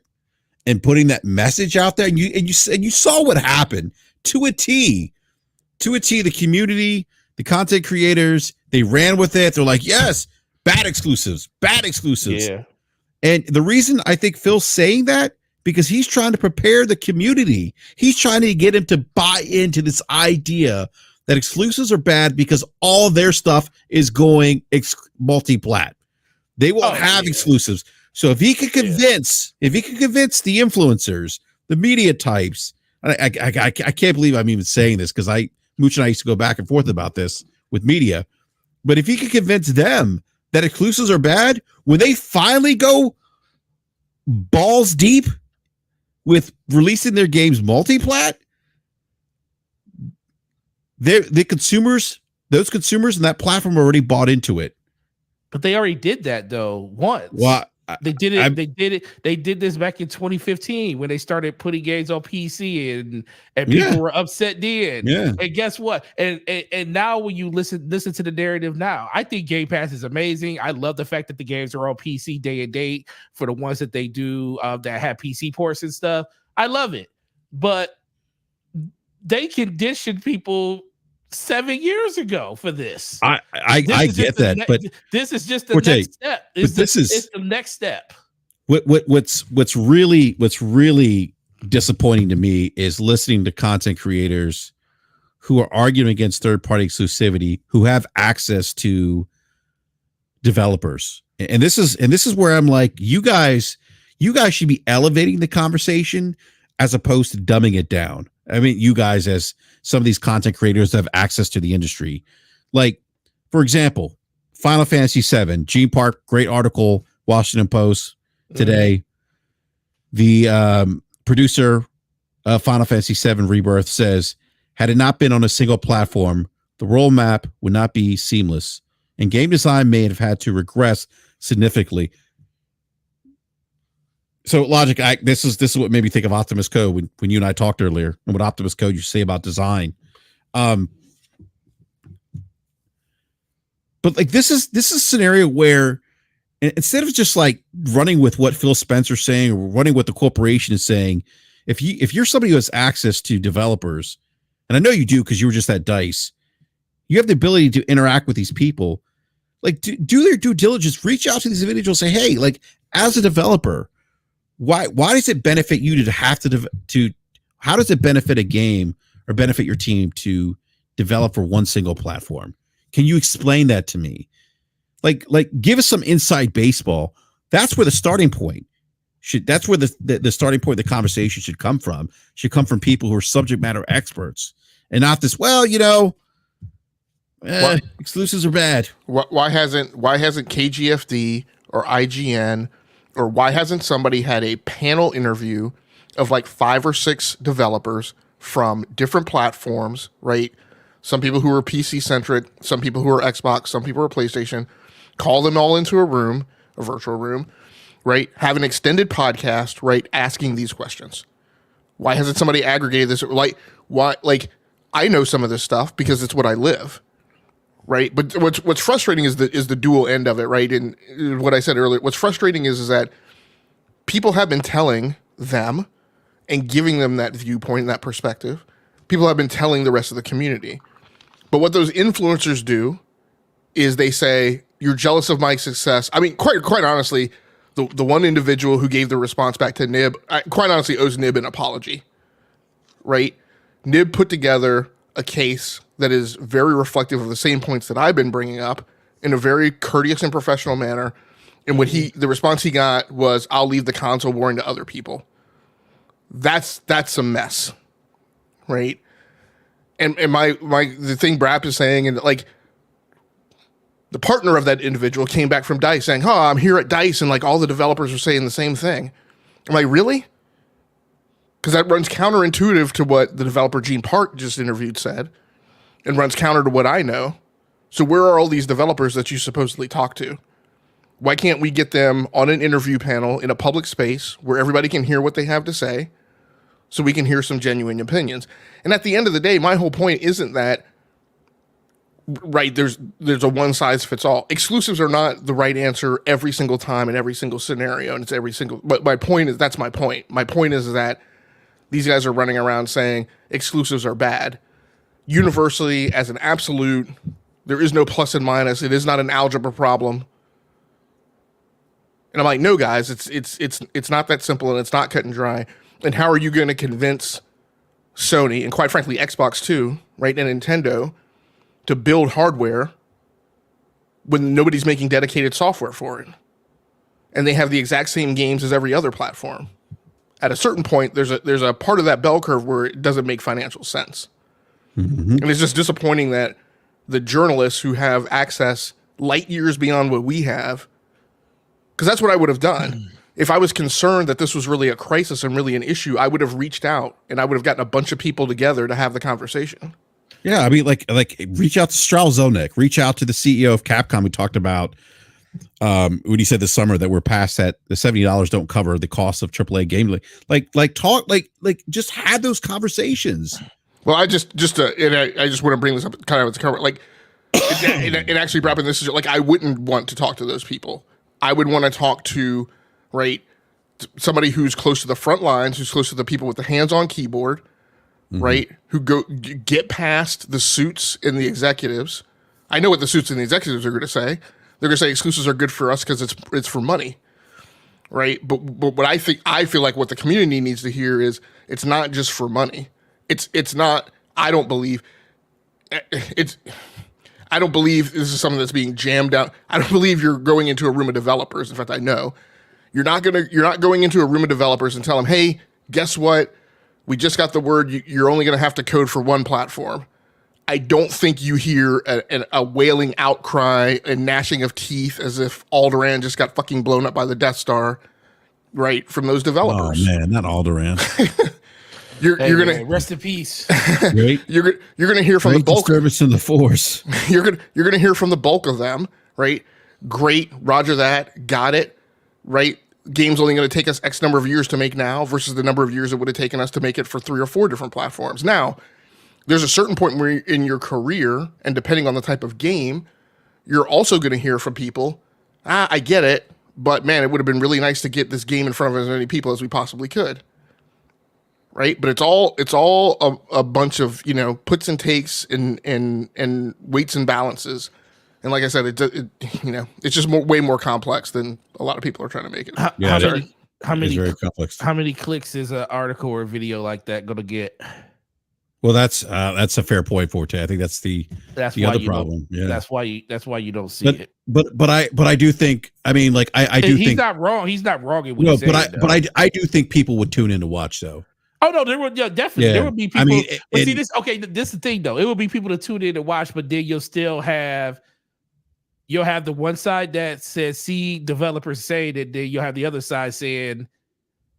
and putting that message out there, and you saw what happened to a T. The community, the content creators, they ran with it. They're like, yes, bad exclusives. Yeah. And the reason I think Phil's saying that, because he's trying to prepare the community. He's trying to get him to buy into this idea that exclusives are bad because all their stuff is going multi-plat. They won't have exclusives. So if he could convince, the influencers, the media types, I can't believe I'm even saying this, because Mooch and I used to go back and forth about this with media. But if he could convince them that exclusives are bad, when they finally go balls deep with releasing their games multi-plat, those consumers in that platform already bought into it. But they already did that though once. Well, they did it. They did this back in 2015 when they started putting games on PC and people were upset then. Yeah. And guess what? And now when you listen to the narrative now, I think Game Pass is amazing. I love the fact that the games are on PC day and date for the ones that they do that have PC ports and stuff. I love it. But they conditioned people 7 years ago for this. I get that, but this is just the next step. It's the next step. What's really disappointing to me is listening to content creators who are arguing against third-party exclusivity, who have access to developers. And this is where I'm like, you guys should be elevating the conversation as opposed to dumbing it down. I mean, you guys, as some of these content creators that have access to the industry, like, for example, Final Fantasy VII, Gene Park, great article, Washington Post today. The producer of Final Fantasy VII Rebirth says, had it not been on a single platform, the role map would not be seamless, and game design may have had to regress significantly. So, Logic, this is what made me think of Optimus Code when you and I talked earlier, and what Optimus Code you say about design. But like this is a scenario where instead of just like running with what Phil Spencer's saying or running what the corporation is saying, if you're somebody who has access to developers, and I know you do because you were just at DICE, you have the ability to interact with these people. Like do their due diligence, reach out to these individuals, say, hey, like as a developer, why does it benefit you to have to how does it benefit a game or benefit your team to develop for one single platform? Can you explain that to me? Like give us some inside baseball. That's where the starting point that's where the starting point of the conversation should come from. Should come from people who are subject matter experts, and not this, exclusives are bad. Why hasn't KGFD or IGN, or why hasn't somebody had a panel interview of like 5 or 6 developers from different platforms, right? Some people who are PC centric, some people who are Xbox, some people are PlayStation, call them all into a room, a virtual room, right? Have an extended podcast, right? Asking these questions. Why hasn't somebody aggregated this? Like, why? Like, I know some of this stuff because it's what I live, right? But what's frustrating is the dual end of it, right? And what I said earlier, what's frustrating is that people have been telling them and giving them that viewpoint and that perspective. People have been telling the rest of the community. But what those influencers do is they say, you're jealous of my success. I mean, quite honestly, the one individual who gave the response back to Nib, quite honestly owes Nib an apology, right? Nib put together a case that is very reflective of the same points that I've been bringing up in a very courteous and professional manner. And what the response he got was, "I'll leave the console warring to other people." That's a mess, right? And the thing BRAP is saying, and like the partner of that individual came back from DICE saying, "Oh, I'm here at DICE, and like all the developers are saying the same thing." I'm like, really? Because that runs counterintuitive to what the developer Gene Park just interviewed said, and runs counter to what I know. So where are all these developers that you supposedly talk to? Why can't we get them on an interview panel in a public space where everybody can hear what they have to say, so we can hear some genuine opinions? And at the end of the day, my whole point isn't that, right, there's a one size fits all. Exclusives are not the right answer every single time in every single scenario, and it's every single, but my point is, that's my point. My point is that these guys are running around saying exclusives are bad. Universally, as an absolute, there is no plus and minus. It is not an algebra problem. And I'm like, no, guys, it's not that simple, and it's not cut and dry. And how are you going to convince Sony, and quite frankly Xbox too, right, and Nintendo, to build hardware when nobody's making dedicated software for it, and they have the exact same games as every other platform? At a certain point, there's a part of that bell curve where it doesn't make financial sense. Mm-hmm. And it's just disappointing that the journalists who have access light years beyond what we have, because that's what I would have done. If I was concerned that this was really a crisis and really an issue, I would have reached out and I would have gotten a bunch of people together to have the conversation. Yeah, I mean, like reach out to Strauss Zelnick, reach out to the CEO of Capcom, who talked about when he said this summer that we're past that the $70 don't cover the cost of AAA game. Like just have those conversations. Well, I just want to bring this up kind of as a cover. Like, it actually brought up in this, like, I wouldn't want to talk to those people. I would want to talk to, right, somebody who's close to the front lines, who's close to the people with the hands-on keyboard, mm-hmm. right, who get past the suits and the executives. I know what the suits and the executives are going to say. They're going to say exclusives are good for us because it's for money, right? But what I feel like what the community needs to hear is it's not just for money. It's not. I don't believe this is something that's being jammed out. I don't believe you're going into a room of developers. In fact, I know you're not going into a room of developers and tell them, "Hey, guess what? We just got the word you're only going to have to code for one platform." I don't think you hear a wailing outcry and gnashing of teeth as if Alderaan just got fucking blown up by the Death Star, right, from those developers. Oh man, not Alderaan. You're gonna rest in peace. Right? You're gonna hear from the bulk. Disturbance in the Force. You're gonna hear from the bulk of them, right? Great, Roger that, got it, right? Game's only going to take us X number of years to make now versus the number of years it would have taken us to make it for 3 or 4 different platforms. Now, there's a certain point where in your career, and depending on the type of game, you're also going to hear from people, I get it, but man, it would have been really nice to get this game in front of as many people as we possibly could. Right? But it's all a bunch of, puts and takes and weights and balances. And like I said, it's just way more complex than a lot of people are trying to make it. How many clicks is an article or video like that going to get? Well, that's a fair point, Forte. I think that's the other problem. Yeah, that's why you don't see it. But I do think. I mean, like I do think he's not wrong. He's not wrong in what no, he's saying, but I do think people would tune in to watch though. Oh no, there would definitely there would be people. I mean, but see this. Okay, this is the thing though. It would be people to tune in to watch, but then you'll have the one side that says see developers saying it, then you'll have the other side saying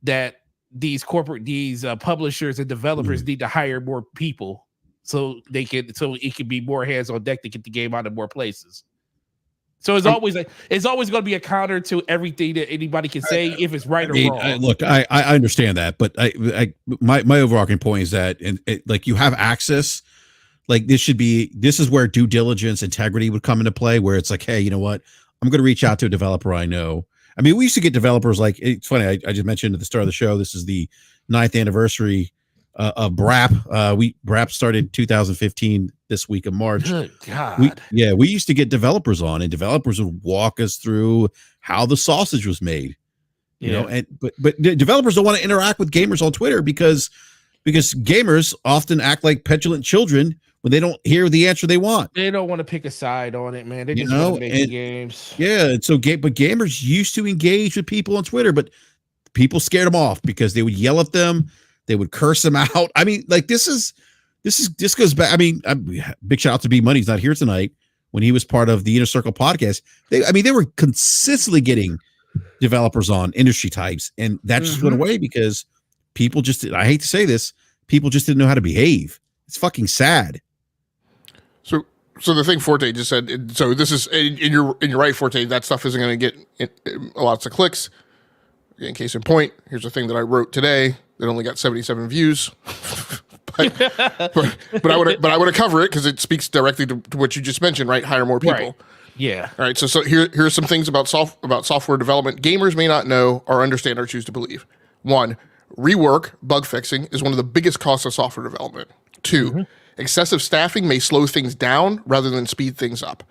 that these publishers and developers need to hire more people so it can be more hands on deck to get the game out in more places. So it's always going to be a counter to everything that anybody can say if it's right or wrong. Look, I understand that, but my overarching point is that like you have access. Like this is where due diligence, integrity would come into play, where it's like, hey, you know what? I'm going to reach out to a developer I know. I mean, we used to get developers like, it's funny. I just mentioned at the start of the show, this is the 9th anniversary of BRAP. BRAP started 2015 this week of March. Good God. We used to get developers on, and developers would walk us through how the sausage was made. You know, but the developers don't want to interact with gamers on Twitter because gamers often act like petulant children when they don't hear the answer they want. They don't want to pick a side on it, man. They You just know, want to make the games. Yeah, and so but gamers used to engage with people on Twitter, but people scared them off because they would yell at them, they would curse them out. I mean, like this goes back. I mean, big shout out to B Money. He's not here tonight. When he was part of the Inner Circle podcast, they were consistently getting developers on, industry types, and that just went away because people just, I hate to say this, people just didn't know how to behave. It's fucking sad. So the thing Forte just said, so this is, and you're right, Forte, that stuff isn't going to get lots of clicks. In case in point, here's a thing that I wrote today that only got 77 views. but I want to cover it because it speaks directly to what you just mentioned, right? Hire more people. Right. Yeah. All right. So here's some things about software development gamers may not know or understand or choose to believe. 1, rework, bug fixing is one of the biggest costs of software development. 2, excessive staffing may slow things down rather than speed things up.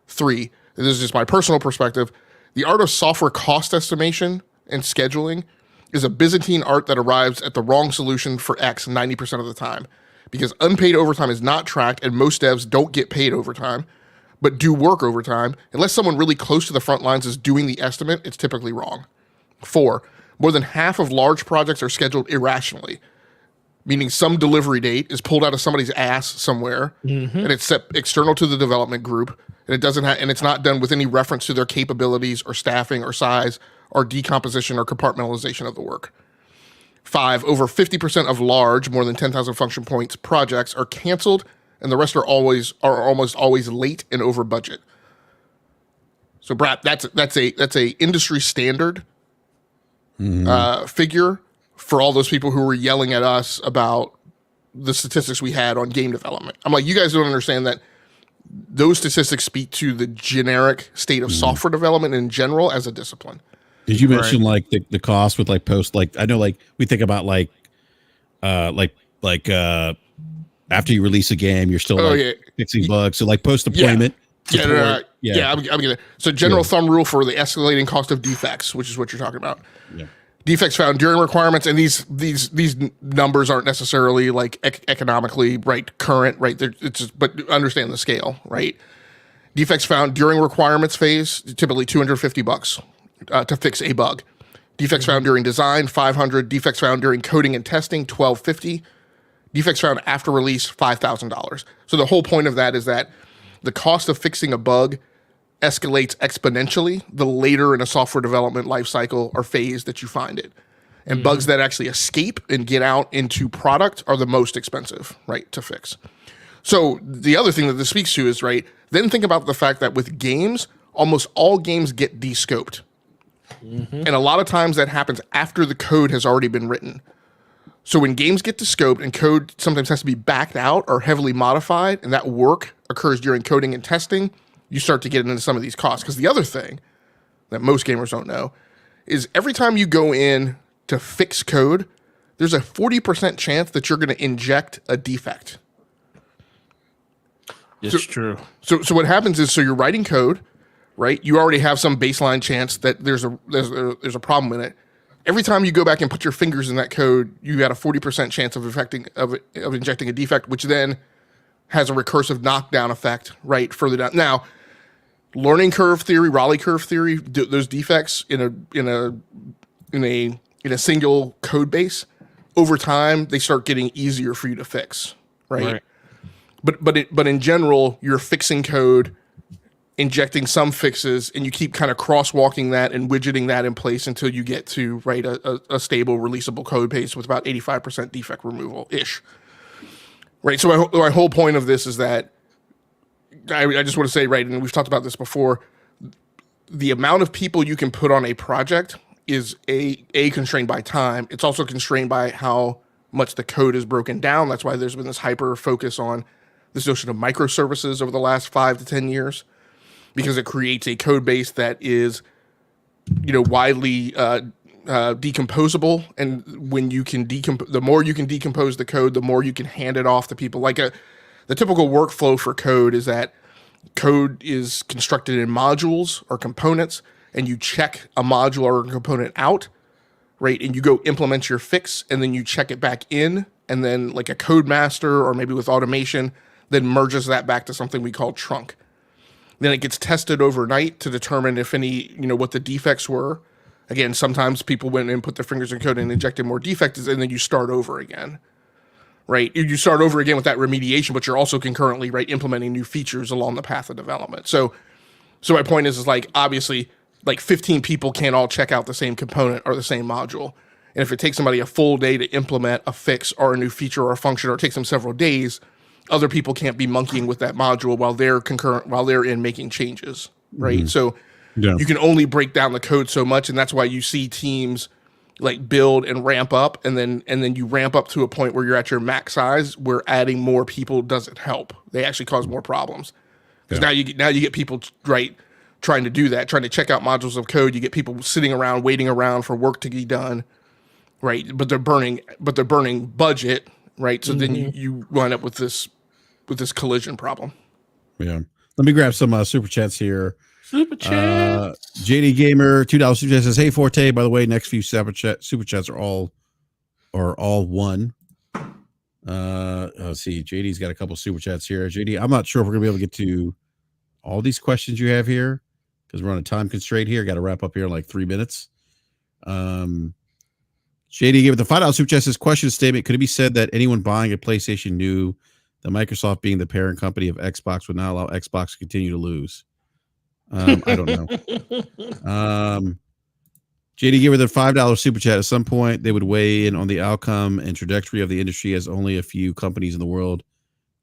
3, this is just my personal perspective, the art of software cost estimation and scheduling is a Byzantine art that arrives at the wrong solution for X 90% of the time, because unpaid overtime is not tracked and most devs don't get paid overtime, but do work overtime. Unless someone really close to the front lines is doing the estimate, it's typically wrong. 4, more than half of large projects are scheduled irrationally, meaning some delivery date is pulled out of somebody's ass somewhere and it's set external to the development group, and it's not done with any reference to their capabilities or staffing or size or decomposition or compartmentalization of the work. 5, over 50% of large, more than 10,000 function points projects are canceled, and the rest are almost always late and over budget. So, BRAP, that's a industry standard figure for all those people who were yelling at us about the statistics we had on game development. I'm like, you guys don't understand that those statistics speak to the generic state of software development in general as a discipline. Did you mention like the cost with like post, like I know like we think about after you release a game, you're still fixing bugs. So like post deployment. I'm gonna. So general thumb rule for the escalating cost of defects, which is what you're talking about. Yeah. Defects found during requirements, and these numbers aren't necessarily like economically current, right? But understand the scale, right? Defects found during requirements phase, typically $250 to fix a bug. Defects found during design, $500. Defects found during coding and testing, $1,250. Defects found after release, $5,000. So the whole point of that is that the cost of fixing a bug escalates exponentially the later in a software development lifecycle or phase that you find it. And bugs that actually escape and get out into product are the most expensive, right, to fix. So the other thing that this speaks to is, right, then think about the fact that with games, almost all games get de-scoped. And a lot of times that happens after the code has already been written. So when games get de-scoped and code sometimes has to be backed out or heavily modified, and that work occurs during coding and testing, you start to get into some of these costs. Because the other thing that most gamers don't know is every time you go in to fix code, there's a 40% chance that you're going to inject a defect. It's true. So what happens is, so you're writing code, right? You already have some baseline chance that there's a problem in it. Every time you go back and put your fingers in that code, you got a 40% chance of injecting a defect, which then has a recursive knockdown effect, right, further down. Now, learning curve theory, Raleigh curve theory, those defects in a single code base, over time they start getting easier for you to fix, right? But in general, you're fixing code, injecting some fixes, and you keep kind of crosswalking that and widgeting that in place until you get to a stable, releasable code base with about 85% defect removal ish. Right. So my whole point of this is that I just want to say, right, and we've talked about this before, the amount of people you can put on a project is a constrained by time. It's also constrained by how much the code is broken down. That's why there's been this hyper focus on this notion of microservices over the last 5 to 10 years, because it creates a code base that is, widely decomposable. And when you can the more you can decompose the code, the more you can hand it off to people. Like the typical workflow for code is that code is constructed in modules or components, and you check a module or a component out, right? And you go implement your fix, and then you check it back in, and then like a code master or maybe with automation, then merges that back to something we call trunk. Then it gets tested overnight to determine if any, what the defects were. Again, sometimes people went and put their fingers in code and injected more defects, and then you start over again, right? You start over again with that remediation, but you're also concurrently, right, implementing new features along the path of development. So my point is like, obviously, like 15 people can't all check out the same component or the same module. And if it takes somebody a full day to implement a fix or a new feature or a function, or it takes them several days, other people can't be monkeying with that module while they're in making changes, right? Mm-hmm. So you can only break down the code so much, and that's why you see teams like build and ramp up, and then you ramp up to a point where you're at your max size, where adding more people doesn't help. They actually cause more problems. Because now you get people, right, trying to do that, trying to check out modules of code. You get people sitting around, waiting around for work to be done. Right, but they're burning budget, right? So then you wind up with this collision problem. Yeah. Let me grab some super chats here. Super chat. JD Gamer $2 super chat says, "Hey Forte, by the way, next few super chats are all one." Let's see. JD's got a couple super chats here. JD, I'm not sure if we're gonna be able to get to all these questions you have here because we're on a time constraint here. Got to wrap up here in like 3 minutes. JD gave it the $5 super chat. Says, question statement: could it be said that anyone buying a PlayStation knew that Microsoft, being the parent company of Xbox, would not allow Xbox to continue to lose? I don't know. JD gave it the $5 super chat. At some point, they would weigh in on the outcome and trajectory of the industry, as only a few companies in the world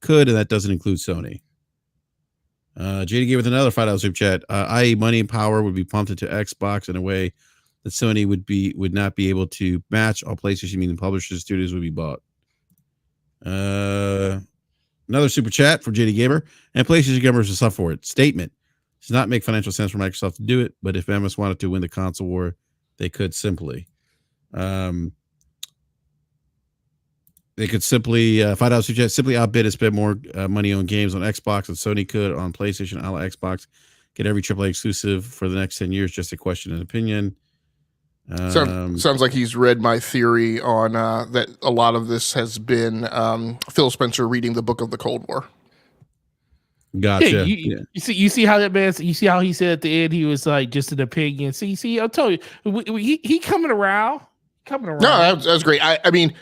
could, and that doesn't include Sony. JD gave it another $5 super chat. I.e., money and power would be pumped into Xbox in a way that Sony would not be able to match. All PlayStation, meaning publishers, studios, would be bought. Another super chat from JD Gamer. And PlayStation gamers will suffer for it. Statement: does not make financial sense for Microsoft to do it, but if MS wanted to win the console war, they could simply. They could simply $5 super chat, simply outbid and spend more money on games on Xbox than Sony could on PlayStation, a la Xbox. Get every AAA exclusive for the next 10 years. Just a question and opinion. Sounds like he's read my theory on that a lot of this has been Phil Spencer reading the book of the Cold War. Gotcha. You see how that man. You see how he said at the end he was like just an opinion. See, I told you he coming around. No, that's great. I mean,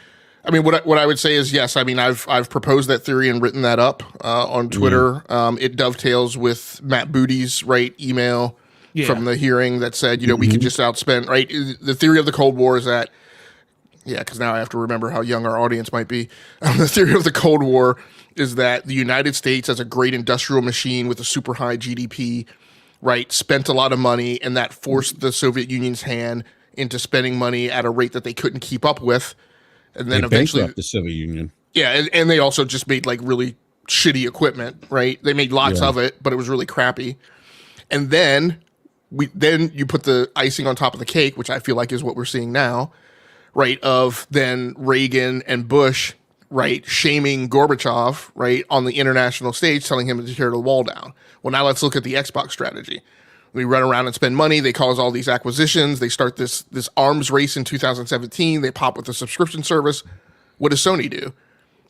what I would say is yes. I mean, I've proposed that theory and written that up on Twitter. It dovetails with Matt Booty's email. Yeah. From the hearing that said, we could just outspend, right? The theory of the Cold War is that, because now I have to remember how young our audience might be. The theory of the Cold War is that the United States, as a great industrial machine with a super high GDP, right, spent a lot of money, and that forced the Soviet Union's hand into spending money at a rate that they couldn't keep up with. And then eventually the Soviet Union. Yeah, and they also just made like really shitty equipment, right? They made lots of it, but it was really crappy. And then you put the icing on top of the cake, which I feel like is what we're seeing now, right? Of then Reagan and Bush, right, shaming Gorbachev, right, on the international stage, telling him to tear the wall down. Well, now let's look at the Xbox strategy. We run around and spend money. They cause all these acquisitions. They start this arms race in 2017. They pop with a subscription service. What does Sony do?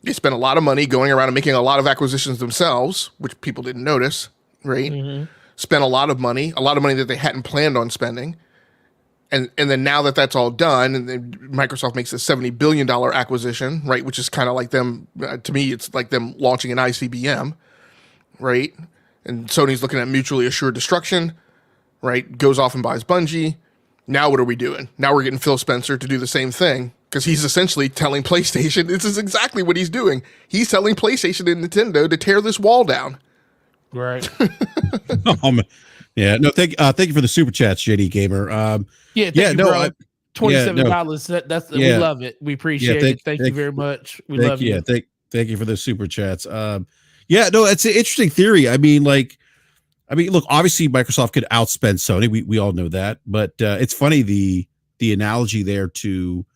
They spend a lot of money going around and making a lot of acquisitions themselves, which people didn't notice, right? Mm-hmm. Spent a lot of money that they hadn't planned on spending. And then now that that's all done, and then Microsoft makes a $70 billion acquisition, right, which is kind of like them, to me, it's like them launching an ICBM, right? And Sony's looking at mutually assured destruction, right, goes off and buys Bungie. Now what are we doing? Now we're getting Phil Spencer to do the same thing, because he's essentially telling PlayStation, this is exactly what he's doing. He's telling PlayStation and Nintendo to tear this wall down. Right. Yeah. No, thank you for the super chats, JD Gamer. Thank you, bro. $27. That's we love it. We appreciate it. Thank you very much. We love you. Thank you for the super chats. No, it's an interesting theory. I mean, look, obviously Microsoft could outspend Sony. We all know that, but it's funny the analogy there to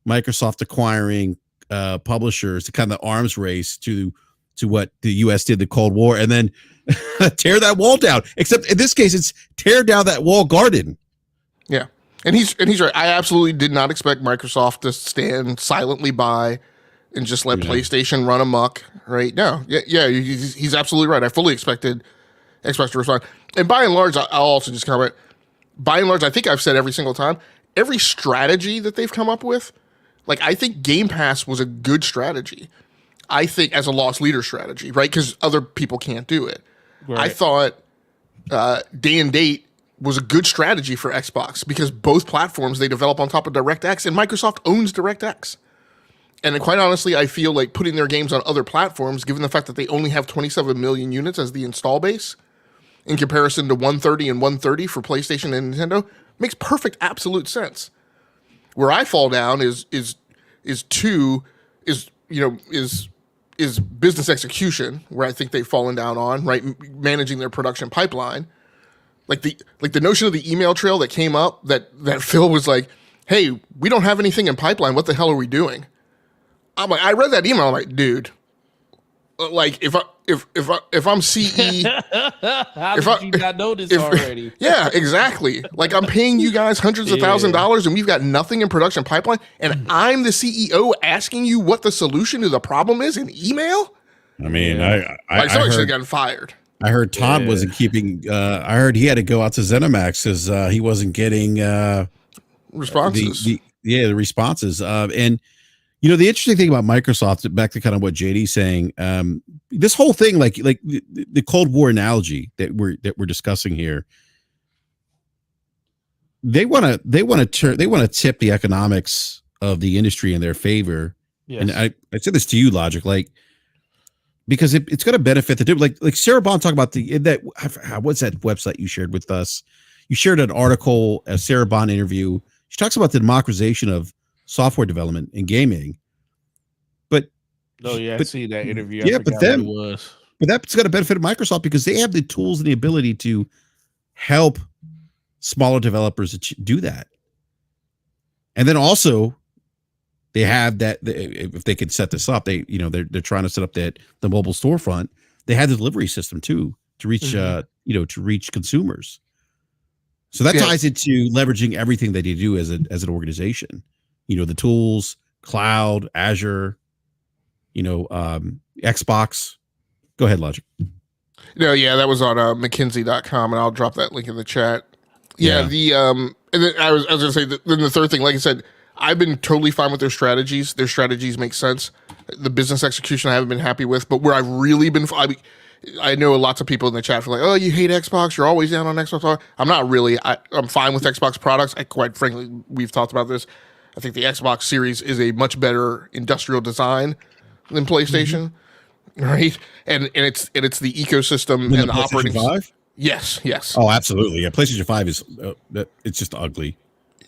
Microsoft acquiring publishers, to kind of the arms race to what the U.S. did the Cold War, and then tear that wall down. Except in this case, it's tear down that wall garden. Yeah, and he's right. I absolutely did not expect Microsoft to stand silently by and just let PlayStation run amok, right? No, he's absolutely right. I fully expected Xbox to respond. And by and large, I'll also just comment, by and large, I think I've said every single time, every strategy that they've come up with, like, I think Game Pass was a good strategy. I think as a loss leader strategy, right? Because other people can't do it. Right. I thought day and date was a good strategy for Xbox because both platforms, they develop on top of DirectX, and Microsoft owns DirectX. And quite honestly, I feel like putting their games on other platforms, given the fact that they only have 27 million units as the install base, in comparison to 130 and 130 for PlayStation and Nintendo, makes perfect, absolute sense. Where I fall down is business execution, where I think they've fallen down on, right? Managing their production pipeline. Like the notion of the email trail that came up that Phil was like, hey, we don't have anything in pipeline. What the hell are we doing? I'm like, I read that email. I'm like, dude, like if I'm CE, how did you not know this already? Yeah, exactly. Like I'm paying you guys hundreds of $1,000s and we've got nothing in production pipeline, and I'm the CEO asking you what the solution to the problem is in email. I mean, I somebody should have gotten fired. I heard Todd wasn't keeping. I heard he had to go out to ZeniMax because he wasn't getting responses. The responses. And the interesting thing about Microsoft, back to kind of what JD's saying, this whole thing, like the Cold War analogy that we're discussing here, they want to tip the economics of the industry in their favor. Yes. And I said this to you, Logic, like, because it's going to benefit the dude. Like Sarah Bond talked about what's that website you shared with us? You shared an article, a Sarah Bond interview. She talks about the democratization of software development and gaming. But I see that interview. But that's going to benefit Microsoft because they have the tools and the ability to help smaller developers do that. And then also, they have that, if they could set this up, they're trying to set up the mobile storefront. They have the delivery system too to reach to reach consumers. So that ties into leveraging everything that you do as an organization. The tools, cloud, Azure, Xbox. Go ahead, Logic. No, that was on McKinsey.com, and I'll drop that link in the chat. And then I was going to say, then the third thing, like I said, I've been totally fine with their strategies. Their strategies make sense. The business execution I haven't been happy with, but where I've really been, I know lots of people in the chat are like, oh, you hate Xbox. You're always down on Xbox. I'm not really. I'm fine with Xbox products. Quite frankly, we've talked about this. I think the Xbox Series is a much better industrial design than PlayStation, right? And it's the ecosystem and the operating system. Yes. Oh, absolutely. Yeah, PlayStation 5 is it's just ugly.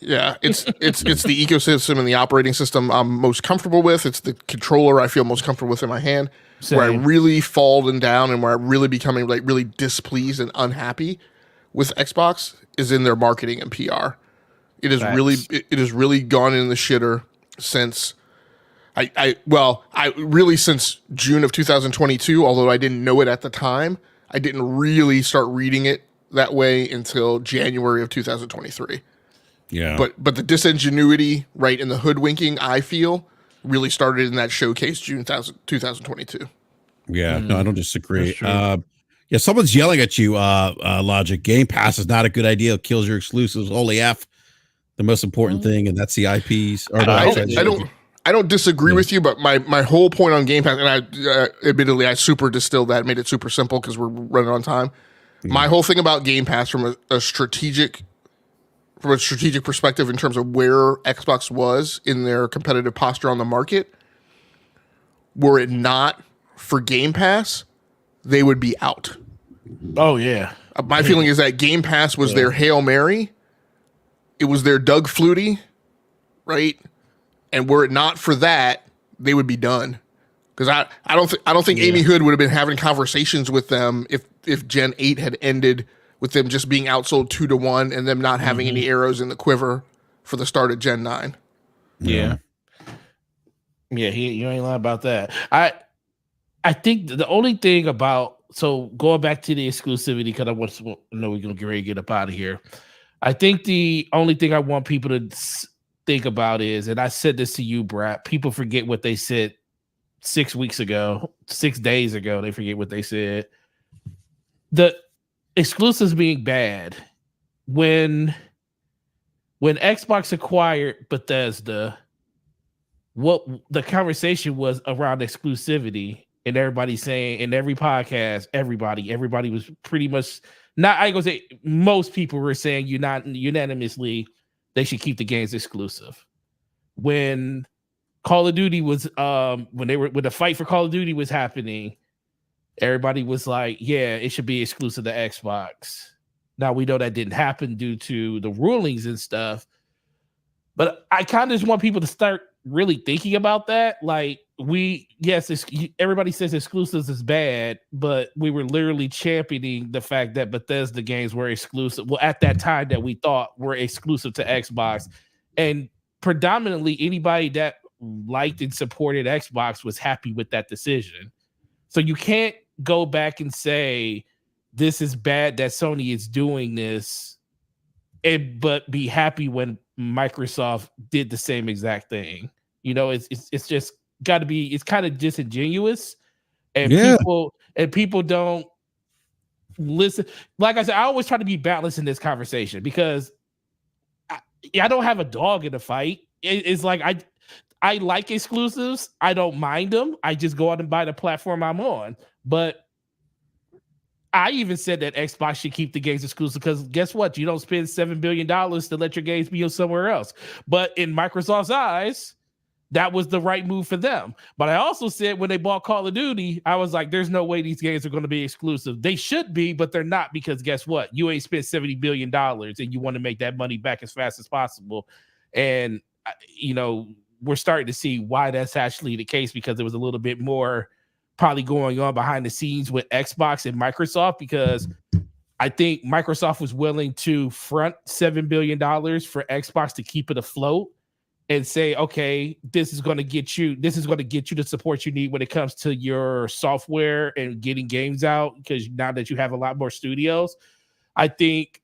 Yeah, it's the ecosystem and the operating system I'm most comfortable with. It's the controller I feel most comfortable with in my hand. Same. Where I really fallen down and where I'm really becoming like really displeased and unhappy with Xbox is in their marketing and PR. It has really gone in the shitter since since June of 2022, although I didn't know it at the time. I didn't really start reading it that way until January of 2023. Yeah. But the disingenuity, right, and the hoodwinking, I feel, really started in that showcase June 2022. Yeah, no, I don't disagree. Someone's yelling at you, Logic. Game Pass is not a good idea. It kills your exclusives. Only the most important thing, and that's the IPs. I don't disagree with you, but my whole point on Game Pass, and I admittedly I super distilled that, made it super simple because we're running on time. My whole thing about Game Pass from a strategic perspective in terms of where Xbox was in their competitive posture on the market, were it not for Game Pass, they would be out. Oh, yeah. My feeling is that Game Pass was their Hail Mary. It was their Doug Flutie, right? And were it not for that, they would be done. Because I don't think Amy Hood would have been having conversations with them if Gen 8 had ended with them just being outsold 2-1 and them not having any arrows in the quiver for the start of Gen 9. Yeah. Yeah, you ain't lying about that. I think the only thing about, so going back to the exclusivity, because I know we're going to get ready to get up out of here. I think the only thing I want people to think about is, and I said this to you, Brad, people forget what they said 6 weeks ago, 6 days ago. They forget what they said. The exclusives being bad when Xbox acquired Bethesda, what the conversation was around exclusivity, and everybody saying in every podcast, everybody was pretty much not. I ain't gonna say most people were saying unanimously they should keep the games exclusive. When Call of Duty was when the fight for Call of Duty was happening, everybody was like, yeah, it should be exclusive to Xbox. Now we know that didn't happen due to the rulings and stuff, but I kind of just want people to start really thinking about that. Like, everybody says exclusives is bad, but we were literally championing the fact that Bethesda games were exclusive. Well, at that time that we thought were exclusive to Xbox, and predominantly anybody that liked and supported Xbox was happy with that decision. So you can't go back and say this is bad that Sony is doing this, but be happy when Microsoft did the same exact thing. You know, it's just got to be. It's kind of disingenuous, and people don't listen. Like I said, I always try to be balanced in this conversation because I don't have a dog in the fight. It's like I like exclusives. I don't mind them. I just go out and buy the platform I'm on. But I even said that Xbox should keep the games exclusive because guess what? You don't spend $7 billion to let your games be somewhere else. But in Microsoft's eyes, that was the right move for them. But I also said when they bought Call of Duty, I was like, there's no way these games are going to be exclusive. They should be, but they're not because guess what? You ain't spent $70 billion and you want to make that money back as fast as possible. And, you know, we're starting to see why that's actually the case because there was a little bit more probably going on behind the scenes with Xbox and Microsoft because I think Microsoft was willing to front $7 billion for Xbox to keep it afloat and say, okay, this is going to get you the support you need when it comes to your software and getting games out because now that you have a lot more studios, I think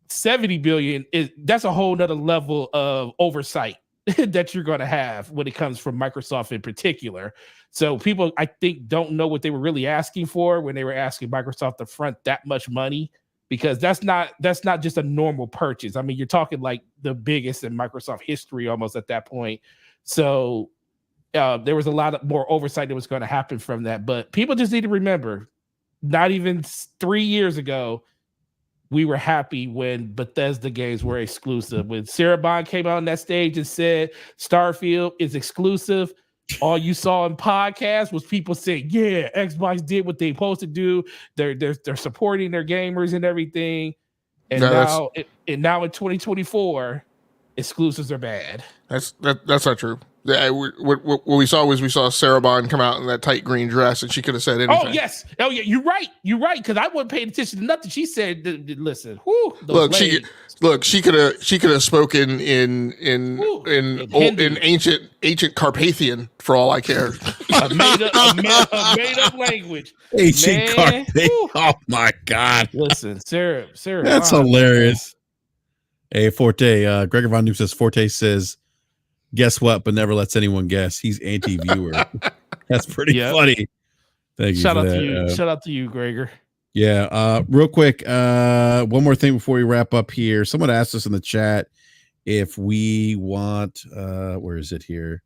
70 billion that's a whole nother level of oversight that you're going to have when it comes from Microsoft in particular. So people, I think, don't know what they were really asking for when they were asking Microsoft to front that much money, because that's not just a normal purchase. I mean, you're talking like the biggest in Microsoft history almost at that point. So there was a lot more oversight that was going to happen from that. But people just need to remember, not even 3 years ago, we were happy when Bethesda games were exclusive. When Sarah Bond came out on that stage and said Starfield is exclusive, all you saw in podcasts was people saying, yeah, Xbox did what they supposed to do. They're supporting their gamers and everything. And now in 2024, exclusives are bad. That's not true. Yeah, what we saw Sarah Bond come out in that tight green dress, and she could have said anything. Oh yes, oh yeah, you're right. Because I wasn't paying attention to nothing she said. Listen, she could have spoken in ancient Carpathian for all I care. a made up language. Ancient Carpathian. Oh my God! Listen, Sarah, that's hilarious. Hey, Forte. Gregor Von Noob says Forte says, guess what, but never lets anyone guess. He's anti-viewer. That's pretty funny. Thank you. Shout out to you. Shout out to you, Gregor. Yeah. Real quick, one more thing before we wrap up here. Someone asked us in the chat if we want where is it here?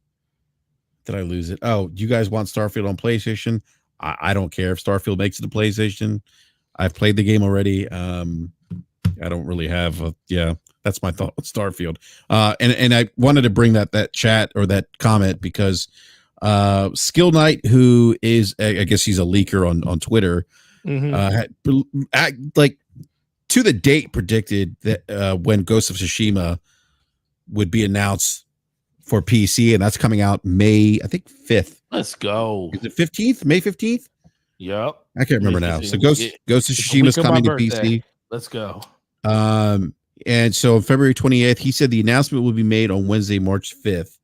Did I lose it? Oh, you guys want Starfield on PlayStation? I don't care if Starfield makes it to PlayStation. I've played the game already. I don't really have that's my thought on Starfield. And I wanted to bring that chat or that comment because Skill Knight, who is, I guess he's a leaker on Twitter, had, like to the date predicted that when Ghost of Tsushima would be announced for PC, and that's coming out May, I think 5th. Let's go. Is it 15th? May 15th? Yep. I can't remember now. So Ghost of Tsushima is coming to PC. Let's go. And so February 28th, he said the announcement will be made on Wednesday, March 5th.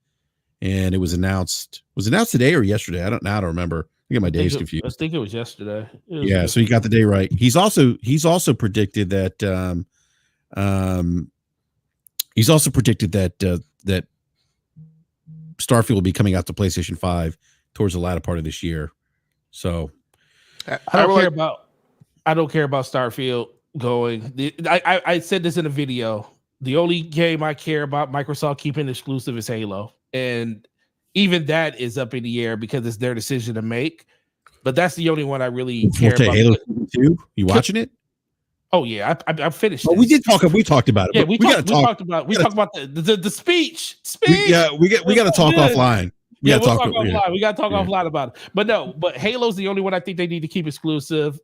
And it was announced. Was it announced today or yesterday? I don't remember. I get my days confused. I think it was yesterday. So he got the day right. He's also predicted that that Starfield will be coming out to PlayStation 5 towards the latter part of this year. So I don't care about Starfield going. I said this in a video. The only game I care about Microsoft keeping exclusive is Halo, and even that is up in the air because it's their decision to make. But that's the only one I really care about. Halo 2, you watching it? Oh yeah, I finished. Well, we talked about it. Yeah, we talked about the speech. We got to talk offline. We'll talk offline. We got to talk offline about it. But Halo's the only one I think they need to keep exclusive.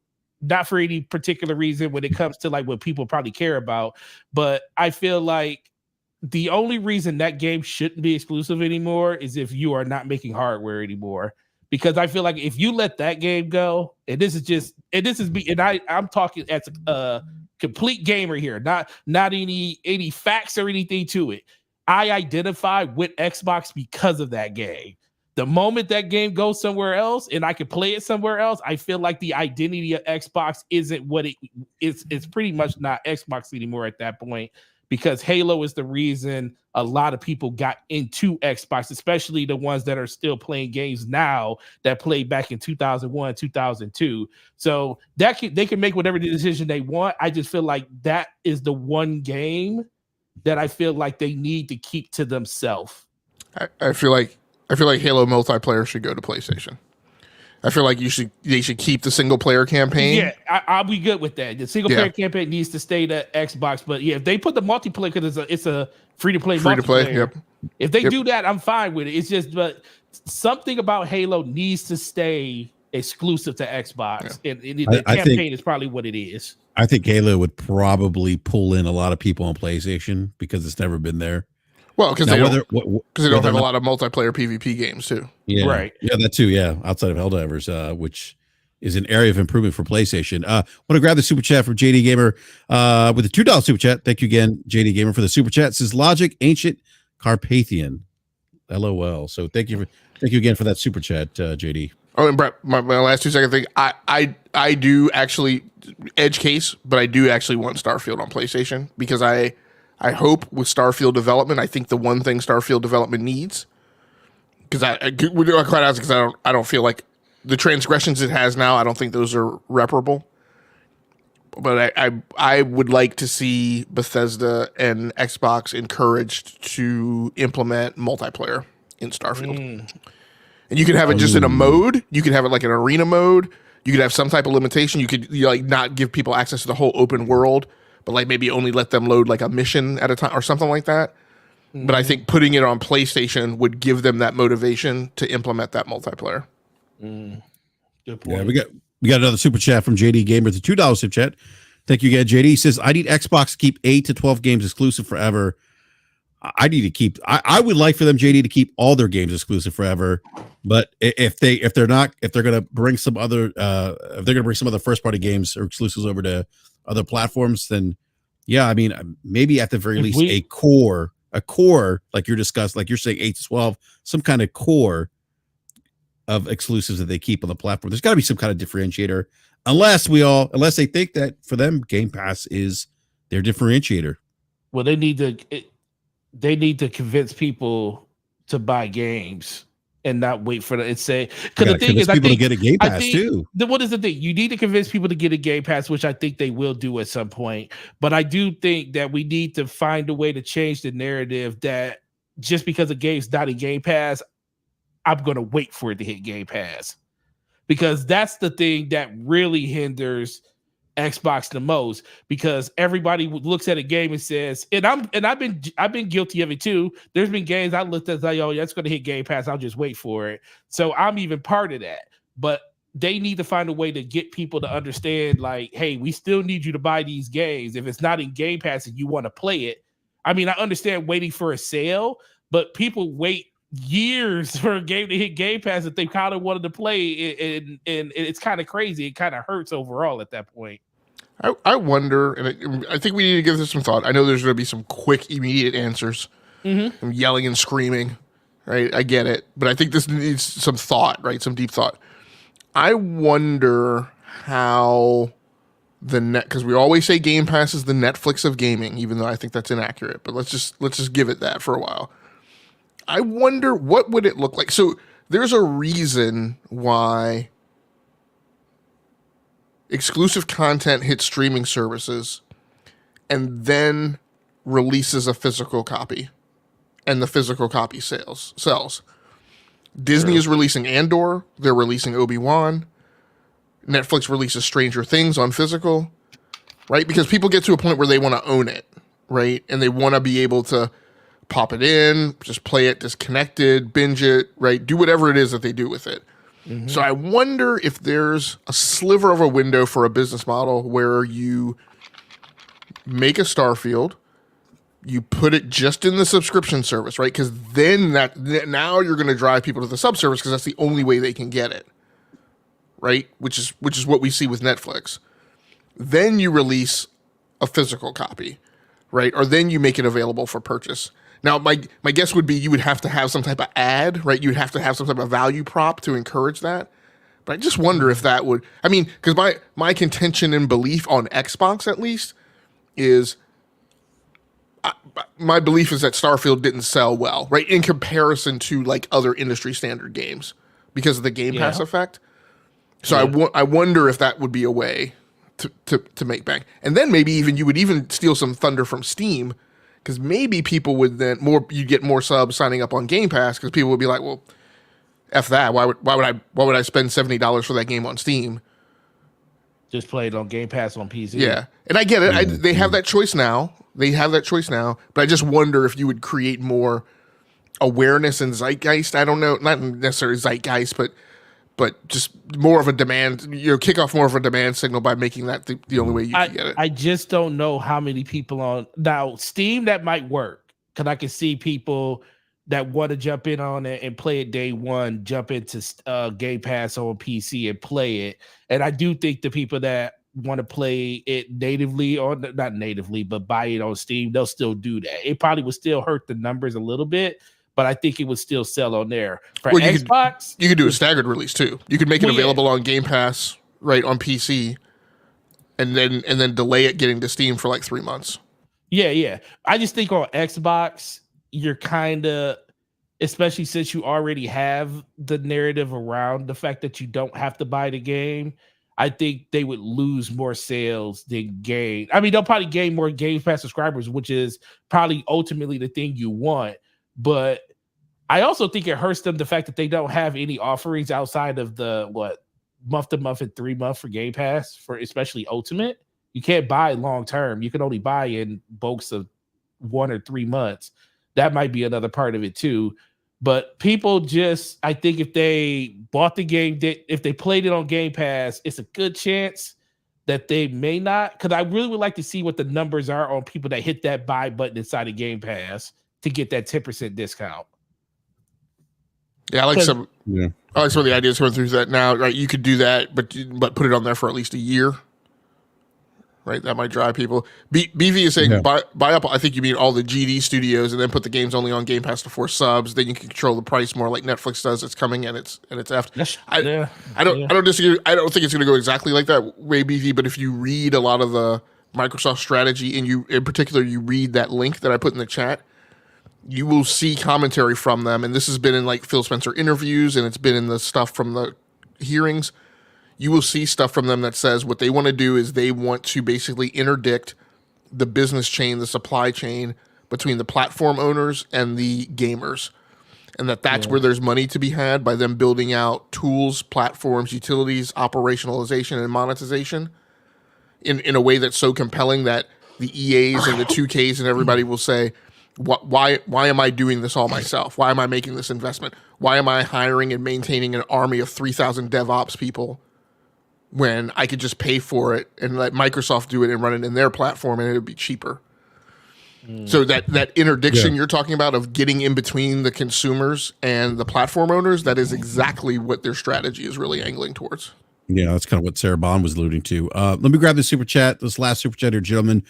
Not for any particular reason when it comes to like what people probably care about, but I feel like the only reason that game shouldn't be exclusive anymore is if you are not making hardware anymore. Because I feel like if you let that game go, and I'm talking as a complete gamer here, not any facts or anything to it. I identify with Xbox because of that game. The moment that game goes somewhere else and I can play it somewhere else, I feel like the identity of Xbox isn't what it is. It's pretty much not Xbox anymore at that point, because Halo is the reason a lot of people got into Xbox, especially the ones that are still playing games now that played back in 2001, 2002. So they can make whatever decision they want. I just feel like that is the one game that I feel like they need to keep to themselves. I feel like Halo multiplayer should go to PlayStation. I feel like they should keep the single player campaign. Yeah, I'll be good with that. The single player campaign needs to stay to Xbox, but yeah, if they put the multiplayer, because it's a free to play multiplayer. Yep. If they do that, I'm fine with it. It's just, but something about Halo needs to stay exclusive to Xbox, and the campaign is probably what it is. I think Halo would probably pull in a lot of people on PlayStation because it's never been there. Well, because they don't have a lot of multiplayer PvP games too. Yeah, right. Yeah, that too. Yeah, outside of Helldivers, which is an area of improvement for PlayStation. Want to grab the super chat from JD Gamer with a $2 super chat. Thank you again, JD Gamer, for the super chat. It says Logic Ancient Carpathian. LOL. So thank you again for that super chat, JD. Oh, and Brett, my last 2 second thing. I do actually edge case, but I do actually want Starfield on PlayStation because I hope with Starfield development, I think the one thing Starfield development needs, because quite honestly, because I don't feel like the transgressions it has now, I don't think those are reparable. But I would like to see Bethesda and Xbox encouraged to implement multiplayer in Starfield. And you could have it just in a mode. You could have it like an arena mode. You could have some type of limitation. You could like not give people access to the whole open world, but like maybe only let them load like a mission at a time or something like that. But I think putting it on PlayStation would give them that motivation to implement that multiplayer. Good point. Yeah, we got another super chat from JD Gamer, the $2 super chat. Thank you again, JD. He says, I need Xbox to keep 8 to 12 games exclusive forever. I need to keep. I would like for them, JD, to keep all their games exclusive forever. But if they're going to bring some other first party games or exclusives over to other platforms, then yeah, I mean, maybe at the very least a core like you're saying 8 to 12, some kind of core of exclusives that they keep on the platform. There's got to be some kind of differentiator, unless they think that for them Game Pass is their differentiator. Well, they need to convince people to buy games and not wait for it. Say, because the thing is, people to get a Game Pass too. What is the thing? You need to convince people to get a Game Pass, which I think they will do at some point. But I do think that we need to find a way to change the narrative that just because a game's not a Game Pass, I'm going to wait for it to hit Game Pass, because that's the thing that really hinders Xbox the most, because everybody looks at a game and says, and I've been guilty of it too. There's been games I looked at like, oh, that's going to hit Game Pass, I'll just wait for it. So I'm even part of that. But they need to find a way to get people to understand, like, hey, we still need you to buy these games. If it's not in Game Pass and you want to play it, I mean, I understand waiting for a sale, but people wait years for a game to hit Game Pass that they kind of wanted to play, and it's kind of crazy. It kind of hurts overall at that point. I wonder, and I think we need to give this some thought. I know there's going to be some quick, immediate answers. I'm yelling and screaming, right? I get it, but I think this needs some thought, right? Some deep thought. I wonder how because we always say Game Pass is the Netflix of gaming, even though I think that's inaccurate. But let's just give it that for a while. I wonder what would it look like. So there's a reason why exclusive content hits streaming services and then releases a physical copy, and the physical copy sells. Disney is releasing Andor. They're releasing Obi-Wan. Netflix releases Stranger Things on physical, right? Because people get to a point where they want to own it, right? And they want to be able to pop it in, just play it disconnected, binge it, right? Do whatever it is that they do with it. Mm-hmm. So I wonder if there's a sliver of a window for a business model where you make a Starfield, you put it just in the subscription service, right? Because then now you're going to drive people to the subservice because that's the only way they can get it, right? Which is what we see with Netflix. Then you release a physical copy, right? Or then you make it available for purchase. Now, my guess would be you would have to have some type of ad, right? You'd have to have some type of value prop to encourage that. But I just wonder if that would, I mean, because my contention and belief on Xbox at least is, my belief is that Starfield didn't sell well, right? In comparison to like other industry standard games because of the Game Pass effect. So I wonder if that would be a way to make bank. And then maybe you would even steal some thunder from Steam, because maybe people would then you'd get more subs signing up on Game Pass because people would be like, well, F that. Why would I spend $70 for that game on Steam? Just play it on Game Pass on PC. Yeah. And I get it. They have that choice now. But I just wonder if you would create more awareness and zeitgeist. I don't know, not necessarily zeitgeist, but just more of a demand, kick off more of a demand signal by making that the only way you can get it. I just don't know how many people on now Steam that might work, because I can see people that want to jump in on it and play it day one, jump into Game Pass on PC and play it. And I do think the people that want to play it natively, or not natively, but buy it on Steam, they'll still do that. It probably would still hurt the numbers a little bit, but I think it would still sell on there. For Xbox, you could do a staggered release too. You could make it available on Game Pass, right, on PC, and then delay it getting to Steam for like 3 months. Yeah. I just think on Xbox, you're kind of, especially since you already have the narrative around the fact that you don't have to buy the game, I think they would lose more sales than gain. I mean, they'll probably gain more Game Pass subscribers, which is probably ultimately the thing you want. But I also think it hurts them, the fact that they don't have any offerings outside of the month to month and 3 month for Game Pass, for especially Ultimate. You can't buy long term. You can only buy in bulks of 1 or 3 months. That might be another part of it too. But people just, I think if they bought the game, if they played it on Game Pass, it's a good chance that they may not. Because I really would like to see what the numbers are on people that hit that buy button inside of Game Pass to get that 10% discount. Yeah, I like some of the ideas going through that now. Right, you could do that, but put it on there for at least a year. Right, that might drive people. BV is saying buy up. I think you mean all the GD studios, and then put the games only on Game Pass to force subs. Then you can control the price more like Netflix does. It's coming and it's after. I don't disagree. I don't think it's going to go exactly like that way, BV. But if you read a lot of the Microsoft strategy, and you in particular you read that link that I put in the chat, you will see commentary from them. And this has been in like Phil Spencer interviews, and it's been in the stuff from the hearings. You will see stuff from them that says what they want to do is they want to basically interdict the business chain, the supply chain between the platform owners and the gamers. And that's where there's money to be had by them building out tools, platforms, utilities, operationalization, and monetization in a way that's so compelling that the EAs and the 2Ks and everybody will say, why am I doing this all myself? Why am I making this investment? Why am I hiring and maintaining an army of 3,000 DevOps people when I could just pay for it and let Microsoft do it and run it in their platform and it would be cheaper? So that interdiction you're talking about of getting in between the consumers and the platform owners, that is exactly what their strategy is really angling towards. Yeah, that's kind of what Sarah Bond was alluding to. Let me grab the super chat, this last super chat here, gentlemen,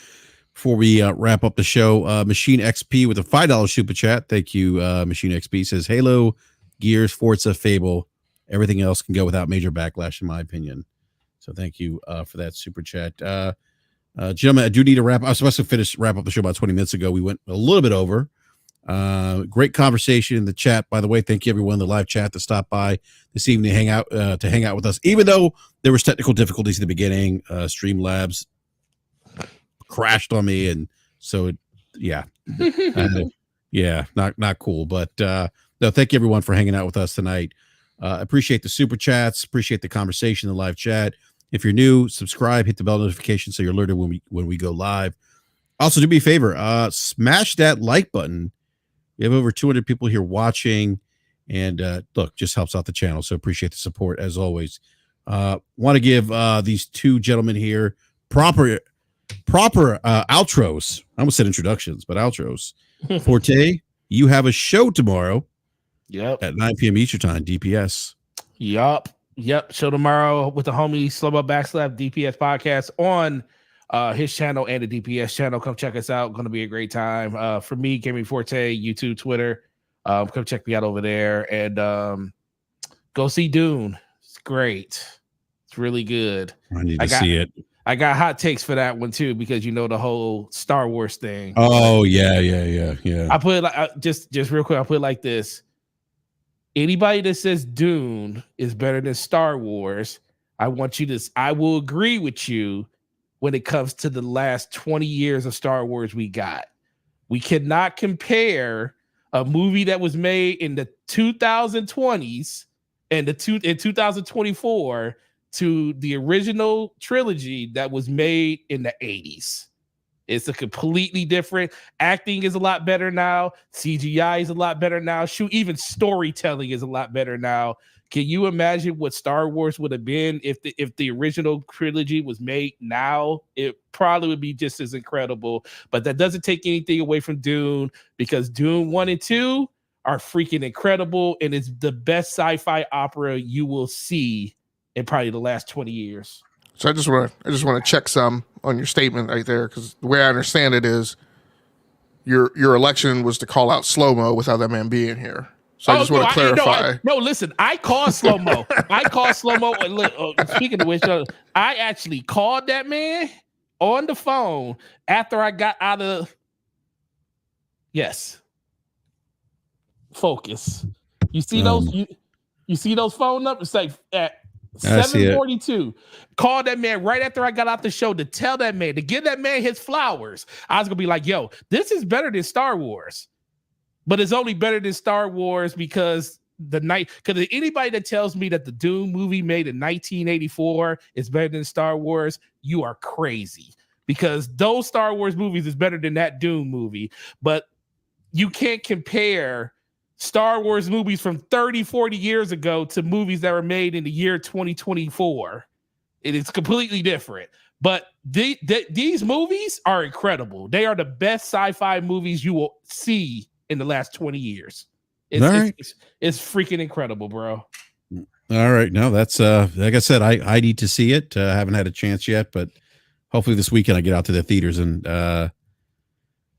before we wrap up the show. Machine XP with a $5 super chat. Thank you, Machine XP. Says, Halo, Gears, Forza, Fable. Everything else can go without major backlash, in my opinion. So thank you for that super chat. Gentlemen, I do need to wrap. I was supposed to wrap up the show about 20 minutes ago. We went a little bit over. Great conversation in the chat. By the way, thank you everyone in the live chat to stop by this evening to hang out with us. Even though there was technical difficulties in the beginning, Streamlabs crashed on me, and so not cool. But no, thank you everyone for hanging out with us tonight. Appreciate the super chats. Appreciate the conversation in the live chat. If you're new, subscribe, hit the bell notification so you're alerted when we go live. Also, do me a favor, smash that like button. We have over 200 people here watching, and look, just helps out the channel. So appreciate the support as always. Want to give these two gentlemen here proper outros. I almost said introductions, but outros. Forte, you have a show tomorrow. Yep. At 9 p.m. Eastern time, DPS. Yep. Show tomorrow with the homie Slow-Mo Backslap DPS podcast on his channel and the DPS channel. Come check us out. Going to be a great time. For me, Gaming Forte, YouTube, Twitter. Come check me out over there and go see Dune. It's great. It's really good. I need to see it. I got hot takes for that one too, because you know the whole Star Wars thing. Oh yeah. I put it like just real quick. I put it like this. Anybody that says Dune is better than Star Wars, I will agree with you when it comes to the last 20 years of Star Wars we got. We cannot compare a movie that was made in the 2020s and in 2024 to the original trilogy that was made in the 80s. It's a completely different. Acting is a lot better now. CGI is a lot better now. Shoot, even storytelling is a lot better now. Can you imagine what Star Wars would have been if the original trilogy was made now? It probably would be just as incredible. But that doesn't take anything away from Dune, because Dune 1 and 2 are freaking incredible, and it's the best sci-fi opera you will see in probably the last 20 years. So I just want to check some on your statement right there, because the way I understand it is your election was to call out Slow-Mo without that man being here. So I just want to clarify. Listen, I called Slow-Mo. Speaking of which, I actually called that man on the phone after I got out of. Yes. Focus. You see those? You see those phone numbers? It's like at 7:42. Called that man right after I got out the show to tell that man, to give that man his flowers. I was gonna be like, yo, this is better than Star Wars. But it's only better than Star Wars because anybody that tells me that the Dune movie made in 1984 is better than Star Wars, you are crazy. Because those Star Wars movies is better than that Dune movie. But you can't compare Star Wars movies from 30, 40 years ago to movies that were made in the year 2024. It is completely different. But these movies are incredible. They are the best sci-fi movies you will see in the last 20 years. It's freaking incredible, bro. All right. No, that's like I said, I need to see it. Haven't had a chance yet, but hopefully this weekend I get out to the theaters and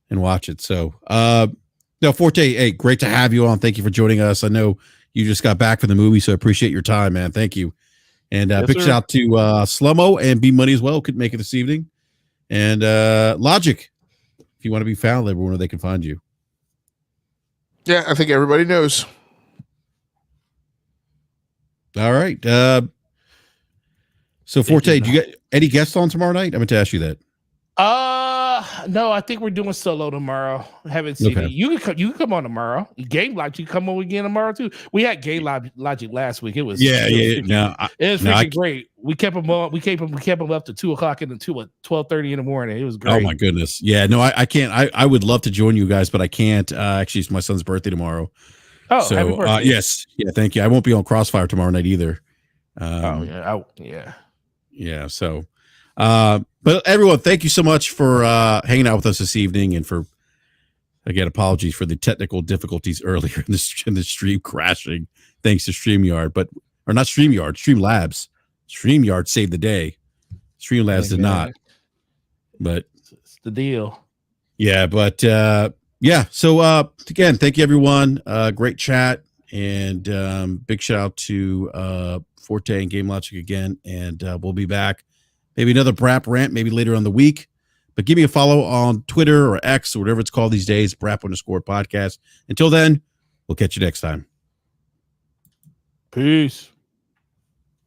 watch it. So no, Forte, hey, great to have you on. Thank you for joining us. I know you just got back from the movie, so I appreciate your time, man. Thank you. And big shout out to Slow-Mo and B Money as well. Couldn't make it this evening. And Logic, if you want to be found, everyone where they can find you. Yeah, I think everybody knows. All right. So Forte, do you get any guests on tomorrow night? I meant to ask you that. No, I think we're doing solo tomorrow. I haven't seen it. You can come on tomorrow. Game Logic, come on again tomorrow too. We had Game Logic last week. It was it was freaking great. We kept him on. We kept him up to 2:00 and 12:30 in the morning. It was great. Oh my goodness. Yeah. No, I can't. I would love to join you guys, but I can't. Actually, it's my son's birthday tomorrow. Oh, so happy birthday. Yes. Yeah. Thank you. I won't be on Crossfire tomorrow night either. Yeah. So. But everyone, thank you so much for hanging out with us this evening, and for, again, apologies for the technical difficulties earlier in the stream crashing, thanks to StreamYard, or not StreamYard, Streamlabs. StreamYard saved the day. Streamlabs did not. But it's the deal. Yeah, but yeah. So again, thank you everyone. Great chat, and big shout out to Forte and Game Logic again, and we'll be back. Maybe another BRAP rant, maybe later on the week. But give me a follow on Twitter or X or whatever it's called these days, BRAP_podcast. Until then, we'll catch you next time. Peace.